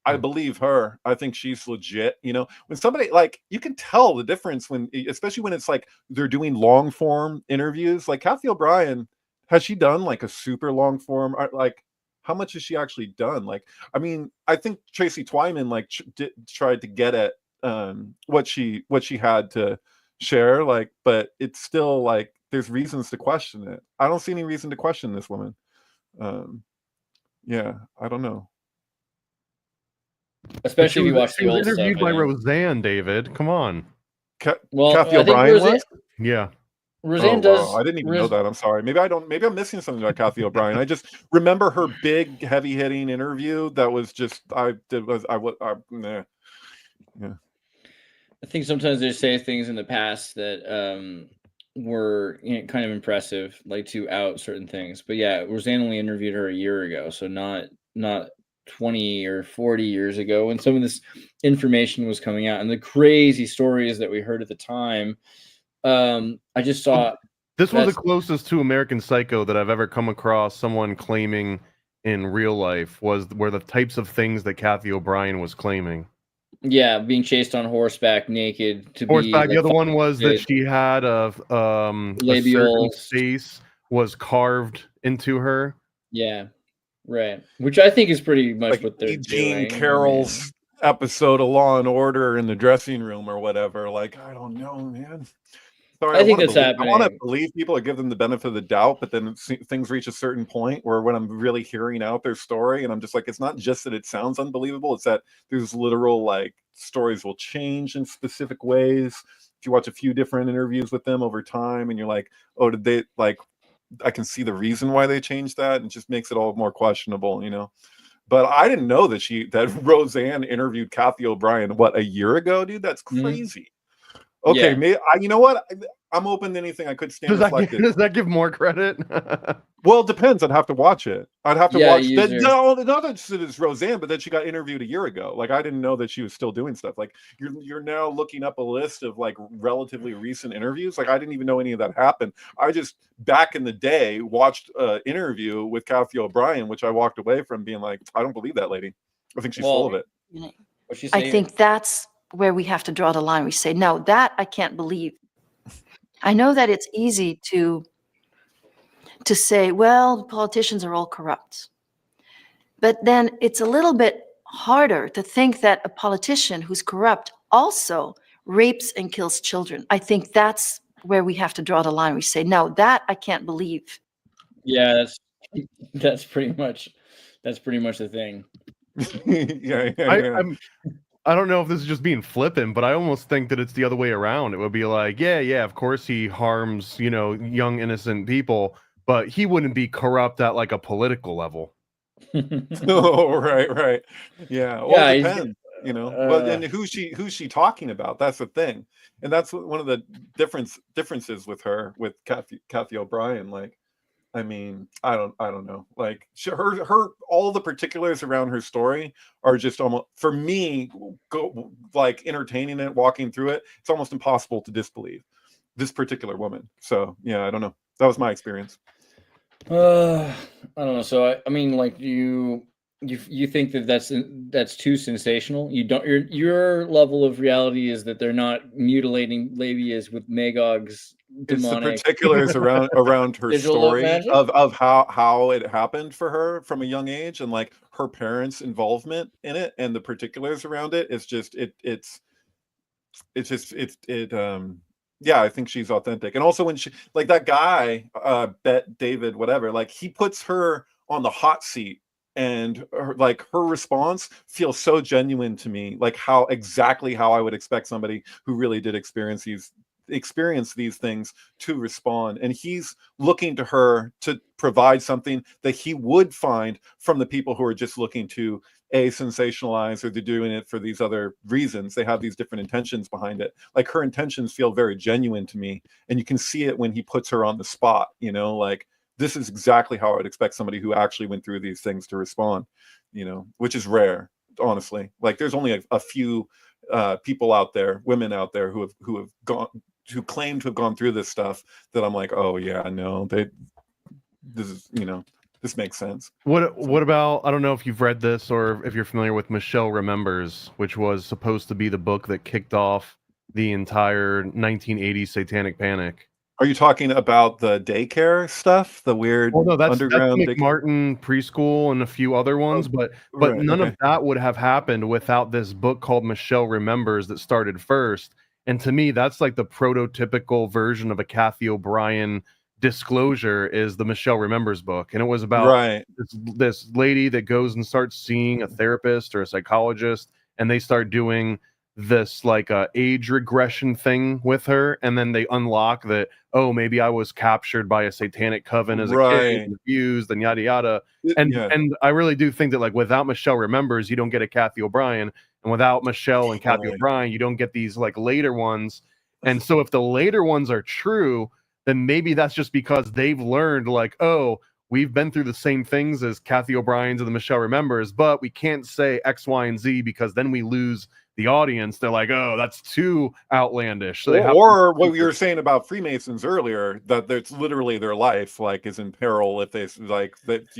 I believe her. I think she's legit. You know, when somebody, like, you can tell the difference especially when it's like they're doing long form interviews. Like Kathy O'Brien, has she done like a super long form? Like, how much has she actually done? Like, I mean, I think Tracy Twyman like tried to get at what she had to share. Like, but it's still like there's reasons to question it. I don't see any reason to question this woman. Yeah, I don't know. Especially if you watch the old stuff. Interviewed by Roseanne, David. Come on. Kathy O'Brien was? Yeah. Roseanne does. Wow. I didn't even know that. I'm sorry. Maybe I'm missing something about Kathy O'Brien. I just remember her big, heavy-hitting interview that was just yeah. I think sometimes they say things in the past that were, you know, kind of impressive, like to out certain things. But yeah, Roseanne only interviewed her a year ago, so not 20 or 40 years ago when some of this information was coming out and the crazy stories that we heard at the time. I just saw this was the closest to American Psycho that I've ever come across someone claiming in real life were the types of things that Kathy O'Brien was claiming. Yeah, being chased on horseback naked to horseback. Be, the other one was that she had a certain face was carved into her. Yeah. Right, which I think is pretty much like what they're Gene doing. Carroll's episode of Law and Order in the dressing room or whatever. Like, I don't know, man. Sorry, I think that's happening. I want to believe people or give them the benefit of the doubt, but then things reach a certain point where when I'm really hearing out their story, and I'm just like, it's not just that it sounds unbelievable; it's that there's literal like stories will change in specific ways. If you watch a few different interviews with them over time, and you're like, oh, did they like? I can see the reason why they changed that, and it just makes it all more questionable, you know. But I didn't know that Roseanne interviewed Kathy O'Brien a year ago, dude. That's crazy. Okay, Yeah. you know what? I'm open to anything. I could stand reflected. Does that give more credit? Well, it depends. I'd have to watch it. I'd have to watch that. user. No, not that it's Roseanne, but then she got interviewed a year ago. Like, I didn't know that she was still doing stuff. Like, you're now looking up a list of like relatively recent interviews. Like, I didn't even know any of that happened. I just back in the day watched an interview with Kathy O'Brien, which I walked away from being like, I don't believe that lady. I think she's full of it. What's she I saying? think that's where we have to draw the line. We say, no, that I can't believe. I know that it's easy to say, well, the politicians are all corrupt. But then it's a little bit harder to think that a politician who's corrupt also rapes and kills children. I think that's where we have to draw the line. We say, no, that I can't believe. Yeah, that's pretty much the thing. yeah. I don't know if this is just being flippant, but I almost think that it's the other way around. It would be like, yeah, of course he harms, young innocent people, but he wouldn't be corrupt at like a political level. Oh, right. Yeah. Well, it depends, But then who's she talking about? That's the thing, and that's one of the differences with her, with Kathy O'Brien. Like, I mean, I don't know. Like, her all the particulars around her story are just almost, for me, like entertaining it, walking through it. It's almost impossible to disbelieve this particular woman. So yeah, I don't know. That was my experience. I don't know. So I mean, like, you think that that's too sensational? You don't. Your level of reality is that they're not mutilating labias with Magog's demonic. It's the particulars around her story of how it happened for her from a young age, and like her parents' involvement in it, and the particulars around it. It's just yeah, I think she's authentic. And also when she, like that guy, David, whatever, like he puts her on the hot seat, and her response feels so genuine to me, like exactly how I would expect somebody who really did experience these things to respond. And he's looking to her to provide something that he would find from the people who are just looking to sensationalize, or they're doing it for these other reasons. They have these different intentions behind it. Like, her intentions feel very genuine to me, and you can see it when he puts her on the spot, like, this is exactly how I would expect somebody who actually went through these things to respond, which is rare, honestly. Like, there's only a few people out there, women out there who claim to have gone through this stuff, that I'm like, oh yeah, no, this makes sense. What about, I don't know if you've read this or if you're familiar with Michelle Remembers, which was supposed to be the book that kicked off the entire 1980s Satanic Panic. Are you talking about the daycare stuff, the weird underground? That's McMartin preschool and a few other ones, but right, none of that would have happened without this book called Michelle Remembers that started first. And to me, that's like the prototypical version of a Kathy O'Brien disclosure, is the Michelle Remembers book. And it was about this lady that goes and starts seeing a therapist or a psychologist, and they start doing this like age regression thing with her, and then they unlock that, oh, maybe I was captured by a satanic coven as a kid and abused and yada yada. And I really do think that, like, without Michelle Remembers, you don't get a Kathy O'Brien, and without Michelle and Kathy O'Brien, you don't get these like later ones. And so if the later ones are true, then maybe that's just because they've learned, like, oh, we've been through the same things as Kathy O'Brien's and the Michelle Remembers, but we can't say X, Y, and Z because then we lose the audience. They're like, oh, that's too outlandish. So or what you were saying about Freemasons earlier, that it's literally their life like is in peril if they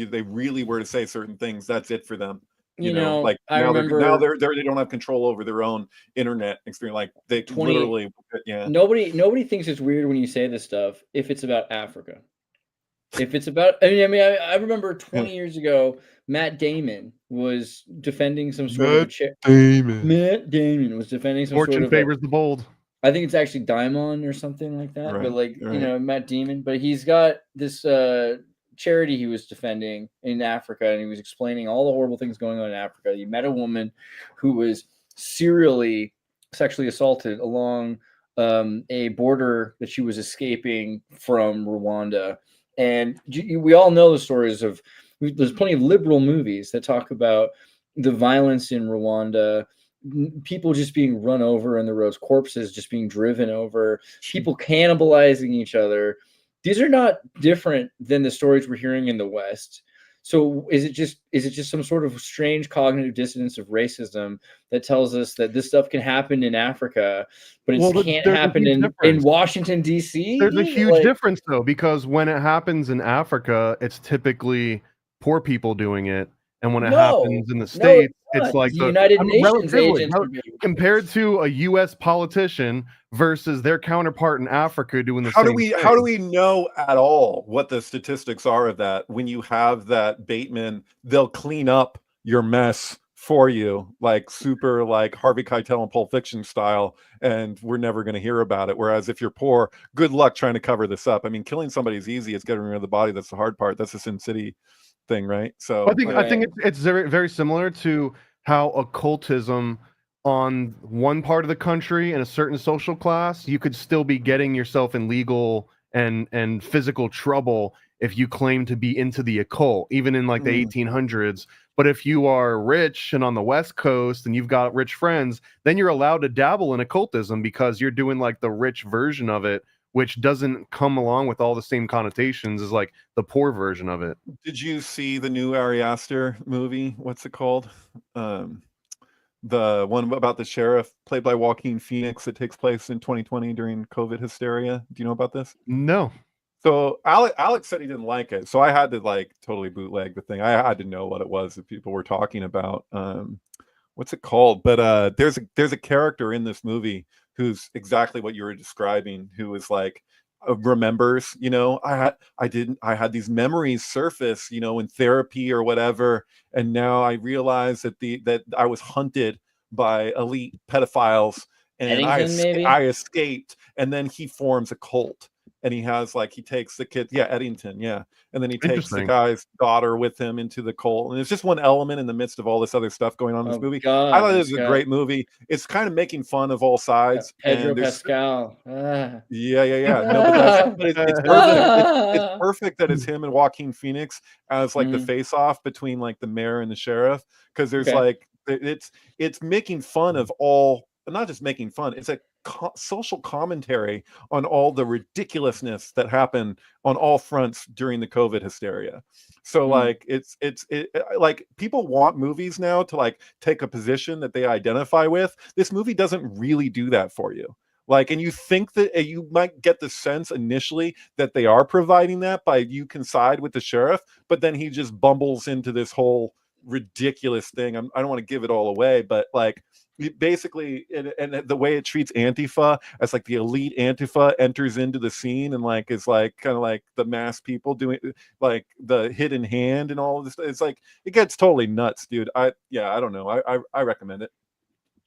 they really were to say certain things. That's it for them. You know, like I remember now they don't have control over their own internet experience. Like they literally, Nobody thinks it's weird when you say this stuff if it's about Africa. If it's about, I remember 20 years ago, Matt Damon was defending some sort of Matt Damon was defending some Fortune sort of favors the bold. I think it's actually Daimon or something like that. Right, but like Matt Damon, but he's got this charity he was defending in Africa, and he was explaining all the horrible things going on in Africa. He met a woman who was serially sexually assaulted along a border that she was escaping from Rwanda. And we all know the stories there's plenty of liberal movies that talk about the violence in Rwanda people just being run over in the roads, corpses just being driven over, people cannibalizing each other. These are not different than the stories we're hearing in the West. So is it just some sort of strange cognitive dissonance of racism that tells us that this stuff can happen in Africa, but it can't happen in Washington, D.C.? There's a huge difference, though, because when it happens in Africa, it's typically poor people doing it. And when it happens in the States, it's like the United Nations agents compared to a U.S. politician versus their counterpart in Africa doing the same thing. How do we know at all what the statistics are of that? When you have that Bateman, they'll clean up your mess for you, like super like Harvey Keitel and Pulp Fiction style, and we're never going to hear about it. Whereas if you're poor, good luck trying to cover this up. I mean, killing somebody is easy. It's getting rid of the body. That's the hard part. That's the Sin City thing, right? So I think it's very, very similar to how occultism on one part of the country in a certain social class, you could still be getting yourself in legal and physical trouble if you claim to be into the occult, even in like the 1800s. But if you are rich and on the West Coast and you've got rich friends, then you're allowed to dabble in occultism because you're doing like the rich version of it, which doesn't come along with all the same connotations as like the poor version of it. Did you see the new Ari Aster movie? What's it called? The one about the sheriff played by Joaquin Phoenix that takes place in 2020 during COVID hysteria. Do you know about this? No. So Alex said he didn't like it. So I had to like totally bootleg the thing. I had to know what it was that people were talking about. What's it called? But there's a character in this movie who's exactly what you were describing, who is like remembers, you know, I had these memories surface, you know, in therapy or whatever, and now I realize that I was hunted by elite pedophiles and I escaped, and then he forms a cult. And he has like, he takes the kid, Eddington, and then he takes the guy's daughter with him into the cult, and it's just one element in the midst of all this other stuff going on in this movie. I thought it was a great movie. It's kind of making fun of all sides. Pedro Pascal. No, but it's perfect. It's perfect that it's him and Joaquin Phoenix as like the face-off between like the mayor and the sheriff, because there's like it's making fun of all, not just making fun. It's like social commentary on all the ridiculousness that happened on all fronts during the COVID hysteria. So like it's like people want movies now to like take a position that they identify with. This movie doesn't really do that for you. Like, and you think that you might get the sense initially that they are providing that by you can side with the sheriff, but then he just bumbles into this whole ridiculous thing. I don't want to give it all away, but like basically, and the way it treats Antifa as like the elite Antifa enters into the scene and like is like kind of like the mass people doing like the hidden hand and all of this. It's like it gets totally nuts, dude. I don't know. I recommend it.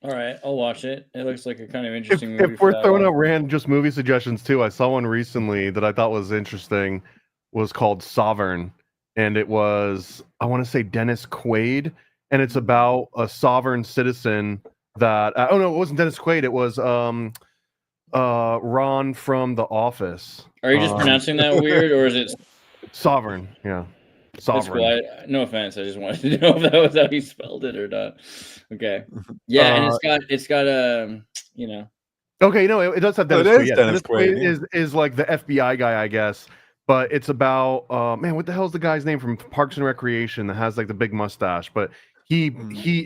All right, I'll watch it. It looks like a kind of interesting movie. If we're throwing out random just movie suggestions too, I saw one recently that I thought was interesting. Was called Sovereign, and it was, I want to say, Dennis Quaid, and it's about a sovereign citizen that it wasn't Dennis Quaid, it was Ron from The Office. Are you just pronouncing that weird, or is it Sovereign? Yeah, Sovereign. No offense, I just wanted to know if that was how you spelled it or not. Okay, yeah, and it's got you know. Okay, no, it does have Dennis Quaid. Dennis Quaid is like the FBI guy, I guess. But it's about man, what the hell's the guy's name from Parks and Recreation that has like the big mustache? But he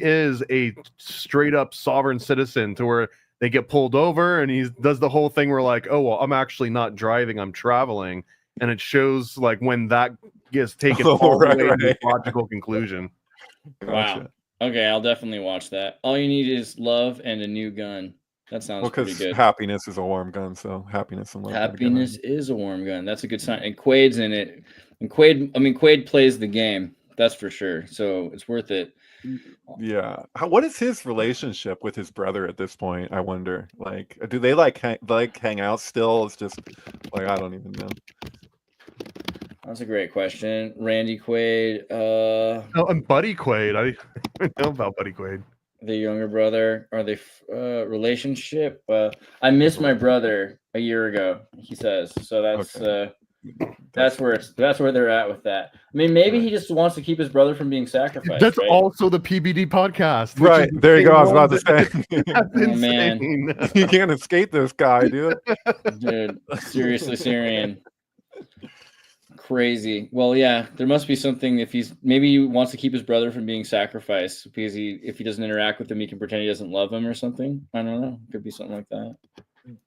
is a straight up sovereign citizen, to where they get pulled over and he does the whole thing where like, oh well, I'm actually not driving, I'm traveling, and it shows like when that gets taken all the way to the logical conclusion. Wow. Okay, I'll definitely watch that. All you need is love and a new gun. That sounds pretty good. Happiness is a warm gun, so happiness and love. Happiness is a warm gun. That's a good sign. And Quaid's in it. And Quaid plays the game. That's for sure. So it's worth it. Yeah. What is his relationship with his brother at this point? I wonder. Like, do they hang out still? It's just like, I don't even know. That's a great question. Randy Quaid. And Buddy Quaid. I know about Buddy Quaid. The younger brother. Are they relationship? I missed my brother a year ago, he says. So that's That's where they're at with that. I mean, maybe he just wants to keep his brother from being sacrificed. That's right? also the PBD podcast. Right. There you go. I was about to say. That's insane. You can't escape this guy, dude. Dude, seriously, Syrian. Crazy. Well, yeah, there must be something. If maybe he wants to keep his brother from being sacrificed because if he doesn't interact with him, he can pretend he doesn't love him or something. I don't know. Could be something like that.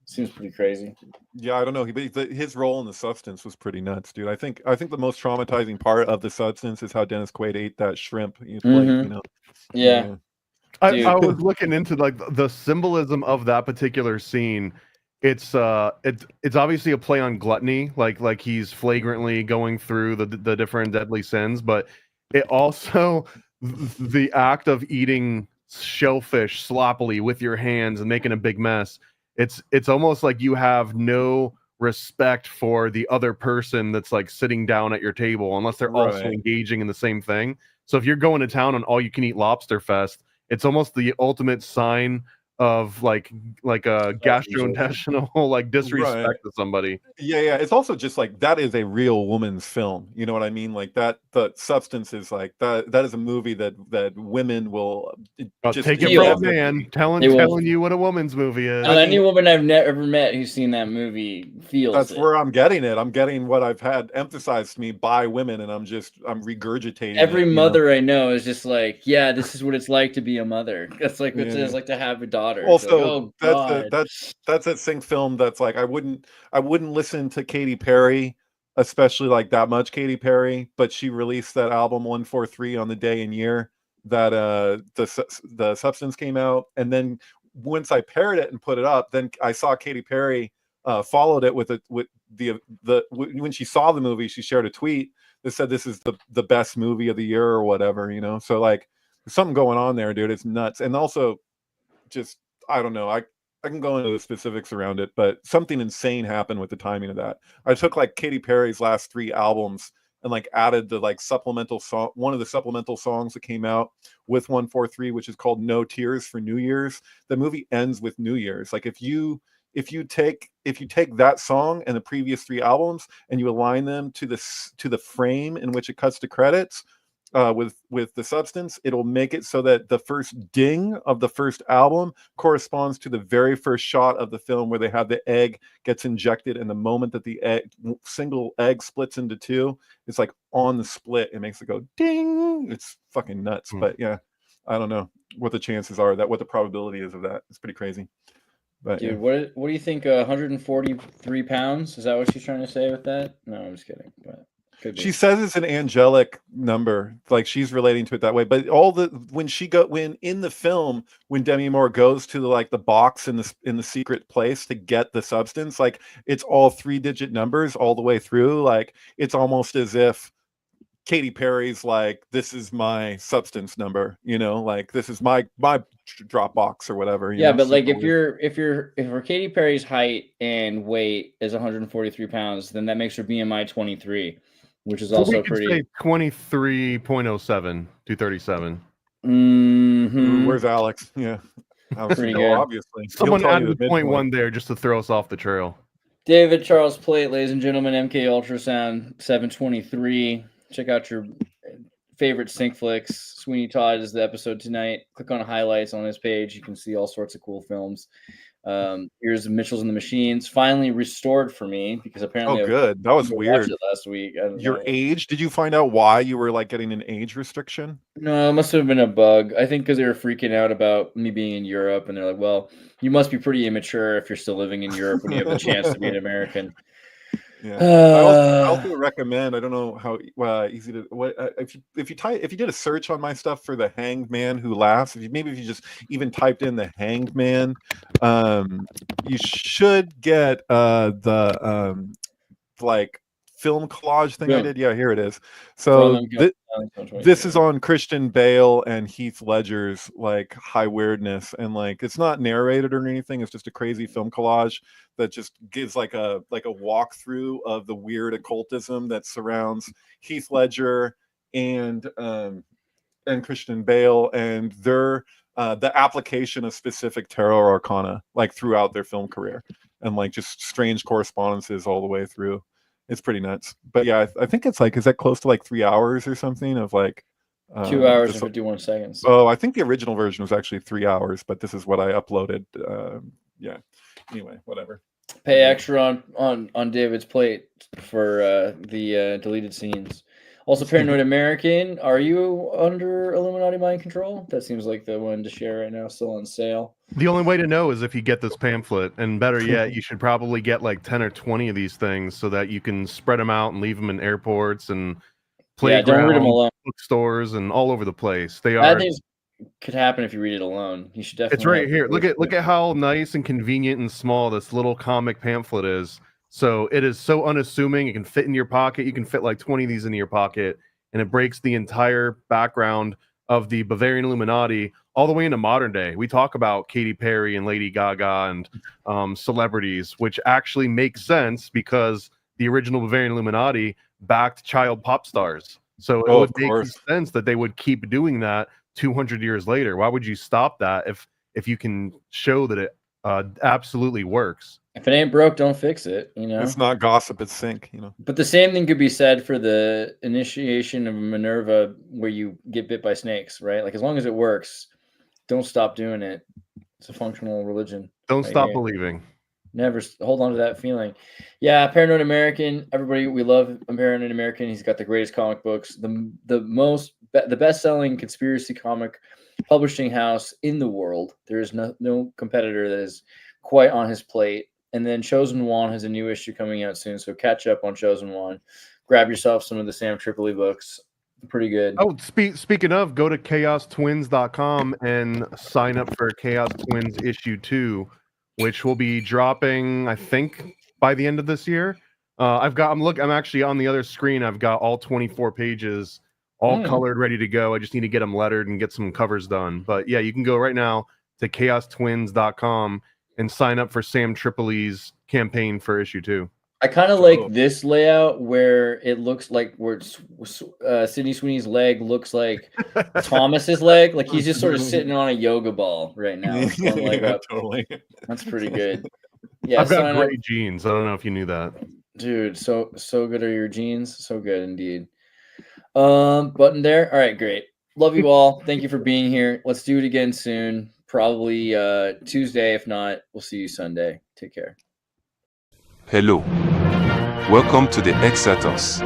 Seems pretty crazy. Yeah, I don't know. His role in the substance was pretty nuts, dude. I think the most traumatizing part of the substance is how Dennis Quaid ate that shrimp. Yeah. I was looking into like the symbolism of that particular scene. It's obviously a play on gluttony, like he's flagrantly going through the different deadly sins, but it also the act of eating shellfish sloppily with your hands and making a big mess. It's almost like you have no respect for the other person that's like sitting down at your table unless they're also engaging in the same thing. So if you're going to town on all you can eat lobster fest, it's almost the ultimate sign of like a gastrointestinal like disrespect to somebody. Yeah. It's also just like that is a real woman's film. You know what I mean? Like that. The substance is like that. That is a movie that women will just take it from a man telling you what a woman's movie is. Any woman I've never met who's seen that movie feels. That's where I'm getting it. I'm getting what I've had emphasized to me by women, and I'm regurgitating. Every mother I know is just like, yeah, this is what it's like to be a mother. That's like what it's like to have a daughter. Also, that's that sync film. That's like I wouldn't listen to Katy Perry, especially like that much Katy Perry. But she released that album 143 on the day and year that the substance came out, and then once I paired it and put it up, then I saw Katy Perry followed it with the when she saw the movie, she shared a tweet that said this is the best movie of the year or whatever. So like there's something going on there, dude. It's nuts, and also. Just I don't know. I can go into the specifics around it, but something insane happened with the timing of that. I took like Katy Perry's last 3 albums and like added the like supplemental song, one of the supplemental songs that came out with 143, which is called No Tears for New Year's. The movie ends with New Year's. Like if you take that song and the previous 3 albums and you align them to the frame in which it cuts to credits. With the substance, it'll make it so that the first ding of the first album corresponds to the very first shot of the film where they have the egg gets injected, and the moment that the single egg splits into 2, it's like on the split, it makes it go ding. It's fucking nuts. But yeah, I don't know what the chances are what the probability is of that. It's pretty crazy. But dude, what do you think? 143 pounds? Is that what she's trying to say with that? No, I'm just kidding. But she says it's an angelic number, like she's relating to it that way. But when in the film, when Demi Moore goes to the box in the secret place to get the substance, like it's all 3-digit numbers all the way through. Like it's almost as if Katy Perry's like, this is my substance number, like this is my drop box or whatever. Yeah, but like if we're Katy Perry's height and weight is 143 pounds, then that makes her BMI 23. Which is also pretty. 23.07, 237. Mm-hmm. Where's Alex? Yeah, pretty good. Obviously, someone added 0.1 there just to throw us off the trail. David Charles Plate, ladies and gentlemen, MK Ultrasound 723. Check out your favorite sync flicks. Sweeney Todd is the episode tonight. Click on highlights on his page. You can see all sorts of cool films. Here's Mitchell's and the Machines, finally restored for me because apparently good. That was weird. Last week. Your age? Did you find out why you were like getting an age restriction? No, it must have been a bug. I think because they were freaking out about me being in Europe, and they're like, "Well, you must be pretty immature if you're still living in Europe when you have the chance to be an American." Yeah, I also recommend. I don't know how easy to. If you did a search on my stuff for the Hanged Man Who Laughs, if you just even typed in the Hanged Man, you should get the like film collage thing I did. Yeah, here it is. So this is on Christian Bale and Heath Ledger's like high weirdness, and like it's not narrated or anything. It's just a crazy film collage that just gives like a walkthrough of the weird occultism that surrounds Heath Ledger and Christian Bale and their the application of specific tarot arcana like throughout their film career, and like just strange correspondences all the way through. It's pretty nuts. But yeah, I think it's like, is that close to like 3 hours or something of like 2 hours and 51 seconds. Oh, I think the original version was actually 3 hours, but this is what I uploaded. Yeah. Anyway, whatever. Pay extra on David's plate for the deleted scenes. Also, Paranoid American, are you under Illuminati mind control? That seems like the one to share right now, still on sale. The only way to know is if you get this pamphlet, and better yet, you should probably get like 10 or 20 of these things so that you can spread them out and leave them in airports and playgrounds, don't read them alone. bookstores, and all over the place. They are. Bad things could happen if you read it alone. You should definitely. It's right here. Look at how nice and convenient and small this little comic pamphlet is. So it is so unassuming. It can fit in your pocket. You can fit like 20 of these into your pocket, and it breaks the entire background of the Bavarian Illuminati all the way into modern day. We talk about Katy Perry and Lady Gaga and celebrities, which actually makes sense because the original Bavarian Illuminati backed child pop stars. So it would make sense that they would keep doing that 200 years later. Why would you stop that if you can show that it absolutely works? If it ain't broke, don't fix it. You know, it's not gossip, it's sync. You know, but the same thing could be said for the initiation of Minerva, where you get bit by snakes, right? Like, as long as it works, don't stop doing it. It's a functional religion. Don't stop believing. Never hold on to that feeling. Yeah, Paranoid American. Everybody, we love Paranoid American. He's got the greatest comic books, the best-selling conspiracy comic publishing house in the world. There is no competitor that is quite on his plate. And then Chosen One has a new issue coming out soon, so catch up on Chosen One. Grab yourself some of the Sam Tripoli books. Pretty good. Oh, speaking of, go to chaostwins.com and sign up for Chaos Twins issue 2, which will be dropping, I think, by the end of this year. I'm actually on the other screen. I've got all 24 pages, all colored, ready to go. I just need to get them lettered and get some covers done. But yeah, you can go right now to chaostwins.com and sign up for Sam Tripoli's campaign for issue 2. I kind of like this layout where it looks like Sydney Sweeney's leg looks like Thomas's leg. Like he's just sort of sitting on a yoga ball right now. Yeah, totally. That's pretty good. Yeah, I've got great jeans. I don't know if you knew that. Dude, so good are your jeans. So good indeed. Button there. All right, great. Love you all. Thank you for being here. Let's do it again soon. Probably Tuesday. If not, we'll see you Sunday. Take care. Hello. Welcome to the Xirtus.